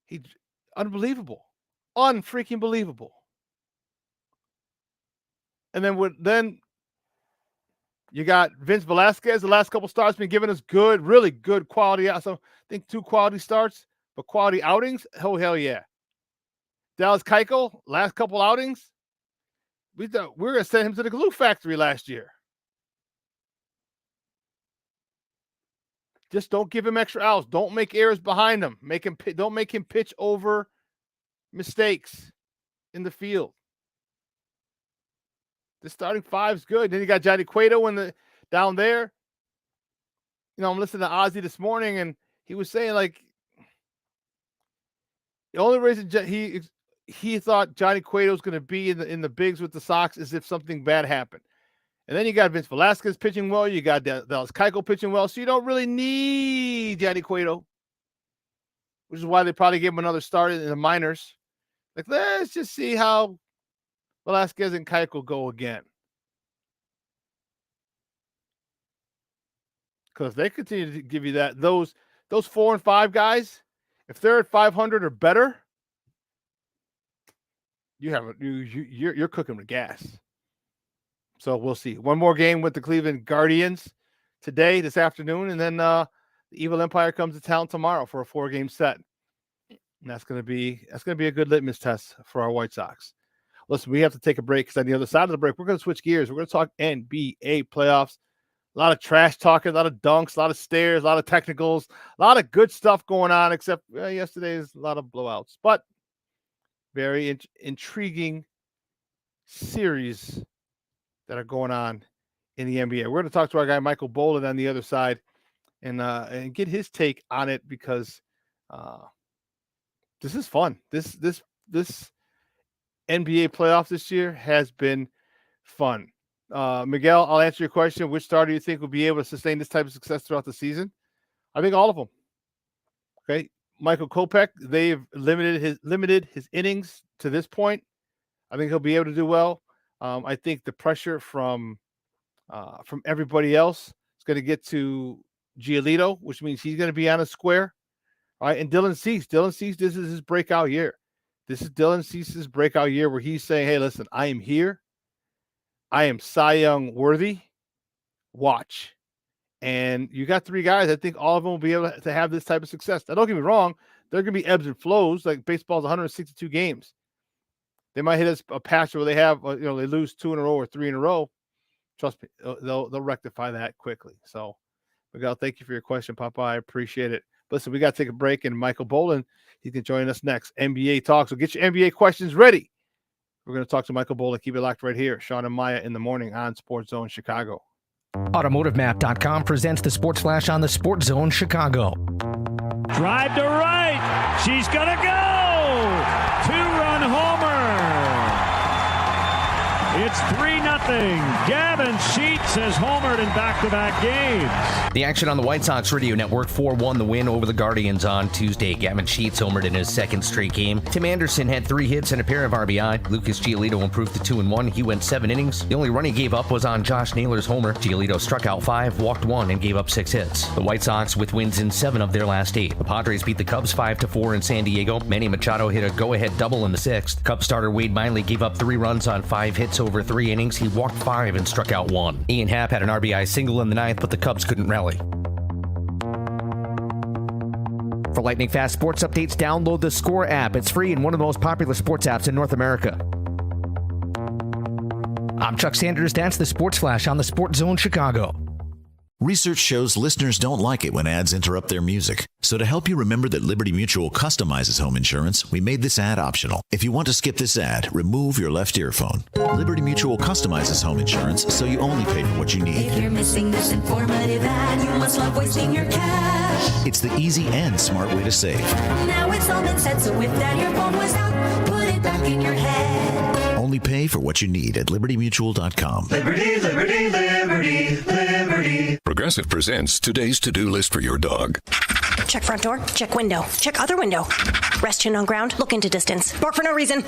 He's unbelievable. Unfreaking believable. And then you got Vince Velasquez. The last couple starts been giving us really good quality. So I think 2 quality starts, but quality outings. Oh, hell yeah. Dallas Keuchel, last couple outings. We thought we were going to send him to the glue factory last year. Just don't give him extra outs. Don't make errors behind him. Don't make him pitch over mistakes in the field. The starting 5's good. Then you got Johnny Cueto down there. You know, I'm listening to Ozzy this morning, and he was saying, like, the only reason he thought Johnny Cueto was going to be in the bigs with the Sox is if something bad happened. And then you got Vince Velasquez pitching well. You got Dallas Keuchel pitching well. So you don't really need Johnny Cueto, which is why they probably gave him another start in the minors. Like, let's just see how Velasquez and Keuchel go again. Because they continue to give you those 4 and 5 guys, if they're at 500 or better, you're cooking with gas. So we'll see. One more game with the Cleveland Guardians this afternoon, and then the Evil Empire comes to town tomorrow for a 4-game set. And that's going to be a good litmus test for our White Sox. Listen, we have to take a break because on the other side of the break, we're going to switch gears. We're going to talk NBA playoffs. A lot of trash talking, a lot of dunks, a lot of stares, a lot of technicals, a lot of good stuff going on, except yesterday's a lot of blowouts. But very intriguing series that are going on in the NBA. We're going to talk to our guy Michael Boland on the other side and get his take on it because this is fun. This NBA playoffs this year has been fun. Miguel, I'll answer your question. Which star do you think will be able to sustain this type of success throughout the season? I think all of them. Okay. Michael Kopech, they've limited his innings to this point. I think he'll be able to do well. I think the pressure from everybody else is going to get to Giolito, which means he's going to be on a square. All right. And Dylan Cease, this is his breakout year. This is Dylan Cease's breakout year where he's saying, hey, listen, I am here. I am Cy Young worthy. Watch. And you got 3 guys. I think all of them will be able to have this type of success. Now, don't get me wrong. There are going to be ebbs and flows. Like baseball's 162 games. They might hit a patch where they have, they lose 2 in a row or 3 in a row. Trust me, they'll rectify that quickly. So, Miguel, thank you for your question, Papa. I appreciate it. Listen, we got to take a break, and Michael Bolin, he can join us next. NBA Talk. So get your NBA questions ready. We're going to talk to Michael Bolin. Keep it locked right here. Shawn and Maya in the morning on Sports Zone Chicago. AutomotiveMap.com presents the Sports Flash on the Sports Zone Chicago. Drive to right. She's going to go. Two-run homer. It's 3-0. Gavin Sheets has homered in back-to-back games. The action on the White Sox radio network 4-1 the win over the Guardians on Tuesday. Gavin Sheets homered in his second straight game. Tim Anderson had 3 hits and a pair of RBI. Lucas Giolito improved to 2-1. He went 7 innings. The only run he gave up was on Josh Naylor's homer. Giolito struck out 5, walked 1, and gave up 6 hits. The White Sox with wins in 7 of their last 8. The Padres beat the Cubs 5-4 in San Diego. Manny Machado hit a go-ahead double in the 6th. Cubs starter Wade Miley gave up 3 runs on 5 hits over 3 innings. He walked 5 and struck out 1. Ian Happ had an RBI single in the 9th, but the Cubs couldn't rally. For lightning fast sports updates, download the Score app. It's free and one of the most popular sports apps in North America. I'm Chuck Sanders. That's the Sports Flash on the Sports Zone Chicago. Research shows listeners don't like it when ads interrupt their music. So to help you remember that Liberty Mutual customizes home insurance, we made this ad optional. If you want to skip this ad, remove your left earphone. Liberty Mutual customizes home insurance so you only pay for what you need. If you're missing this informative ad, you must love wasting your cash. It's the easy and smart way to save. Now it's all been said, so if that earphone was out, put it back in your head. Only pay for what you need at libertymutual.com. Liberty, liberty, liberty, liberty. Progressive presents today's to-do list for your dog. Check front door. Check window. Check other window. Rest chin on ground. Look into distance. Bark for no reason.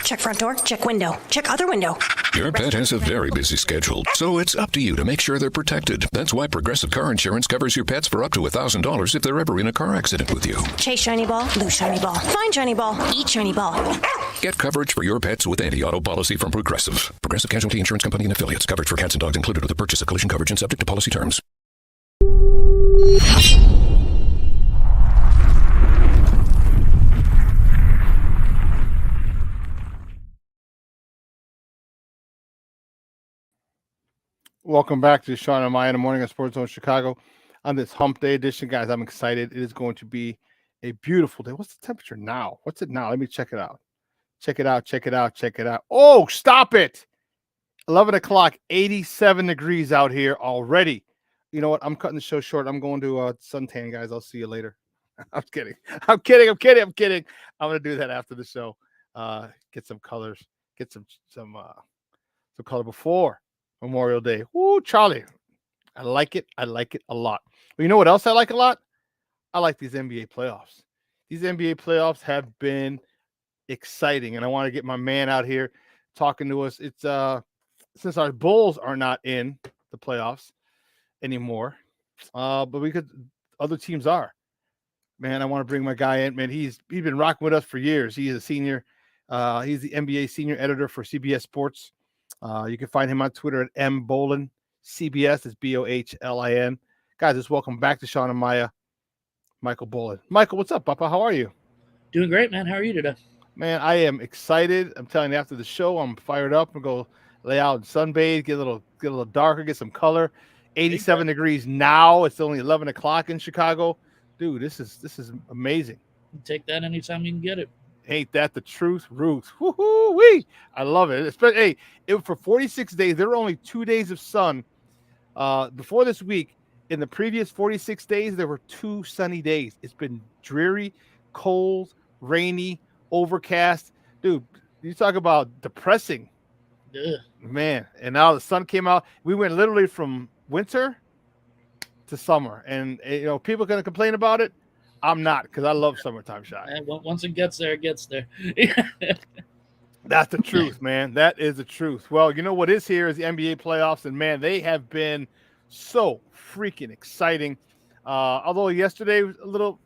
Check front door. Check window. Check other window. Your pet has a very busy schedule, so it's up to you to make sure they're protected. That's why Progressive Car Insurance covers your pets for up to $1,000 if they're ever in a car accident with you. Chase shiny ball. Lose shiny ball. Find shiny ball. Eat shiny ball. Get coverage for your pets with anti-auto policy from Progressive. Progressive Casualty Insurance Company and Affiliates. Coverage for cats and dogs included with the purchase of collision coverage and subject to policy terms. Welcome back to Shawn and Maya in the morning on Sports Zone Chicago. On this Hump Day edition, guys, I'm excited. It is going to be a beautiful day. What's the temperature now? What's it now? Let me check it out. Check it out. Check it out. Check it out. Oh, stop it. 11 o'clock, 87 degrees out here already. You know what? I'm cutting the show short. I'm going to suntan, guys. I'll see you later. I'm kidding. I'm kidding. I'm going to do that after the show. Get some colors. Get some color before Memorial Day. Woo, Charlie. I like it. I like it a lot. But you know what else I like a lot? I like these NBA playoffs. These NBA playoffs have been exciting, and I want to get my man out here talking to us. It's since our Bulls are not in the playoffs anymore, but other teams are. Man, I want to bring my guy in. Man, he's been rocking with us for years. He is a senior. He's the NBA senior editor for CBS Sports. You can find him on Twitter at mbolin. CBS is BOHLIN. Guys, just welcome back to Shawn and Maya. Michael Bolin. Michael, what's up, Papa? How are you? Doing great, man. How are you today? Man, I am excited. I'm telling you, after the show, I'm fired up. I'm gonna go lay out and sunbathe, get a little darker, get some color. 87 degrees now. It's only 11 o'clock in Chicago. Dude, this is amazing. Take that anytime you can get it. Ain't that the truth, Ruth? Woo-hoo-wee. I love it. For 46 days, there were only 2 days of sun. Before this week, in the previous 46 days, there were 2 sunny days. It's been dreary, cold, rainy, overcast. Dude, you talk about depressing. Yeah. Man, and now the sun came out. We went literally from winter to summer. And, people are going to complain about it. I'm not, because I love summertime shot. And once it gets there, it gets there. That's the truth, man. That is the truth. Well, you know what is here is the NBA playoffs, and, man, they have been so freaking exciting. Although yesterday was a little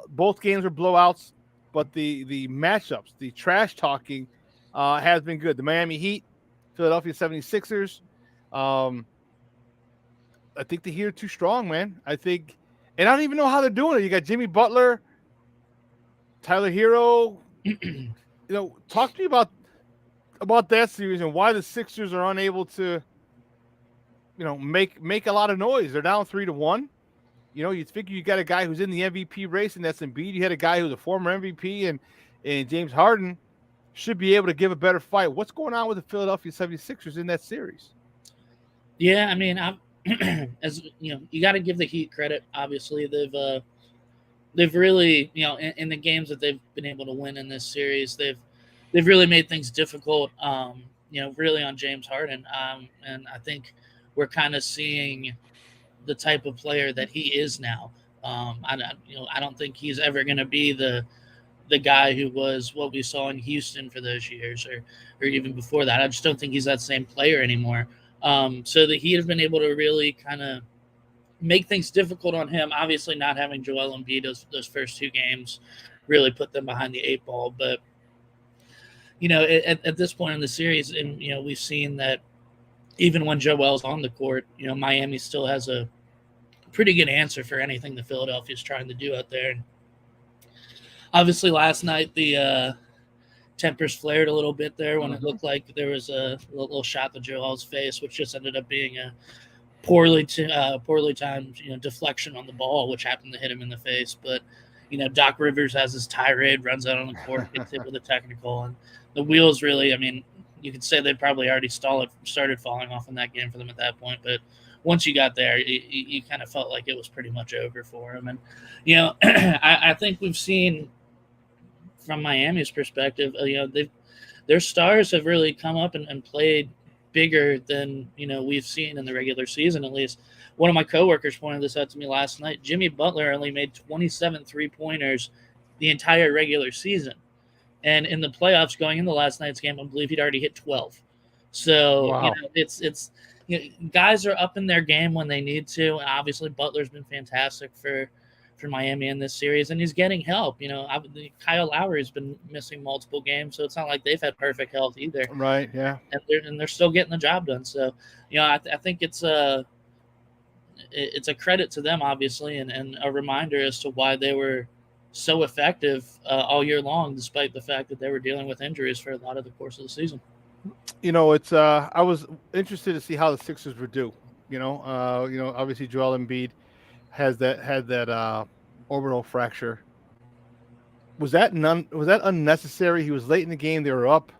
both games were blowouts, but the matchups, the trash talking has been good. The Miami Heat, Philadelphia 76ers. I think the Heat are too strong, man. And I don't even know how they're doing it. You got Jimmy Butler, Tyler Hero. Talk to me about that series and why the Sixers are unable to make a lot of noise. They're down 3-1. You figure you got a guy who's in the MVP race, and that's Embiid. You had a guy who's a former MVP, and James Harden should be able to give a better fight. What's going on with the Philadelphia 76ers in that series? Yeah, I mean, as you got to give the Heat credit. Obviously, they've really, in the games that they've been able to win in this series, they've really made things difficult. Really on James Harden, and I think we're kind of seeing the type of player that he is now. I don't think he's ever going to be the guy who was what we saw in Houston for those years, or even before that. I just don't think he's that same player anymore. So the Heat have been able to really kind of make things difficult on him. Obviously, not having Joel Embiid those first two games really put them behind the eight ball. But at this point in the series, and we've seen that even when Joel's on the court, Miami still has a pretty good answer for anything that Philadelphia is trying to do out there. And obviously, last night the tempers flared a little bit there when it looked like there was a little shot to Joel's face, which just ended up being a poorly timed deflection on the ball, which happened to hit him in the face. But Doc Rivers has his tirade, runs out on the court, gets hit with a technical, and the wheels really, I mean, you could say they probably already started falling off in that game for them at that point. But once you got there, you kind of felt like it was pretty much over for him. And I think we've seen from Miami's perspective, their stars have really come up and played bigger than we've seen in the regular season. At least one of my coworkers pointed this out to me last night. Jimmy Butler only made 27 3-pointers the entire regular season, and in the playoffs going into last night's game, I believe he'd already hit 12. So Wow. It's guys are up in their game when they need to. And obviously Butler's been fantastic for Miami in this series, and he's getting help. Kyle Lowry's been missing multiple games, so it's not like they've had perfect health either. Right, yeah. And they're still getting the job done. So, I think it's a credit to them, obviously, and a reminder as to why they were so effective all year long, despite the fact that they were dealing with injuries for a lot of the course of the season. It's I was interested to see how the Sixers would do. Obviously Joel Embiid had that orbital fracture. Was that unnecessary? He was late in the game. They were up.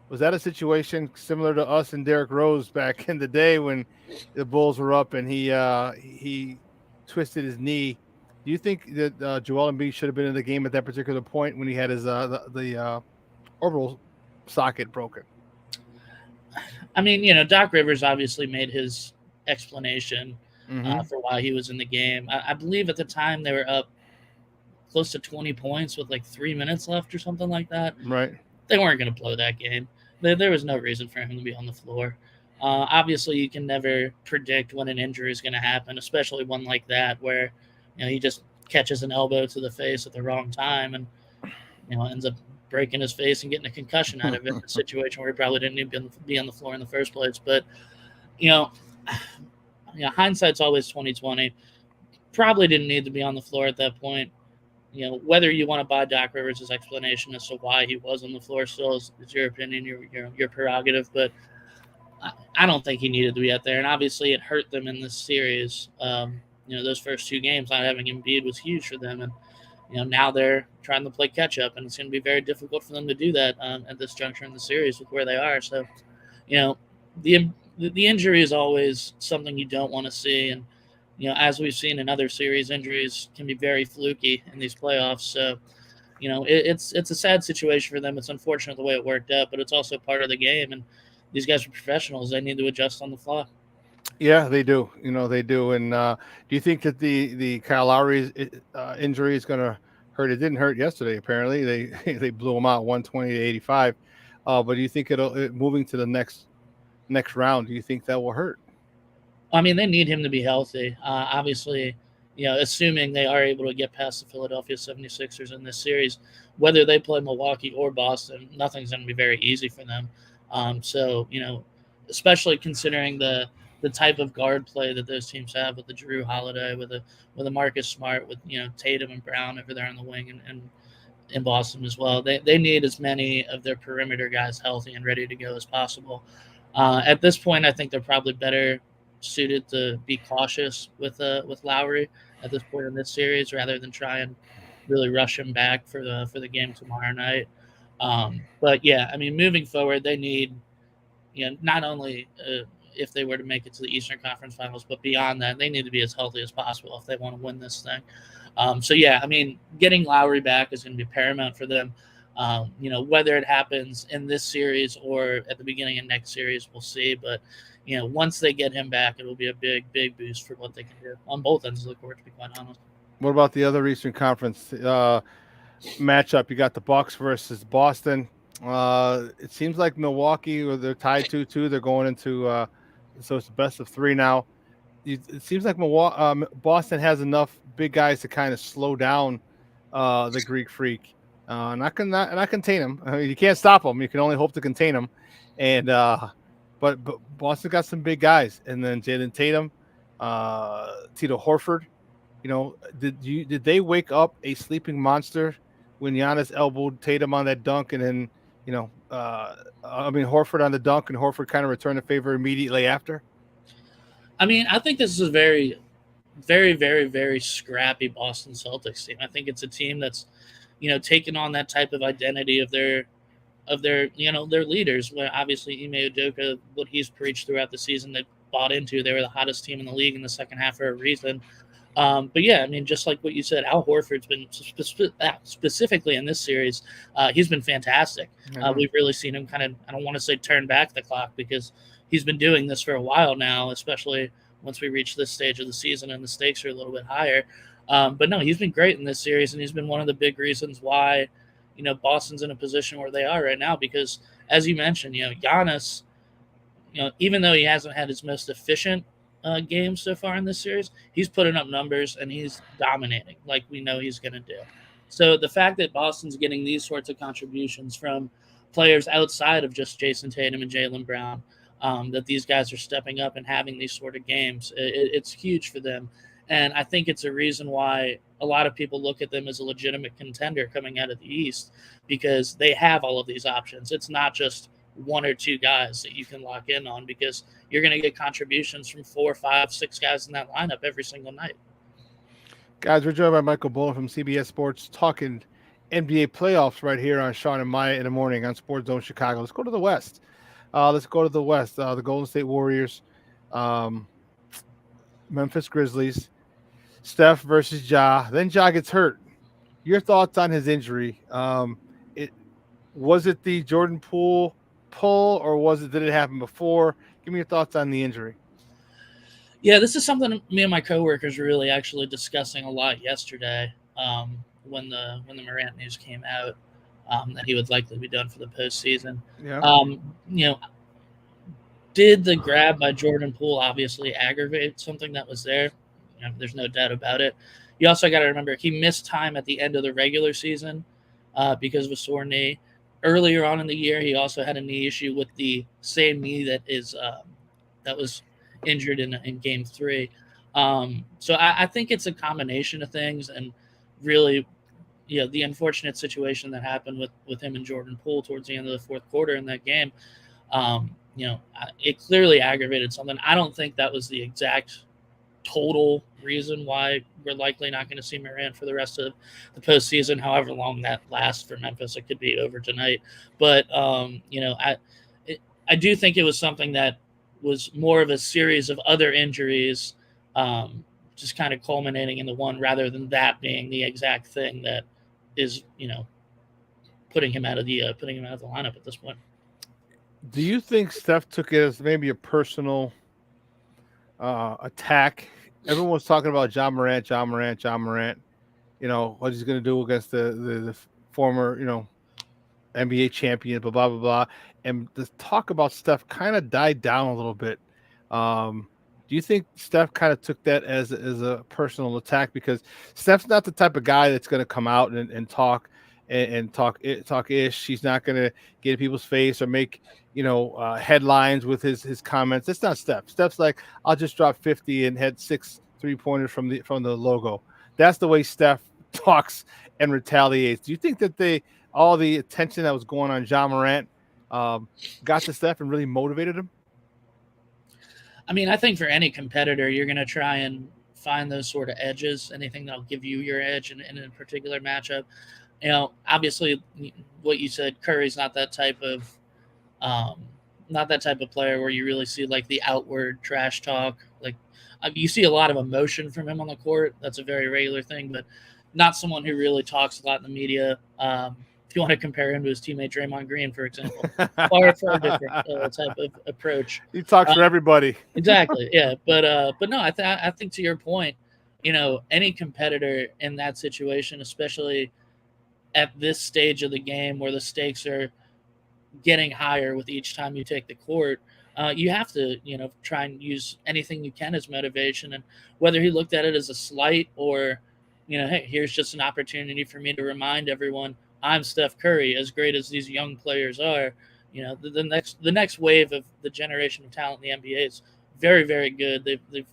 Was that a situation similar to us and Derrick Rose back in the day when the Bulls were up and he twisted his knee? Do you think that Joel Embiid should have been in the game at that particular point when he had his the orbital socket broken? I mean, Doc Rivers obviously made his explanation for why he was in the game. I believe at the time they were up close to 20 points with like 3 minutes left or something like that. Right. They weren't going to blow that game. There was no reason for him to be on the floor. Obviously, you can never predict when an injury is going to happen, especially one like that where he just catches an elbow to the face at the wrong time and ends up breaking his face and getting a concussion out of it in a situation where he probably didn't need to be on the floor in the first place. But hindsight's always 20/20. Probably didn't need to be on the floor at that point. Whether you want to buy Doc Rivers' explanation as to why he was on the floor still is your opinion, your prerogative. But I don't think he needed to be out there. And obviously it hurt them in this series. Those first two games, not having Embiid was huge for them. And now they're trying to play catch up, and it's going to be very difficult for them to do that at this juncture in the series with where they are. So, the injury is always something you don't want to see. And, as we've seen in other series, injuries can be very fluky in these playoffs. So, it's a sad situation for them. It's unfortunate the way it worked out, but it's also part of the game. And these guys are professionals. They need to adjust on the fly. Yeah, they do. They do. And do you think that the Kyle Lowry injury is going to hurt? It didn't hurt yesterday. Apparently, they blew him out 120-85. But do you think moving to the next round? Do you think that will hurt? I mean, they need him to be healthy. Obviously, assuming they are able to get past the Philadelphia 76ers in this series, whether they play Milwaukee or Boston, nothing's going to be very easy for them. So, especially considering the type of guard play that those teams have with the Jrue Holiday, with a Marcus Smart, with Tatum and Brown over there on the wing, and in Boston as well. They need as many of their perimeter guys healthy and ready to go as possible. At this point, I think they're probably better suited to be cautious with Lowry at this point in this series, rather than try and really rush him back for the game tomorrow night. But yeah, I mean, moving forward, they need, not only if they were to make it to the Eastern Conference Finals, but beyond that, they need to be as healthy as possible if they want to win this thing. So yeah, I mean, getting Lowry back is going to be paramount for them. Whether it happens in this series or at the beginning of next series, we'll see. But once they get him back, it will be a big, big boost for what they can do on both ends of the court, to be quite honest. What about the other Eastern Conference matchup? You got the Bucks versus Boston. It seems like Milwaukee, or they're tied 2-2. They're going into so it's the best of 3 now. It seems like Boston has enough big guys to kind of slow down the Greek Freak, and not contain him. I mean, you can't stop him. You can only hope to contain him. And but Boston got some big guys, and then Jalen Tatum, Tito Horford. Did they wake up a sleeping monster when Giannis elbowed Tatum on that dunk, and then Horford on the dunk, and Horford kind of returned the favor immediately after? I mean, I think this is a very, very, very, very scrappy Boston Celtics team. I think it's a team that's, taken on that type of identity of their their leaders. Where obviously Ime Udoka, what he's preached throughout the season, they bought into. They were the hottest team in the league in the second half for a reason. But yeah, I mean, just like what you said, Al Horford's been specifically in this series, he's been fantastic. We've really seen him kind of, I don't want to say turn back the clock, because he's been doing this for a while now, especially once we reach this stage of the season and the stakes are a little bit higher. But no, he's been great in this series, and he's been one of the big reasons why, Boston's in a position where they are right now, because as you mentioned, Giannis, even though he hasn't had his most efficient games so far in this series, he's putting up numbers and he's dominating like we know he's going to do. So the fact that Boston's getting these sorts of contributions from players outside of just Jason Tatum and Jaylen Brown, that these guys are stepping up and having these sort of games, it's huge for them. And I think it's a reason why a lot of people look at them as a legitimate contender coming out of the East, because they have all of these options. It's not just one or two guys that you can lock in on, because you're going to get contributions from 4, 5, 6 guys in that lineup every single night. Guys, we're joined by Michael Bolin from CBS Sports, talking NBA playoffs right here on Shawn and Maya in the morning on Sports Zone Chicago. Let's go to the West. The Golden State Warriors, Memphis Grizzlies, Steph versus Ja. Then Ja gets hurt. Your thoughts on his injury? Was it the Jordan Poole pull, or did it happen before? Give me your thoughts on the injury. Yeah, this is something me and my coworkers were really actually discussing a lot yesterday, when the Morant news came out, that he would likely be done for the postseason. Yeah. Did the grab by Jordan Poole obviously aggravate something that was there? There's no doubt about it. You also got to remember he missed time at the end of the regular season because of a sore knee. Earlier on in the year, he also had a knee issue with the same knee that was injured in Game 3. So I think it's a combination of things, and really, the unfortunate situation that happened with him and Jordan Poole towards the end of the fourth quarter in that game. It clearly aggravated something. I don't think that was the exact total reason why we're likely not going to see Morant for the rest of the postseason, however long that lasts for Memphis. It could be over tonight. But, I do think it was something that was more of a series of other injuries, just kind of culminating into one, rather than that being the exact thing that is, putting him out of the lineup at this point. Do you think Steph took it as maybe a personal attack? Everyone was talking about Ja Morant. What he's going to do against the former, NBA champion, blah, blah, blah. And the talk about Steph kind of died down a little bit. Do you think Steph kind of took that as a personal attack? Because Steph's not the type of guy that's going to come out and talk and talk ish. He's not going to get in people's face or make, headlines with his comments. That's not Steph. Steph's like, I'll just drop 50 and had 6 3-pointers from the logo. That's the way Steph talks and retaliates. Do you think that all the attention that was going on Ja Morant got to Steph and really motivated him? I mean, I think for any competitor, you're going to try and find those sort of edges, anything that'll give you your edge in a particular matchup. Obviously, what you said, Curry's not that type of player where you really see like the outward trash talk. Like you see a lot of emotion from him on the court. That's a very regular thing, but not someone who really talks a lot in the media. If you want to compare him to his teammate Draymond Green, for example, far different type of approach. He talks for everybody. Exactly, yeah. But no, I think to your point, any competitor in that situation, especially at this stage of the game where the stakes are getting higher with each time you take the court, you have to, try and use anything you can as motivation. And whether he looked at it as a slight or, hey, here's just an opportunity for me to remind everyone I'm Steph Curry, as great as these young players are. The next wave of the generation of talent in the NBA is very, very good. They've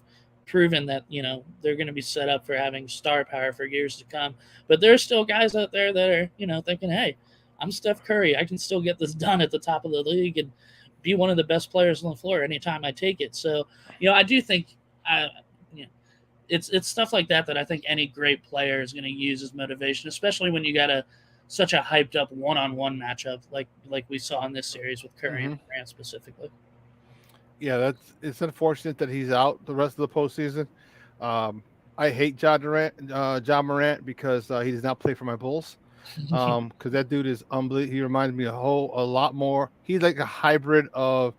proven that they're going to be set up for having star power for years to come. But there's still guys out there that are thinking, hey, I'm Steph Curry. I can still get this done at the top of the league and be one of the best players on the floor anytime I take it. So, I do think it's stuff like that I think any great player is going to use as motivation, especially when you got such a hyped up one-on-one matchup like we saw in this series with Curry and Durant specifically. Yeah, it's unfortunate that he's out the rest of the postseason. I hate John Morant because he does not play for my Bulls. Because that dude is unbelievable. He reminds me a lot more. He's like a hybrid of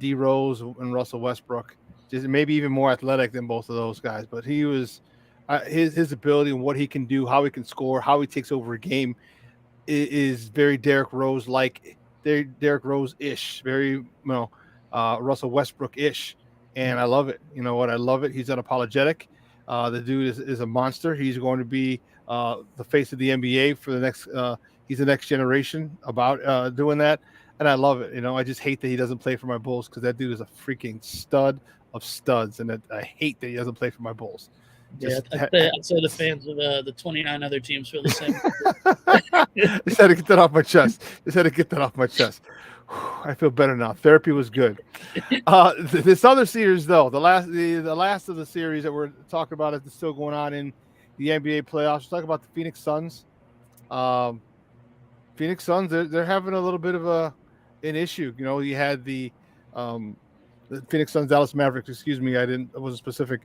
D Rose and Russell Westbrook, just maybe even more athletic than both of those guys. But he was his ability and what he can do, how he can score, how he takes over a game is very Derrick Rose like, Derrick Rose-ish, very Russell Westbrook-ish, and I love it. You know what? I love it. He's unapologetic. The dude is a monster. He's going to be the face of the NBA for the next. He's the next generation about doing that, and I love it. I just hate that he doesn't play for my Bulls because that dude is a freaking stud of studs, and I hate that he doesn't play for my Bulls. I'd say the fans of the 29 other teams feel the same. Just had to get that off my chest. I feel better now. Therapy was good. This other series, though, the last of the series that we're talking about is still going on in the NBA playoffs. We're talking about the Phoenix Suns. Phoenix Suns, they're having a little bit of an issue. You had the Phoenix Suns, Dallas Mavericks. Excuse me, I wasn't specific.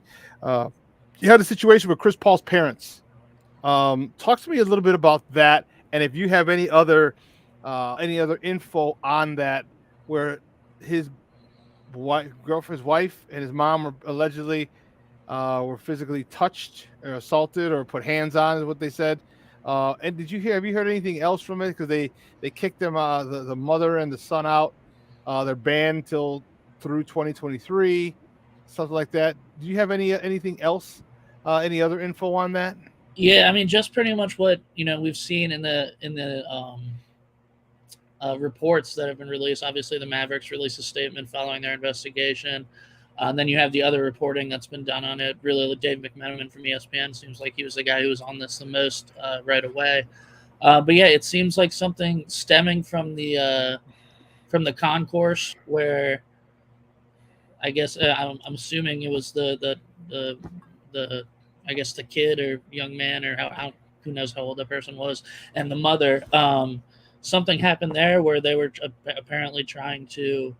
You had a situation with Chris Paul's parents. Talk to me a little bit about that, and if you have any other info on that, where his girlfriend's wife and his mom were allegedly were physically touched or assaulted or put hands on, is what they said. And have you heard anything else from it? Because they kicked them, the mother and the son out. They're banned through 2023, something like that. Do you have anything else? Any other info on that? Yeah, I mean, just pretty much what we've seen in the reports that have been released. Obviously, the Mavericks released a statement following their investigation. And then you have the other reporting that's been done on it. Really, Dave McMenamin from ESPN seems like he was the guy who was on this the most right away. But yeah, it seems like something stemming from the concourse, where I guess I'm assuming it was the I guess the kid or young man or how who knows how old the person was, and the mother. Something happened there where they were apparently trying to,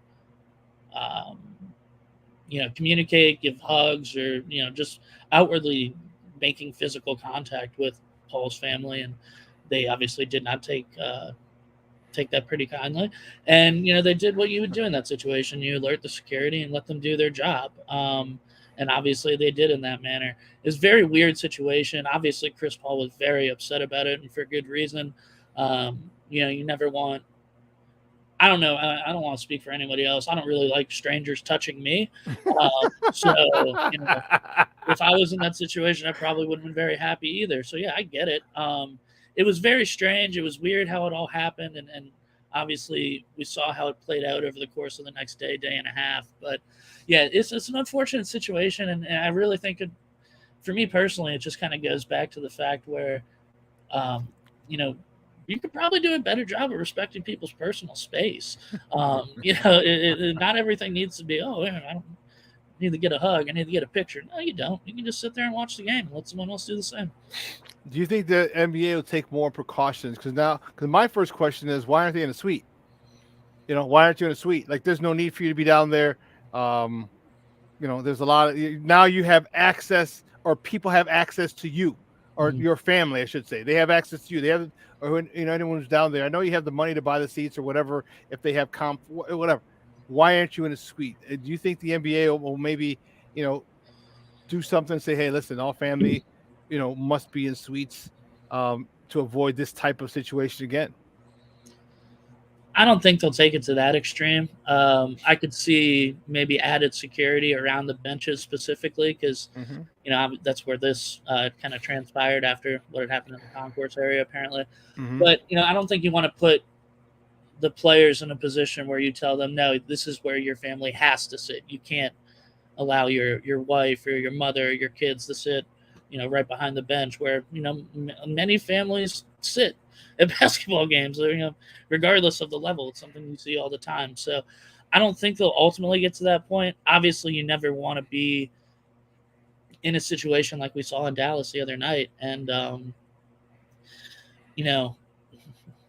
communicate, give hugs, or just outwardly making physical contact with Paul's family, and they obviously did not take that pretty kindly. And they did what you would do in that situation: you alert the security and let them do their job. And obviously they did in that manner. It's a very weird situation. Obviously, Chris Paul was very upset about it, and for good reason. You never want. I don't know. I don't want to speak for anybody else. I don't really like strangers touching me. So if I was in that situation, I probably wouldn't have been very happy either. So yeah, I get it. It was very strange. It was weird how it all happened, and obviously we saw how it played out over the course of the next day and a half. But yeah, it's an unfortunate situation, and I really think for me personally, it just kind of goes back to the fact where, you could probably do a better job of respecting people's personal space. Not everything needs to be, need to get a hug. I need to get a picture. No, you don't. You can just sit there and watch the game and let someone else do the same. Do you think the NBA will take more precautions? Because my first question is, why aren't they in a suite? Why aren't you in a suite? Like, there's no need for you to be down there. There's a lot of now you have access, or people have access to you, or your family, I should say. They have access to you. They have, or anyone who's down there. I know you have the money to buy the seats or whatever. If they have whatever. Why aren't you in a suite? Do you think the NBA will maybe do something and say, hey, listen, all family, must be in suites to avoid this type of situation again? I don't think they'll take it to that extreme. I could see maybe added security around the benches specifically because, that's where this kind of transpired after what had happened in the concourse area, apparently. But, I don't think you want to put the players in a position where you tell them, no, this is where your family has to sit. You can't allow your wife or your mother or your kids to sit, right behind the bench where, many families sit at basketball games, regardless of the level. It's something you see all the time. So I don't think they'll ultimately get to that point. Obviously, you never want to be in a situation like we saw in Dallas the other night. And,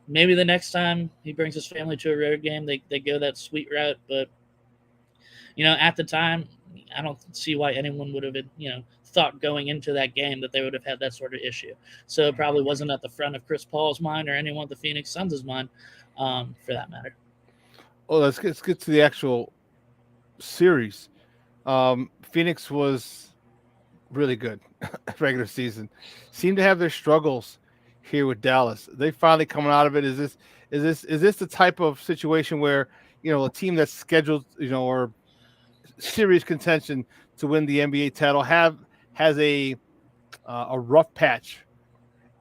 maybe the next time he brings his family to a road game, they go that sweet route. But, at the time, I don't see why anyone would have been, thought going into that game that they would have had that sort of issue. So it probably wasn't at the front of Chris Paul's mind or anyone at the Phoenix Suns' mind, for that matter. Oh, let's get to the actual series. Phoenix was really good regular season. Seemed to have their struggles here with Dallas. They finally coming out of it. Is this the type of situation where a team that's scheduled or serious contention to win the NBA title has a rough patch,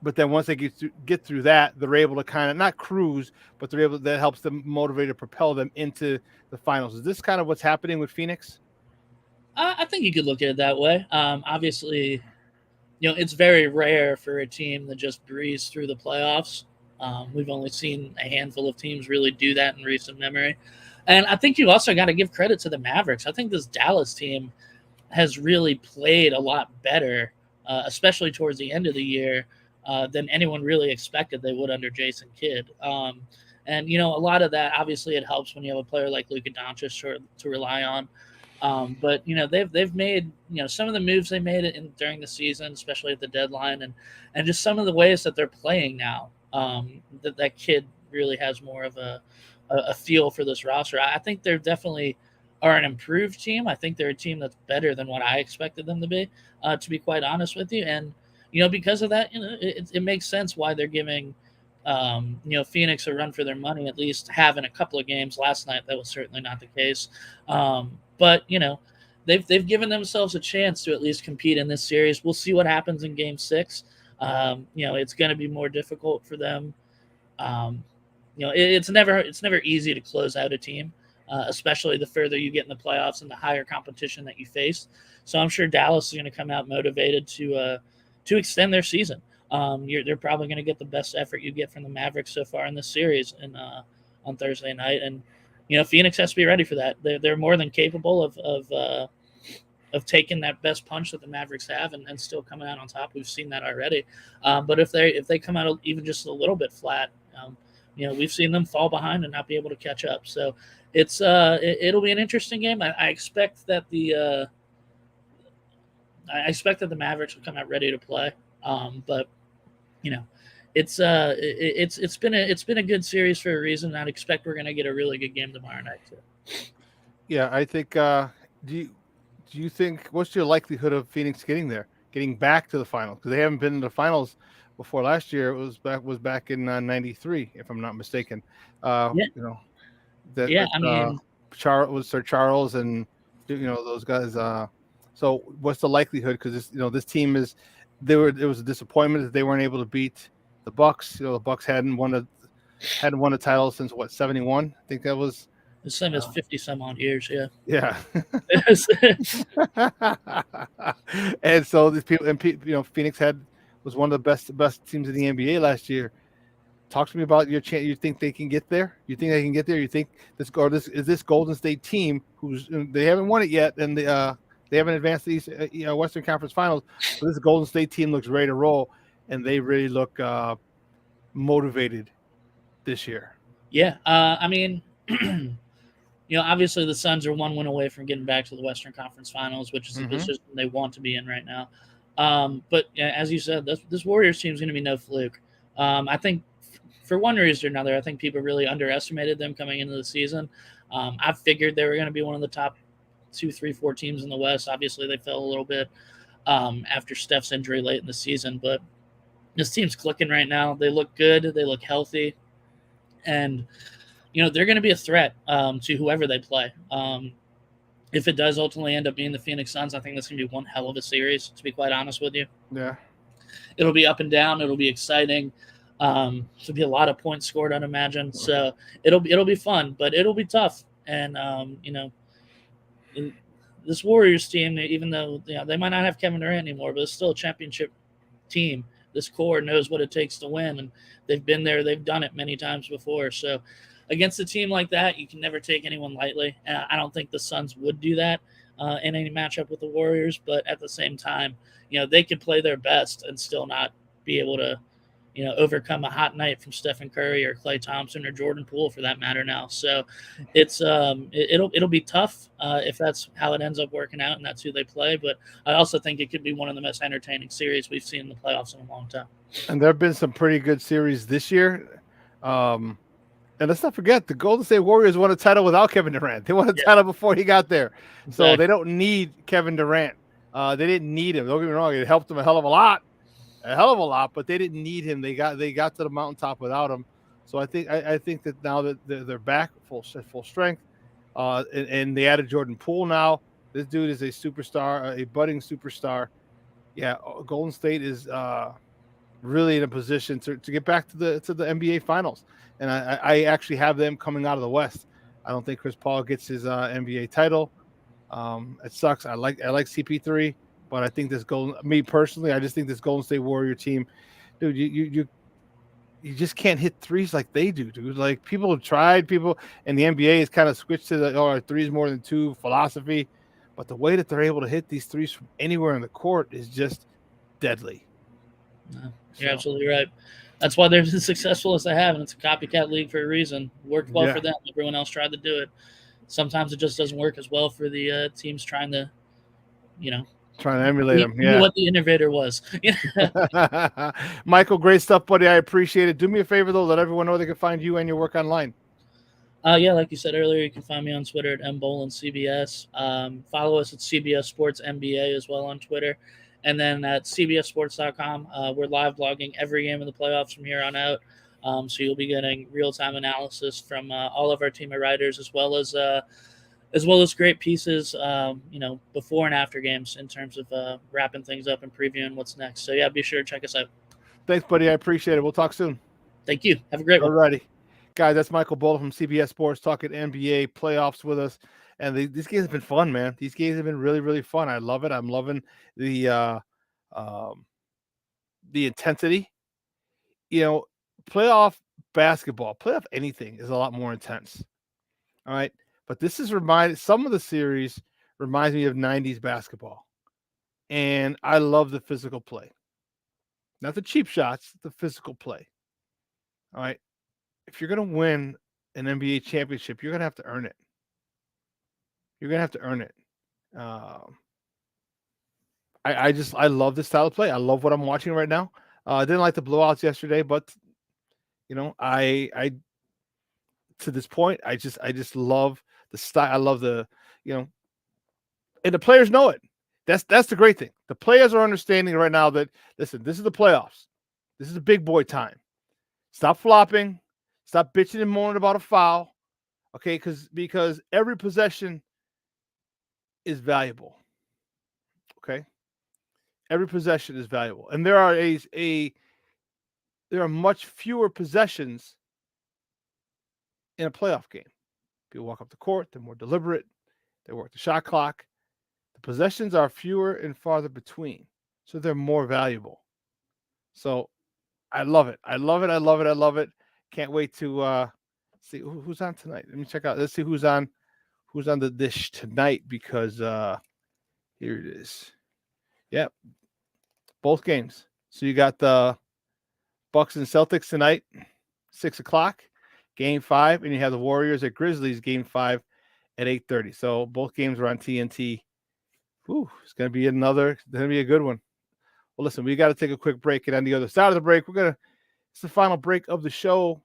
but then once they get through that, they're able to kind of not cruise, but that helps them motivate or propel them into the finals. Is this kind of what's happening with Phoenix? I think you could look at it that way. Obviously, it's very rare for a team to just breeze through the playoffs. We've only seen a handful of teams really do that in recent memory. And I think you also got to give credit to the Mavericks. I think this Dallas team has really played a lot better, especially towards the end of the year, than anyone really expected they would under Jason Kidd. And, a lot of that, obviously, it helps when you have a player like Luka Doncic to rely on. But they've made some of the moves they made during the season, especially at the deadline, and just some of the ways that they're playing now. That Kid really has more of a feel for this roster. I think they're definitely are an improved team. I think they're a team that's better than what I expected them to be quite honest with you. And because of that, it makes sense why they're giving Phoenix a run for their money, at least having a couple of games last night. That was certainly not the case. But they've given themselves a chance to at least compete in this series. We'll see what happens in Game 6. It's going to be more difficult for them. It's never easy to close out a team, especially the further you get in the playoffs and the higher competition that you face. So I'm sure Dallas is going to come out motivated to extend their season. They're probably going to get the best effort you get from the Mavericks so far in this series and on Thursday night. And Phoenix has to be ready for that. They're more than capable of taking that best punch that the Mavericks have and still coming out on top. We've seen that already. But if they come out even just a little bit flat, we've seen them fall behind and not be able to catch up. So it'll be an interesting game. I expect that the Mavericks will come out ready to play. But it's been a good series for a reason. I'd expect we're going to get a really good game tomorrow night too. Yeah, I think. Do you think what's your likelihood of Phoenix getting back to the finals? Because they haven't been in the finals before. Last year it was back in '93, if I'm not mistaken. I mean, Sir Charles and those guys. So what's the likelihood? Because this team is. It was a disappointment that they weren't able to beat the Bucks. The Bucks hadn't won a title since 71. I think that was the same as 50 some odd years. Yeah. And so these people, Phoenix was one of the best teams in the NBA last year. talk to me about your chance. You think they can get there? You think they can get there? You think this Golden State team, who's they haven't won it yet, and they haven't advanced these Western Conference Finals, but this Golden State team looks ready to roll, and they really look motivated this year. Yeah, I mean, obviously the Suns are one win away from getting back to the Western Conference Finals, which is the position they want to be in right now. But as you said, this Warriors team is going to be no fluke. I think for one reason or another, I think people really underestimated them coming into the season. I figured they were going to be one of the top 2, 3, 4 teams in the West. Obviously, they fell a little bit after Steph's injury late in the season, but this team's clicking right now. They look good. They look healthy. And, they're going to be a threat to whoever they play. If it does ultimately end up being the Phoenix Suns, I think that's going to be one hell of a series, to be quite honest with you. Yeah. It'll be up and down. It'll be exciting. There'll be a lot of points scored, I'd imagine. So it'll be fun, but it'll be tough. And, this Warriors team, even though they might not have Kevin Durant anymore, but it's still a championship team. This core knows what it takes to win, and they've been there. They've done it many times before. So against a team like that, you can never take anyone lightly. I don't think the Suns would do that in any matchup with the Warriors, but at the same time, they could play their best and still not be able to, overcome a hot night from Stephen Curry or Klay Thompson or Jordan Poole for that matter now. So it's it'll be tough if that's how it ends up working out and that's who they play. But I also think it could be one of the most entertaining series we've seen in the playoffs in a long time. And there have been some pretty good series this year. And let's not forget, the Golden State Warriors won a title without Kevin Durant. They won a title before he got there. So they don't need Kevin Durant. They didn't need him. Don't get me wrong. It helped them a hell of a lot, but they didn't need him. They got to the mountaintop without him. So I think that now that they're back full strength, and they added Jordan Poole now. This dude is a superstar, a budding superstar. Yeah, Golden State is really in a position to get back to the NBA Finals, and I actually have them coming out of the West. I don't think Chris Paul gets his NBA title. It sucks. I like CP3. But I think me personally, I just think this Golden State Warrior team, dude, you just can't hit threes like they do, dude. Like people have tried, and the NBA has kind of switched to the threes more than two philosophy. But the way that they're able to hit these threes from anywhere in the court is just deadly. You're absolutely right. That's why they're as successful as they have, and it's a copycat league for a reason. Worked well for them. Everyone else tried to do it. Sometimes it just doesn't work as well for the teams trying to, emulate them. Yeah. What the innovator was. Michael, great stuff, buddy. I appreciate it. Do me a favor, though. Let everyone know they can find you and your work online. Yeah, like you said earlier, you can find me on Twitter at mbolandcbs. Follow us at CBS Sports NBA as well on Twitter. And then at cbssports.com, we're live blogging every game of the playoffs from here on out. So you'll be getting real-time analysis from all of our team of writers, as well as great pieces, before and after games in terms of wrapping things up and previewing what's next. So, yeah, be sure to check us out. Thanks, buddy. I appreciate it. We'll talk soon. Thank you. Have a great one. All righty. Guys, that's Michael Bola from CBS Sports talking NBA playoffs with us. And these games have been fun, man. These games have been really, really fun. I love it. I'm loving the intensity. Playoff basketball, playoff anything is a lot more intense. All right. But this is some of the series reminds me of 90s basketball. And I love the physical play. Not the cheap shots, the physical play. All right. If you're going to win an NBA championship, you're going to have to earn it. You're going to have to earn it. I love this style of play. I love what I'm watching right now. I didn't like the blowouts yesterday, but I to this point, I just love the style. I love the, and the players know it. That's the great thing. The players are understanding right now that, listen, this is the playoffs. This is a big boy time. Stop flopping. Stop bitching and moaning about a foul. Okay, because every possession is valuable. Okay? Every possession is valuable. And there are much fewer possessions in a playoff game. People walk up the court, they're more deliberate, they work the shot clock. The possessions are fewer and farther between, so they're more valuable. So I love it. I love it. I love it. I love it. Can't wait to see who's on tonight. Let me check out. Let's see who's on the dish tonight because here it is. Yep, both games. So you got the Bucks and Celtics tonight, 6:00, Game 5, and you have the Warriors at Grizzlies, Game 5 at 8:30. So both games are on TNT. Ooh, it's gonna be a good one. Well, listen, we got to take a quick break, and on the other side of the break, it's the final break of the show.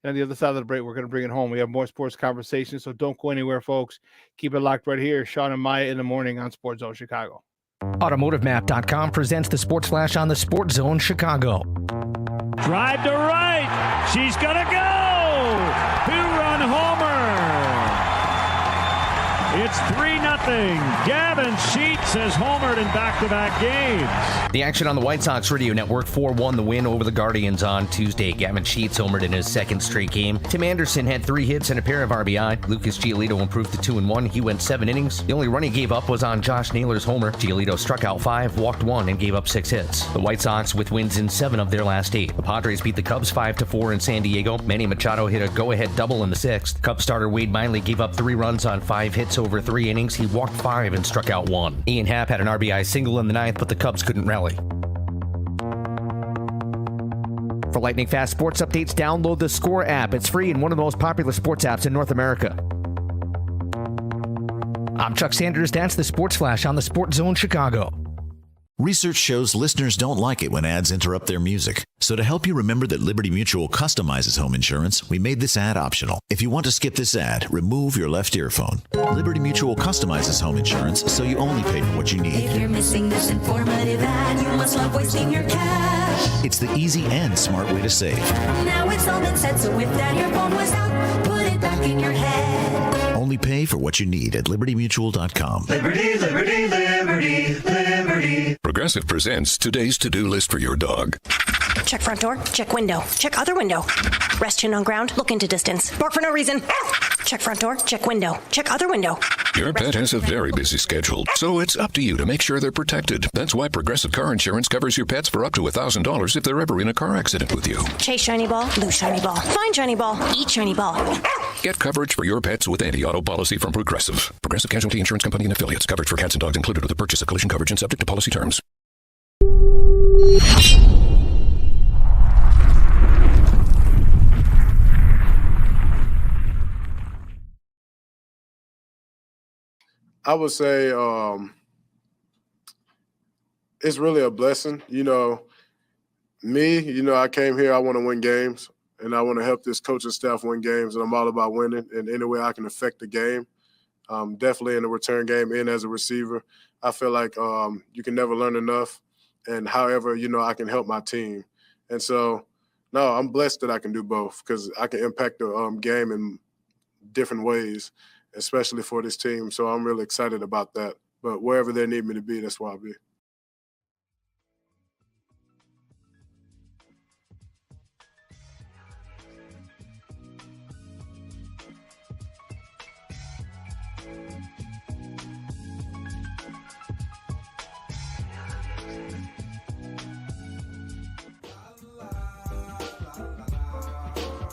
And on the other side of the break, we're going to bring it home. We have more sports conversation, so don't go anywhere, folks. Keep it locked right here. Shawn and Maya in the morning on Sports Zone Chicago. AutomotiveMap.com presents the Sports Flash on the Sports Zone Chicago. Drive to right. She's going to go. Two-run homer. It's 3-0. Gavin Sheets has homered in back-to-back games. The action on the White Sox radio network 4-1 the win over the Guardians on Tuesday. Gavin Sheets homered in his second straight game. Tim Anderson had 3 hits and a pair of RBI. Lucas Giolito improved to 2-1. He went 7 innings. The only run he gave up was on Josh Naylor's homer. Giolito struck out 5, walked 1, and gave up 6 hits. The White Sox with wins in 7 of their last 8. The Padres beat the Cubs 5-4 in San Diego. Manny Machado hit a go-ahead double in the 6th. Cubs starter Wade Miley gave up 3 runs on 5 hits over 3 innings. He walked 5 and struck out 1. Ian Happ had an RBI single in the 9th, but the Cubs couldn't rally. For lightning fast sports updates, download the Score app. It's free and one of the most popular sports apps in North America. I'm Chuck Sanders. That's the Sports Flash on the Sports Zone Chicago. Research shows listeners don't like it when ads interrupt their music. So to help you remember that Liberty Mutual customizes home insurance, we made this ad optional. If you want to skip this ad, remove your left earphone. Liberty Mutual customizes home insurance so you only pay for what you need. If you're missing this informative ad, you must love wasting your cash. It's the easy and smart way to save. Now it's all been said, so if that earphone was out, put it back in your head. Only pay for what you need at libertymutual.com. Liberty, liberty, liberty, liberty. Progressive presents today's to-do list for your dog. Check front door. Check window. Check other window. Rest chin on ground. Look into distance. Bark for no reason. Check front door. Check window. Check other window. Your pet has a very busy schedule, so it's up to you to make sure they're protected. That's why Progressive Car Insurance covers your pets for up to $1,000 if they're ever in a car accident with you. Chase shiny ball. Lose shiny ball. Find shiny ball. Eat shiny ball. Get coverage for your pets with anti-auto policy from Progressive. Progressive Casualty Insurance Company and Affiliates. Coverage for cats and dogs included with the purchase of collision coverage and subject to policy terms. I would say it's really a blessing. You know, me, I came here, I want to win games, and I want to help this coaching staff win games, and I'm all about winning. And any way I can affect the game, definitely in the return game and as a receiver, I feel like you can never learn enough. And however, I can help my team. And so, no, I'm blessed that I can do both because I can impact the game in different ways, especially for this team. So I'm really excited about that. But wherever they need me to be, that's where I'll be.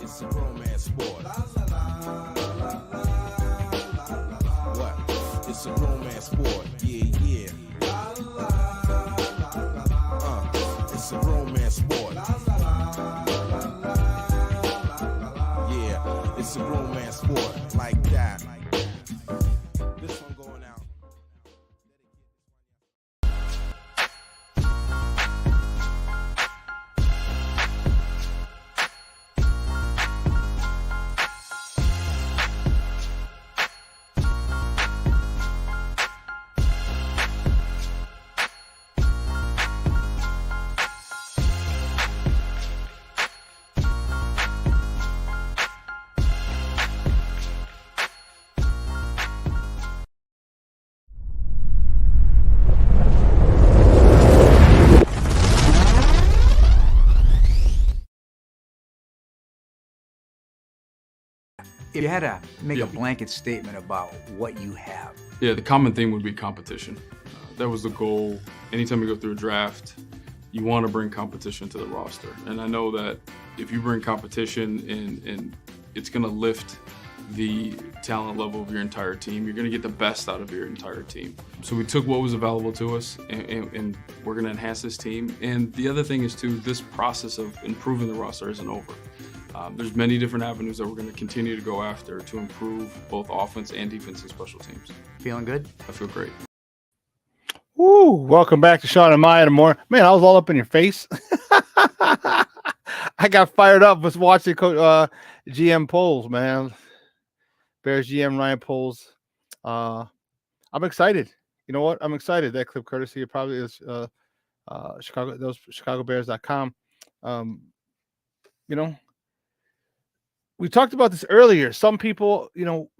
It's a romance sport. What? It's a romance sport. Yeah. It's a romance sport. Yeah, it's a romance sport like that. This one going out. If you had to make a blanket statement about what you have. Yeah, the common thing would be competition. That was the goal. Anytime you go through a draft, you want to bring competition to the roster. And I know that if you bring competition and it's going to lift the talent level of your entire team, you're going to get the best out of your entire team. So we took what was available to us and we're going to enhance this team. And the other thing is too, this process of improving the roster isn't over. There's many different avenues that we're going to continue to go after to improve both offense and defense and special teams. Feeling good? I feel great. Woo! Welcome back to Shawn and Maya in the morning. Man, I was all up in your face. I got fired up was watching GM polls, man. Bears GM Ryan Poles. I'm excited. You know what? I'm excited. That clip courtesy of probably is ChicagoBears.com. You know, we talked about this earlier. Some people,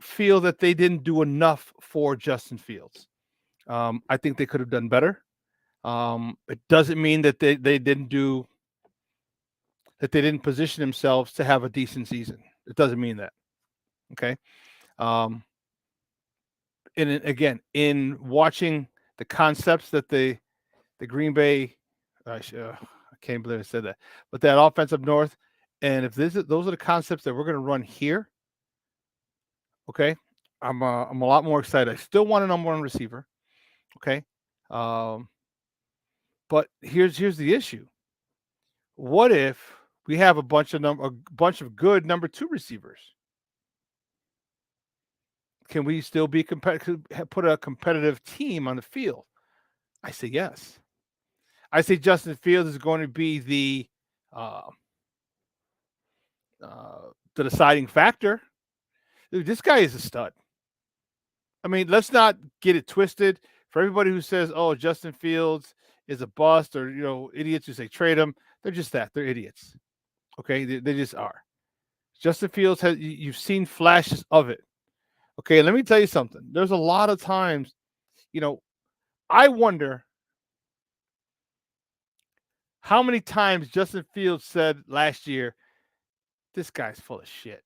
feel that they didn't do enough for Justin Fields. I think they could have done better. It doesn't mean that they didn't do that they didn't position themselves to have a decent season. It doesn't mean that. Okay. And again, in watching the concepts that the Green Bay, I can't believe I said that, but that offense up north, and if those are the concepts that we're going to run here, okay, I'm a lot more excited. I still want a number one receiver, okay, but here's the issue. What if we have a bunch of good number two receivers? Can we still be competitive? Put a competitive team on the field? I say yes. I say Justin Fields is going to be the deciding factor. Dude, this guy is a stud. I mean, let's not get it twisted. For everybody who says, "Oh, Justin Fields is a bust," or idiots who say trade him, they're just that. They're idiots. Okay, they just are. Justin Fields you've seen flashes of it. Okay, let me tell you something. There's a lot of times, I wonder how many times Justin Fields said last year, "This guy's full of shit."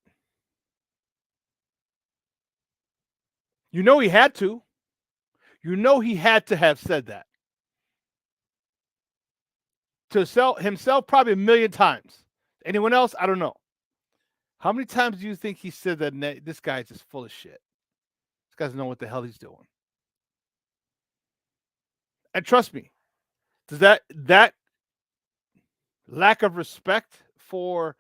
He had to. He had to have said that. To sell himself probably 1,000,000 times. Anyone else? I don't know. How many times do you think he said that this guy's just full of shit? This guy doesn't know what the hell he's doing. And trust me, does that lack of respect for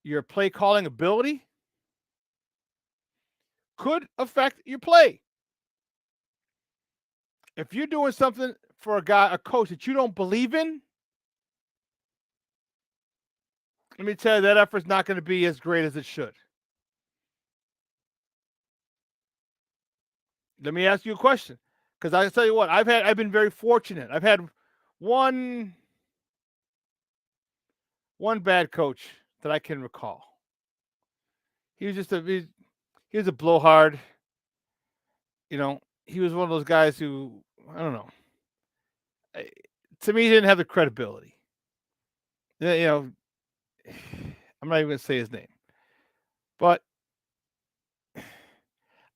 your play calling ability could affect your play. If you're doing something for a coach that you don't believe in, let me tell you, that effort's not going to be as great as it should. Let me ask you a question, because I tell you what, I've been very fortunate. I've had one bad coach that I can recall. He was just he was a blowhard. He was one of those guys who, I don't know. To me, he didn't have the credibility. I'm not even going to say his name. But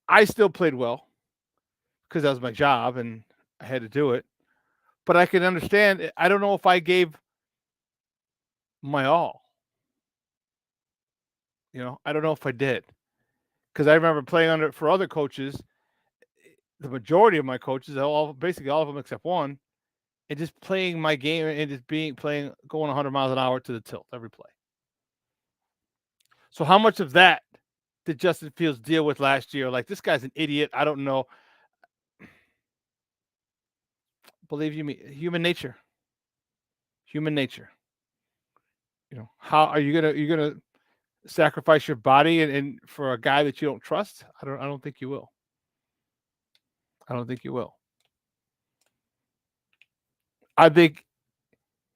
I still played well because that was my job and I had to do it. But I can understand. I don't know if I gave my all. I don't know if I did. Because I remember playing for other coaches. The majority of my coaches, basically all of them except one, and just playing my game and just going 100 miles an hour to the tilt every play. So how much of that did Justin Fields deal with last year? Like, this guy's an idiot. I don't know. Believe you me, human nature. Human nature. How are you gonna sacrifice your body and for a guy that you don't trust? I don't think you will. I don't think you will. I think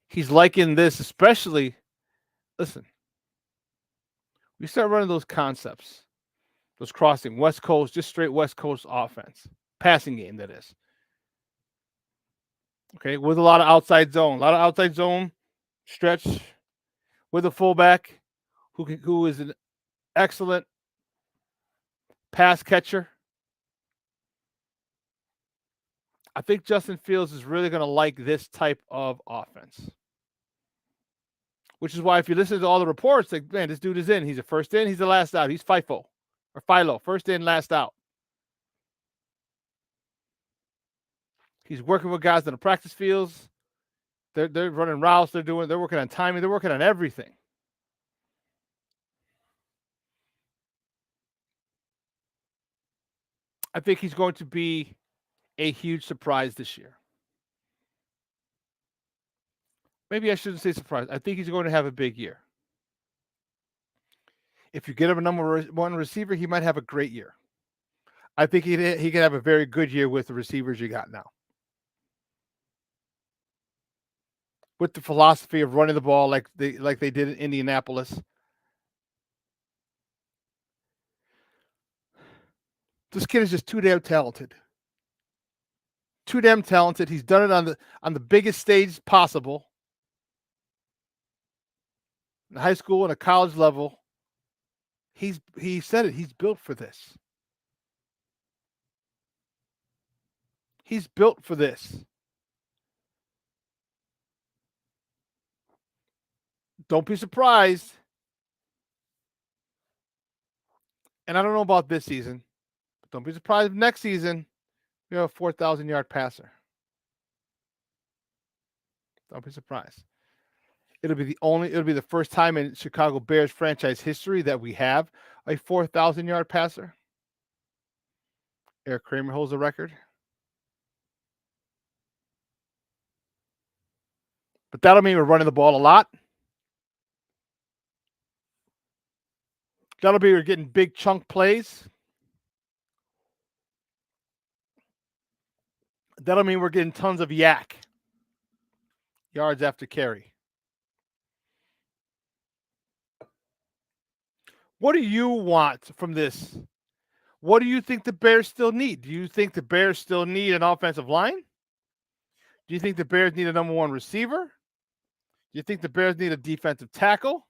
he's liking this, especially. Listen, we start running those concepts, those crossing West Coast, just straight West Coast offense, passing game, that is. Okay, with a lot of outside zone stretch, with a fullback who is an excellent pass catcher. I think Justin Fields is really going to like this type of offense. Which is why if you listen to all the reports, like, man, this dude is in. He's the first in, he's the last out. He's FIFO or Philo, first in, last out. He's working with guys in the practice fields. They're running routes. They're working on timing. They're working on everything. I think he's going to be a huge surprise this year. Maybe I shouldn't say surprise. I think he's going to have a big year. If you get him a number one receiver, he might have a great year. I think he can have a very good year with the receivers you got now. With the philosophy of running the ball like they did in Indianapolis. This kid is just too damn talented. Too damn talented. He's done it on the biggest stage possible. In high school and a college level. He said it. He's built for this. He's built for this. Don't be surprised. And I don't know about this season, but don't be surprised if next season we have a 4,000-yard passer. Don't be surprised. It'll be the first time in Chicago Bears franchise history that we have a 4,000-yard passer. Eric Kramer holds the record. But that'll mean we're running the ball a lot. That'll be we're getting big chunk plays. That'll mean we're getting tons of yak. Yards after carry. What do you want from this? What do you think the Bears still need? Do you think the Bears still need an offensive line? Do you think the Bears need a number one receiver? Do you think the Bears need a defensive tackle?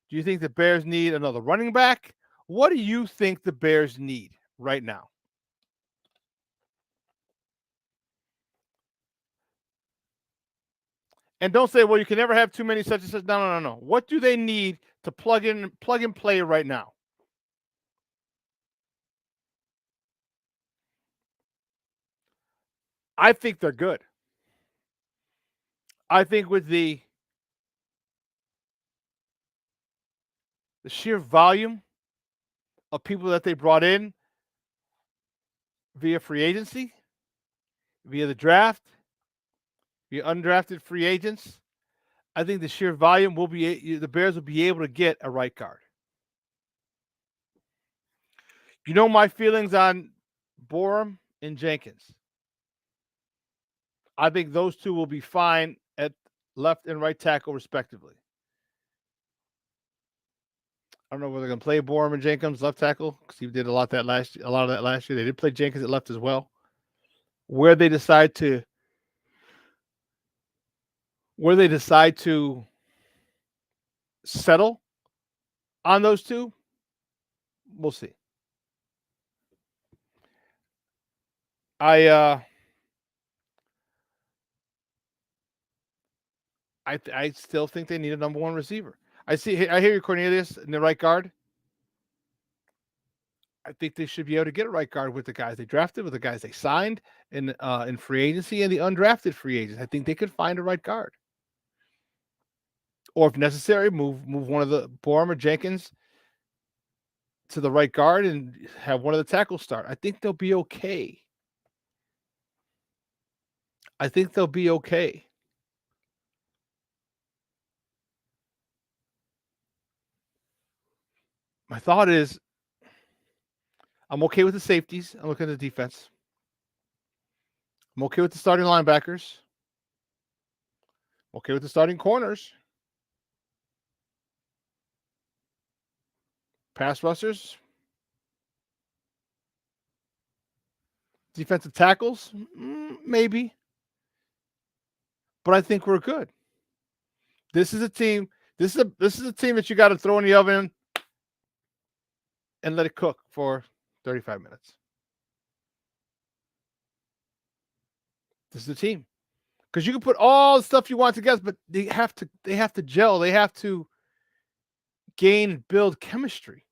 Do you think the Bears need another running back? What do you think the Bears need right now? And don't say, well, you can never have too many such and such. No. What do they need to plug and play right now? I think they're good. I think with the sheer volume of people that they brought in via free agency, via the draft, via undrafted free agents, I think the sheer volume the Bears will be able to get a right guard. You know my feelings on Borum and Jenkins. I think those two will be fine at left and right tackle, respectively. I don't know whether they're going to play Borum and Jenkins left tackle because he did a lot of that last year. They did play Jenkins at left as well. Where they decide to settle on those two, we'll see. I still think they need a number one receiver. I hear you, Cornelius, in the right guard. I think they should be able to get a right guard with the guys they drafted, with the guys they signed in free agency and the undrafted free agents. I think they could find a right guard. Or if necessary, move one of the Borum or Jenkins to the right guard and have one of the tackles start. I think they'll be okay. My thought is I'm okay with the safeties. I'm looking at the defense. I'm okay with the starting linebackers. I'm okay with the starting corners. Pass rushers. Defensive tackles, maybe. But I think we're good. This is a team. This is a team that you got to throw in the oven and let it cook for 35 minutes. This is the team. Because you can put all the stuff you want together, but they have to gel. They have to gain and build chemistry.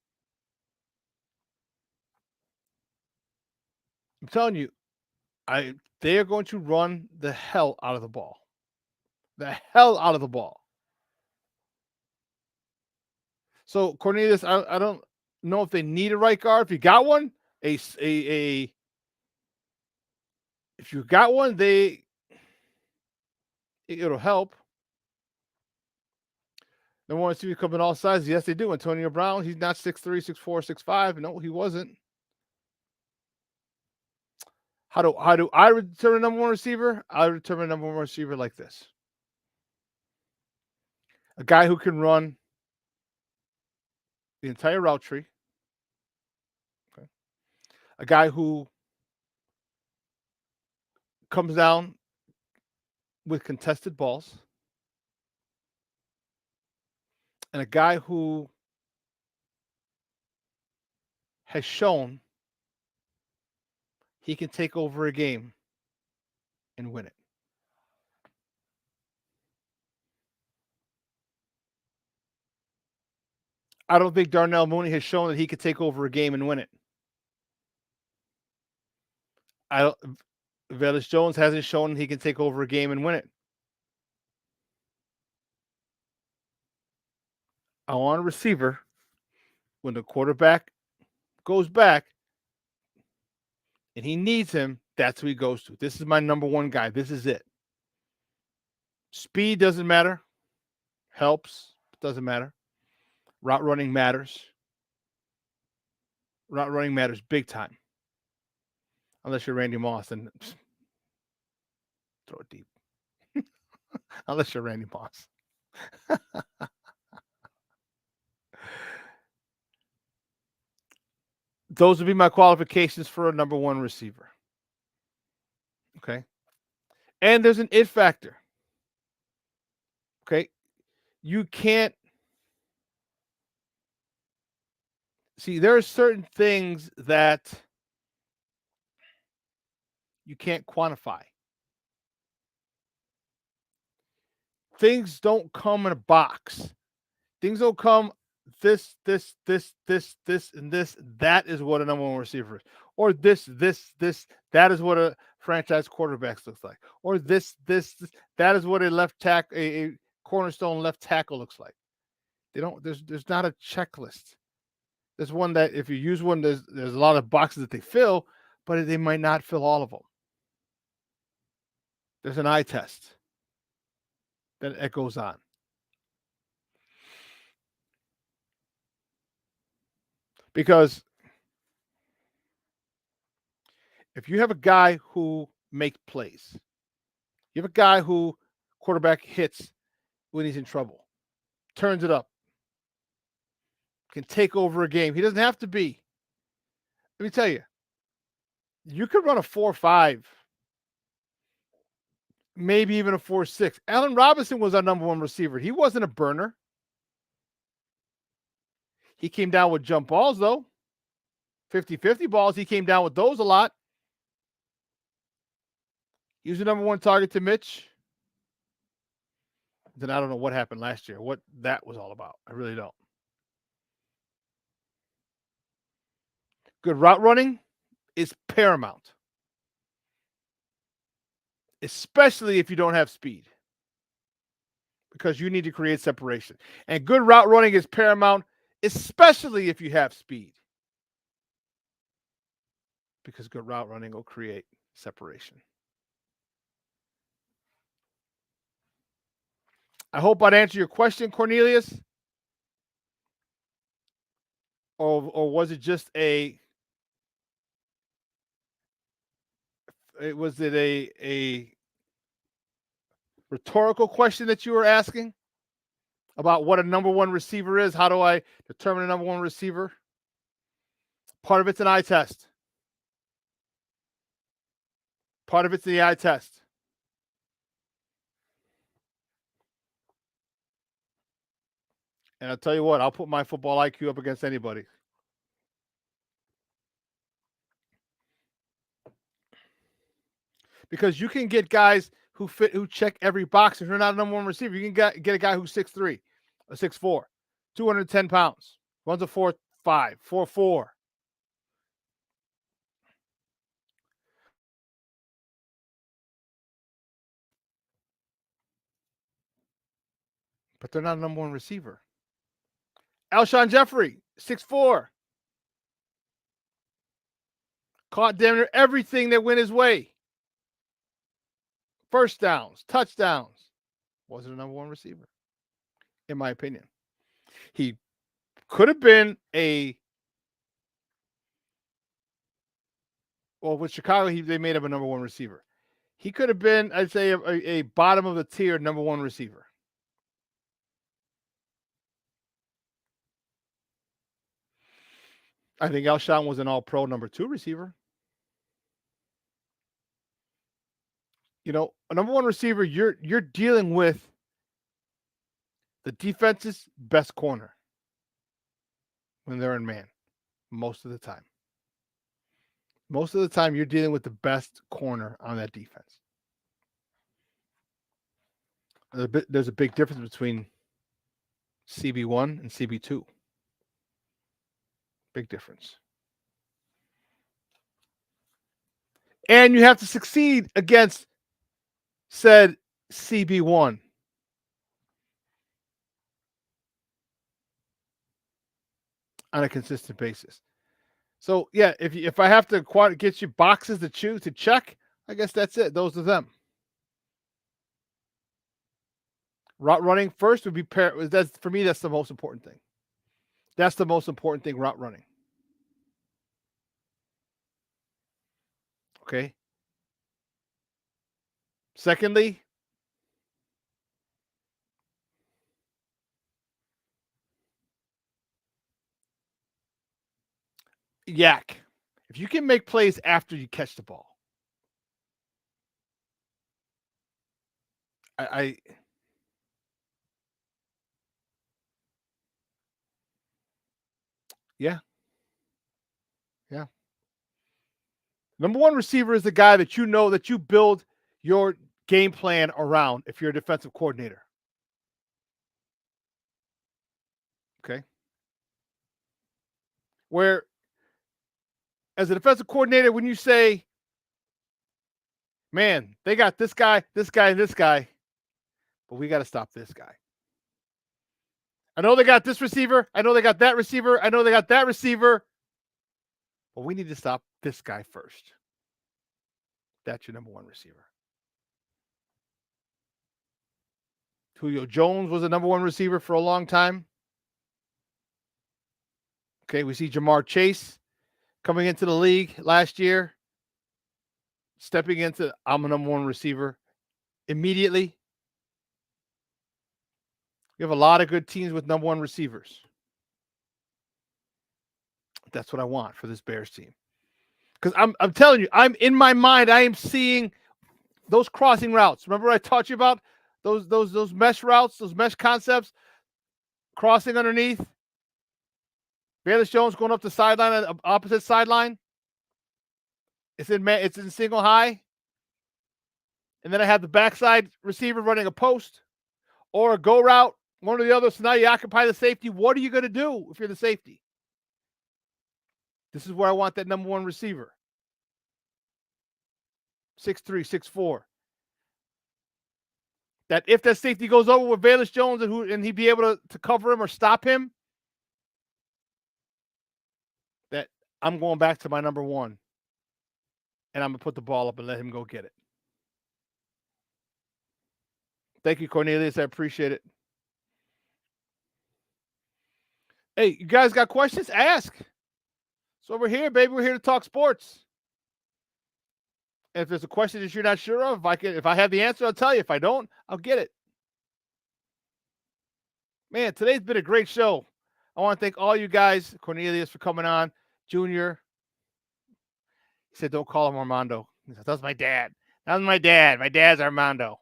I'm telling you, they are going to run the hell out of the ball. The hell out of the ball. So Cornelius, I don't know if they need a right guard. If you got one, if you got one, it'll help. Number one receiver come in all sizes. Yes, they do. Antonio Brown, he's not 6'3", 6'4", 6'5". No, he wasn't. How do I determine a number one receiver? I determine a number one receiver like this. A guy who can run the entire route tree. Okay. A guy who comes down with contested balls. And a guy who has shown he can take over a game and win it. I don't think Darnell Mooney has shown that he could take over a game and win it. Velus Jones hasn't shown he can take over a game and win it. I want a receiver when the quarterback goes back and he needs him, that's who he goes to. This is my number one guy. This is it. Speed doesn't matter. Helps. Doesn't matter. Route running matters. Route running matters big time. Unless you're Randy Moss, then throw it deep. Unless you're Randy Moss. Those would be my qualifications for a number one receiver. Okay. And there's an it factor. Okay. You can't see, there are certain things that you can't quantify. Things don't come in a box. Things don't come this, and this. That is what a number one receiver is. Or this. That is what a franchise quarterback looks like. Or this. That is what a left tackle, a cornerstone left tackle looks like. They don't. There's not a checklist. There's one that if you use one, there's a lot of boxes that they fill, but they might not fill all of them. There's an eye test that goes on. Because if you have a guy who makes plays, you have a guy who quarterback hits when he's in trouble, turns it up, can take over a game. He doesn't have to be. Let me tell you, you could run a 4.5, maybe even a 4.6. Allen Robinson was our number one receiver. He wasn't a burner. He came down with jump balls, though. 50-50 balls. He came down with those a lot. He was the number one target to Mitch. Then I don't know what happened last year, what that was all about. I really don't. Good route running is paramount, especially if you don't have speed, because you need to create separation. And good route running is paramount, especially if you have speed, because good route running will create separation. I hope I'd answer your question, Cornelius. Or was it just a rhetorical question that you were asking about what a number one receiver is? How do I determine a number one receiver? Part of it's an eye test. Part of it's the eye test. And I'll tell you what, I'll put my football IQ up against anybody. Because you can get guys who check every box. If you're not a number one receiver, you can get a guy who's 6'3", a 6'4", 210 pounds, runs a 4.5, 4.4. But they're not a number one receiver. Alshon Jeffrey, 6'4". Caught damn near everything that went his way. First downs, touchdowns. Wasn't a number one receiver, in my opinion. He could have been with Chicago, they made him a number one receiver. He could have been, I'd say, a bottom of the tier number one receiver. I think Alshon was an all-pro number 2 receiver. You know, a number one receiver, you're dealing with the defense's best corner when they're in man, most of the time. Most of the time, you're dealing with the best corner on that defense. There's a big difference between CB1 and CB2. Big difference. And you have to succeed against said CB1. On a consistent basis. So, yeah, if I have to get you boxes to check, I guess that's it. Those are them. Route running first would be for me, that's the most important thing. That's the most important thing, route running. Okay. Secondly, yak. If you can make plays after you catch the ball. Yeah. Number one receiver is the guy that you know that you build your game plan around if you're a defensive coordinator. Okay. Where, as a defensive coordinator, when you say, man, they got this guy, and this guy, but we got to stop this guy. I know they got this receiver. I know they got that receiver. I know they got that receiver. But we need to stop this guy first. That's your number one receiver. Julio Jones was a number one receiver for a long time. Okay, we see Jamar Chase coming into the league last year, stepping into, I'm a number one receiver immediately. You have a lot of good teams with number one receivers. That's what I want for this Bears team. Because I'm telling you, I'm in my mind, I am seeing those crossing routes. Remember I taught you about those mesh routes, those mesh concepts, crossing underneath. Bayless Jones going up the sideline, opposite sideline. It's in single high. And then I have the backside receiver running a post or a go route, one or the other. So now you occupy the safety. What are you going to do if you're the safety? This is where I want that number one receiver. 6'3", 6'4". That if that safety goes over with Bayless Jones and he'd be able to cover him or stop him, that I'm going back to my number one. And I'm going to put the ball up and let him go get it. Thank you, Cornelius. I appreciate it. Hey, you guys got questions? Ask. So we're here, baby. We're here to talk sports. And if there's a question that you're not sure of, if I have the answer, I'll tell you. If I don't, I'll get it. Man, today's been a great show. I want to thank all you guys, Cornelius, for coming on. Junior. He said, don't call him Armando. He said, that's my dad. That's my dad. My dad's Armando.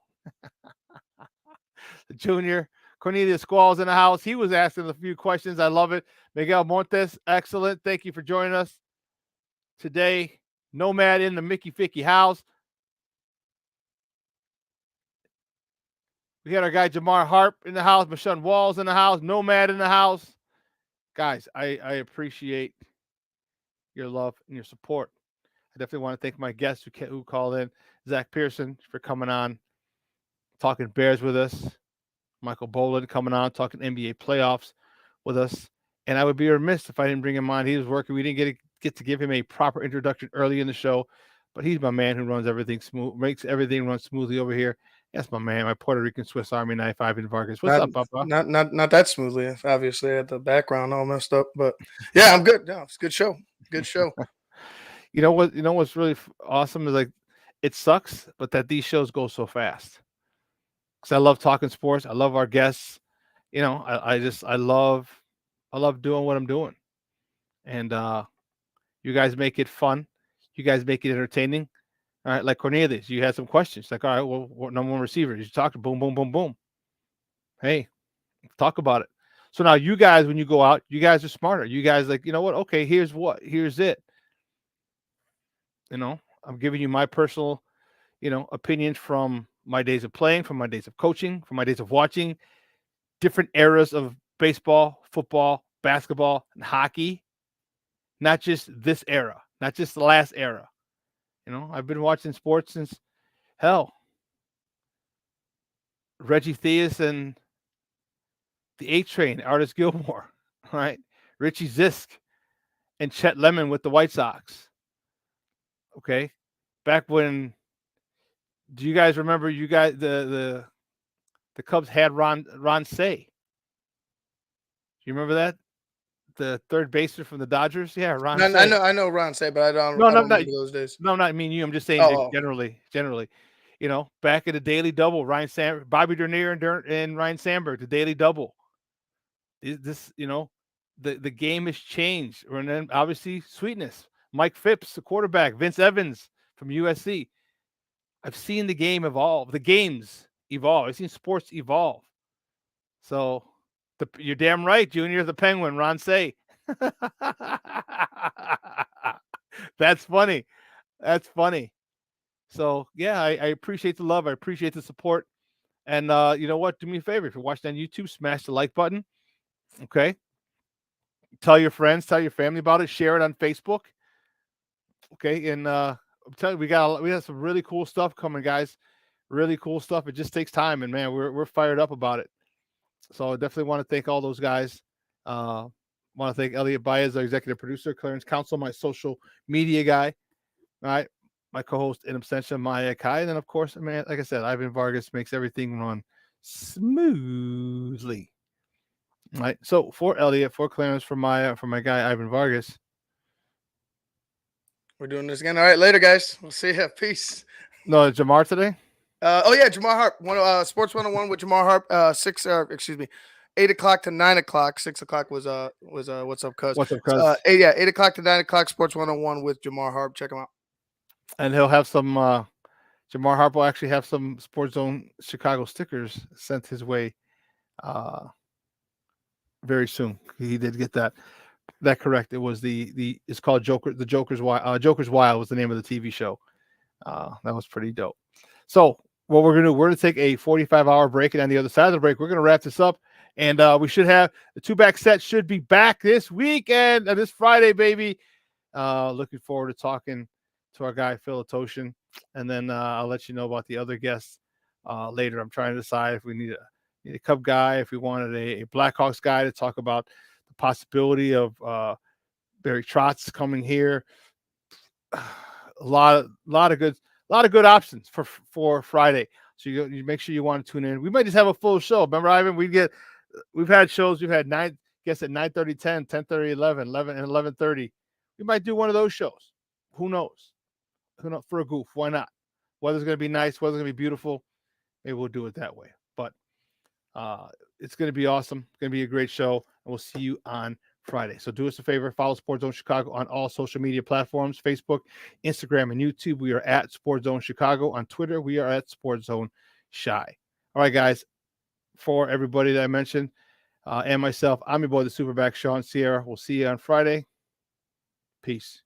Junior. Cornelius Squall's in the house. He was asking a few questions. I love it. Miguel Montes, excellent. Thank you for joining us today. Nomad in the Mickey Ficky house. We got our guy Jamar Harp in the house, Michelle Walls in the house, Nomad in the house. Guys, I appreciate your love and your support. I definitely want to thank my guests who called in, Zach Pearson for coming on, talking Bears with us, Michael Boland coming on, talking NBA playoffs with us. And I would be remiss if I didn't bring him on. He was working. We didn't get to give him a proper introduction early in the show, but he's my man who runs everything smooth, makes everything run smoothly over here. That's my man, my Puerto Rican Swiss Army knife, Ivan Vargas. What's up, Papa? Not that smoothly. Obviously, I had the background all messed up, but yeah, I'm good. Yeah, it's a good show. Good show. You know what? You know what's really awesome is like, it sucks, but that these shows go so fast. Because I love talking sports. I love our guests. You know, I love doing what I'm doing, and you guys make it fun. You guys make it entertaining. All right, like Cornelius, you had some questions. Like, all right, well, what number one receiver? You talk to boom, boom, boom, boom. Hey, talk about it. So now you guys, when you go out, you guys are smarter. You guys like, you know what? Okay, here's it. You know, I'm giving you my personal, opinions from my days of playing, from my days of coaching, from my days of watching different eras of baseball, football, basketball, and hockey. Not just this era, not just the last era. You know, I've been watching sports since Reggie Theus and the A Train, Artis Gilmore, right? Richie Zisk and Chet Lemon with the White Sox. Okay. Back when, do you guys remember the Cubs had Ron Say? Do you remember that? The third baseman from the Dodgers? Yeah, Ron Say. I know Ron Say, but I don't remember those days. No, not me and you. I'm just saying generally. You know, back at the Daily Double, Bobby Dernier and Ryan Sandberg, the Daily Double. This, the game has changed. And then obviously Sweetness, Mike Phipps, the quarterback, Vince Evans from USC. I've seen the game evolve. The games evolve. I've seen sports evolve. So you're damn right, Junior, the Penguin, Ron Say. That's funny. That's funny. So yeah, I appreciate the love. I appreciate the support. And you know what? Do me a favor. If you're watching on YouTube, smash the like button. Okay. Tell your friends, tell your family about it. Share it on Facebook. Okay. And I'm telling you, we have some really cool stuff coming, guys. Really cool stuff. It just takes time, and man, we're fired up about it. So I definitely want to thank all those guys. Want to thank Elliot Baez, our executive producer, Clarence Council, my social media guy. All right. My co-host in absentia, Maya Kai. And then, of course, man, like I said, Ivan Vargas makes everything run smoothly. All right. So for Elliot, for Clarence, for Maya, for my guy, Ivan Vargas. We're doing this again. All right, later, guys. We'll see you. Peace. No, Jamar today? Jamar Harp. Sports 101 with Jamar Harp. 8 o'clock to 9 o'clock. 6 o'clock was What's Up, Cuz. What's Up, Cuz? 8 o'clock to 9 o'clock. Sports 101 with Jamar Harp. Check him out. And he'll have some. Jamar Harp will actually have some Sports Zone Chicago stickers sent his way very soon. He did get that correct. It was it's called Joker's Wild. Joker's Wild was the name of the TV show. That was pretty dope. So what we're gonna take a 45-hour break, and on the other side of the break, we're gonna wrap this up. And we should have the two-back set should be back this weekend, this Friday, baby. Looking forward to talking to our guy Phil Atoshin, and then I'll let you know about the other guests later. I'm trying to decide if we need a Cub guy, if we wanted a Blackhawks guy to talk about the possibility of Barry Trotz coming here. A lot of good options for Friday. So you make sure you want to tune in. We might just have a full show. Remember, Ivan, we've had shows. We've had 9:30, 10, 10:30, 11, and 11:30. We might do one of those shows. Who knows? For a goof. Why not? Weather's going to be nice. Weather's going to be beautiful. Maybe we'll do it that way. But it's going to be awesome. It's going to be a great show. And we'll see you on Friday. So do us a favor. Follow Sports Zone Chicago on all social media platforms, Facebook, Instagram, and YouTube. We are at Sports Zone Chicago. On Twitter, we are at Sports Zone Shy. All right, guys. For everybody that I mentioned and myself, I'm your boy, the Superback, Shawn Sierra. We'll see you on Friday. Peace.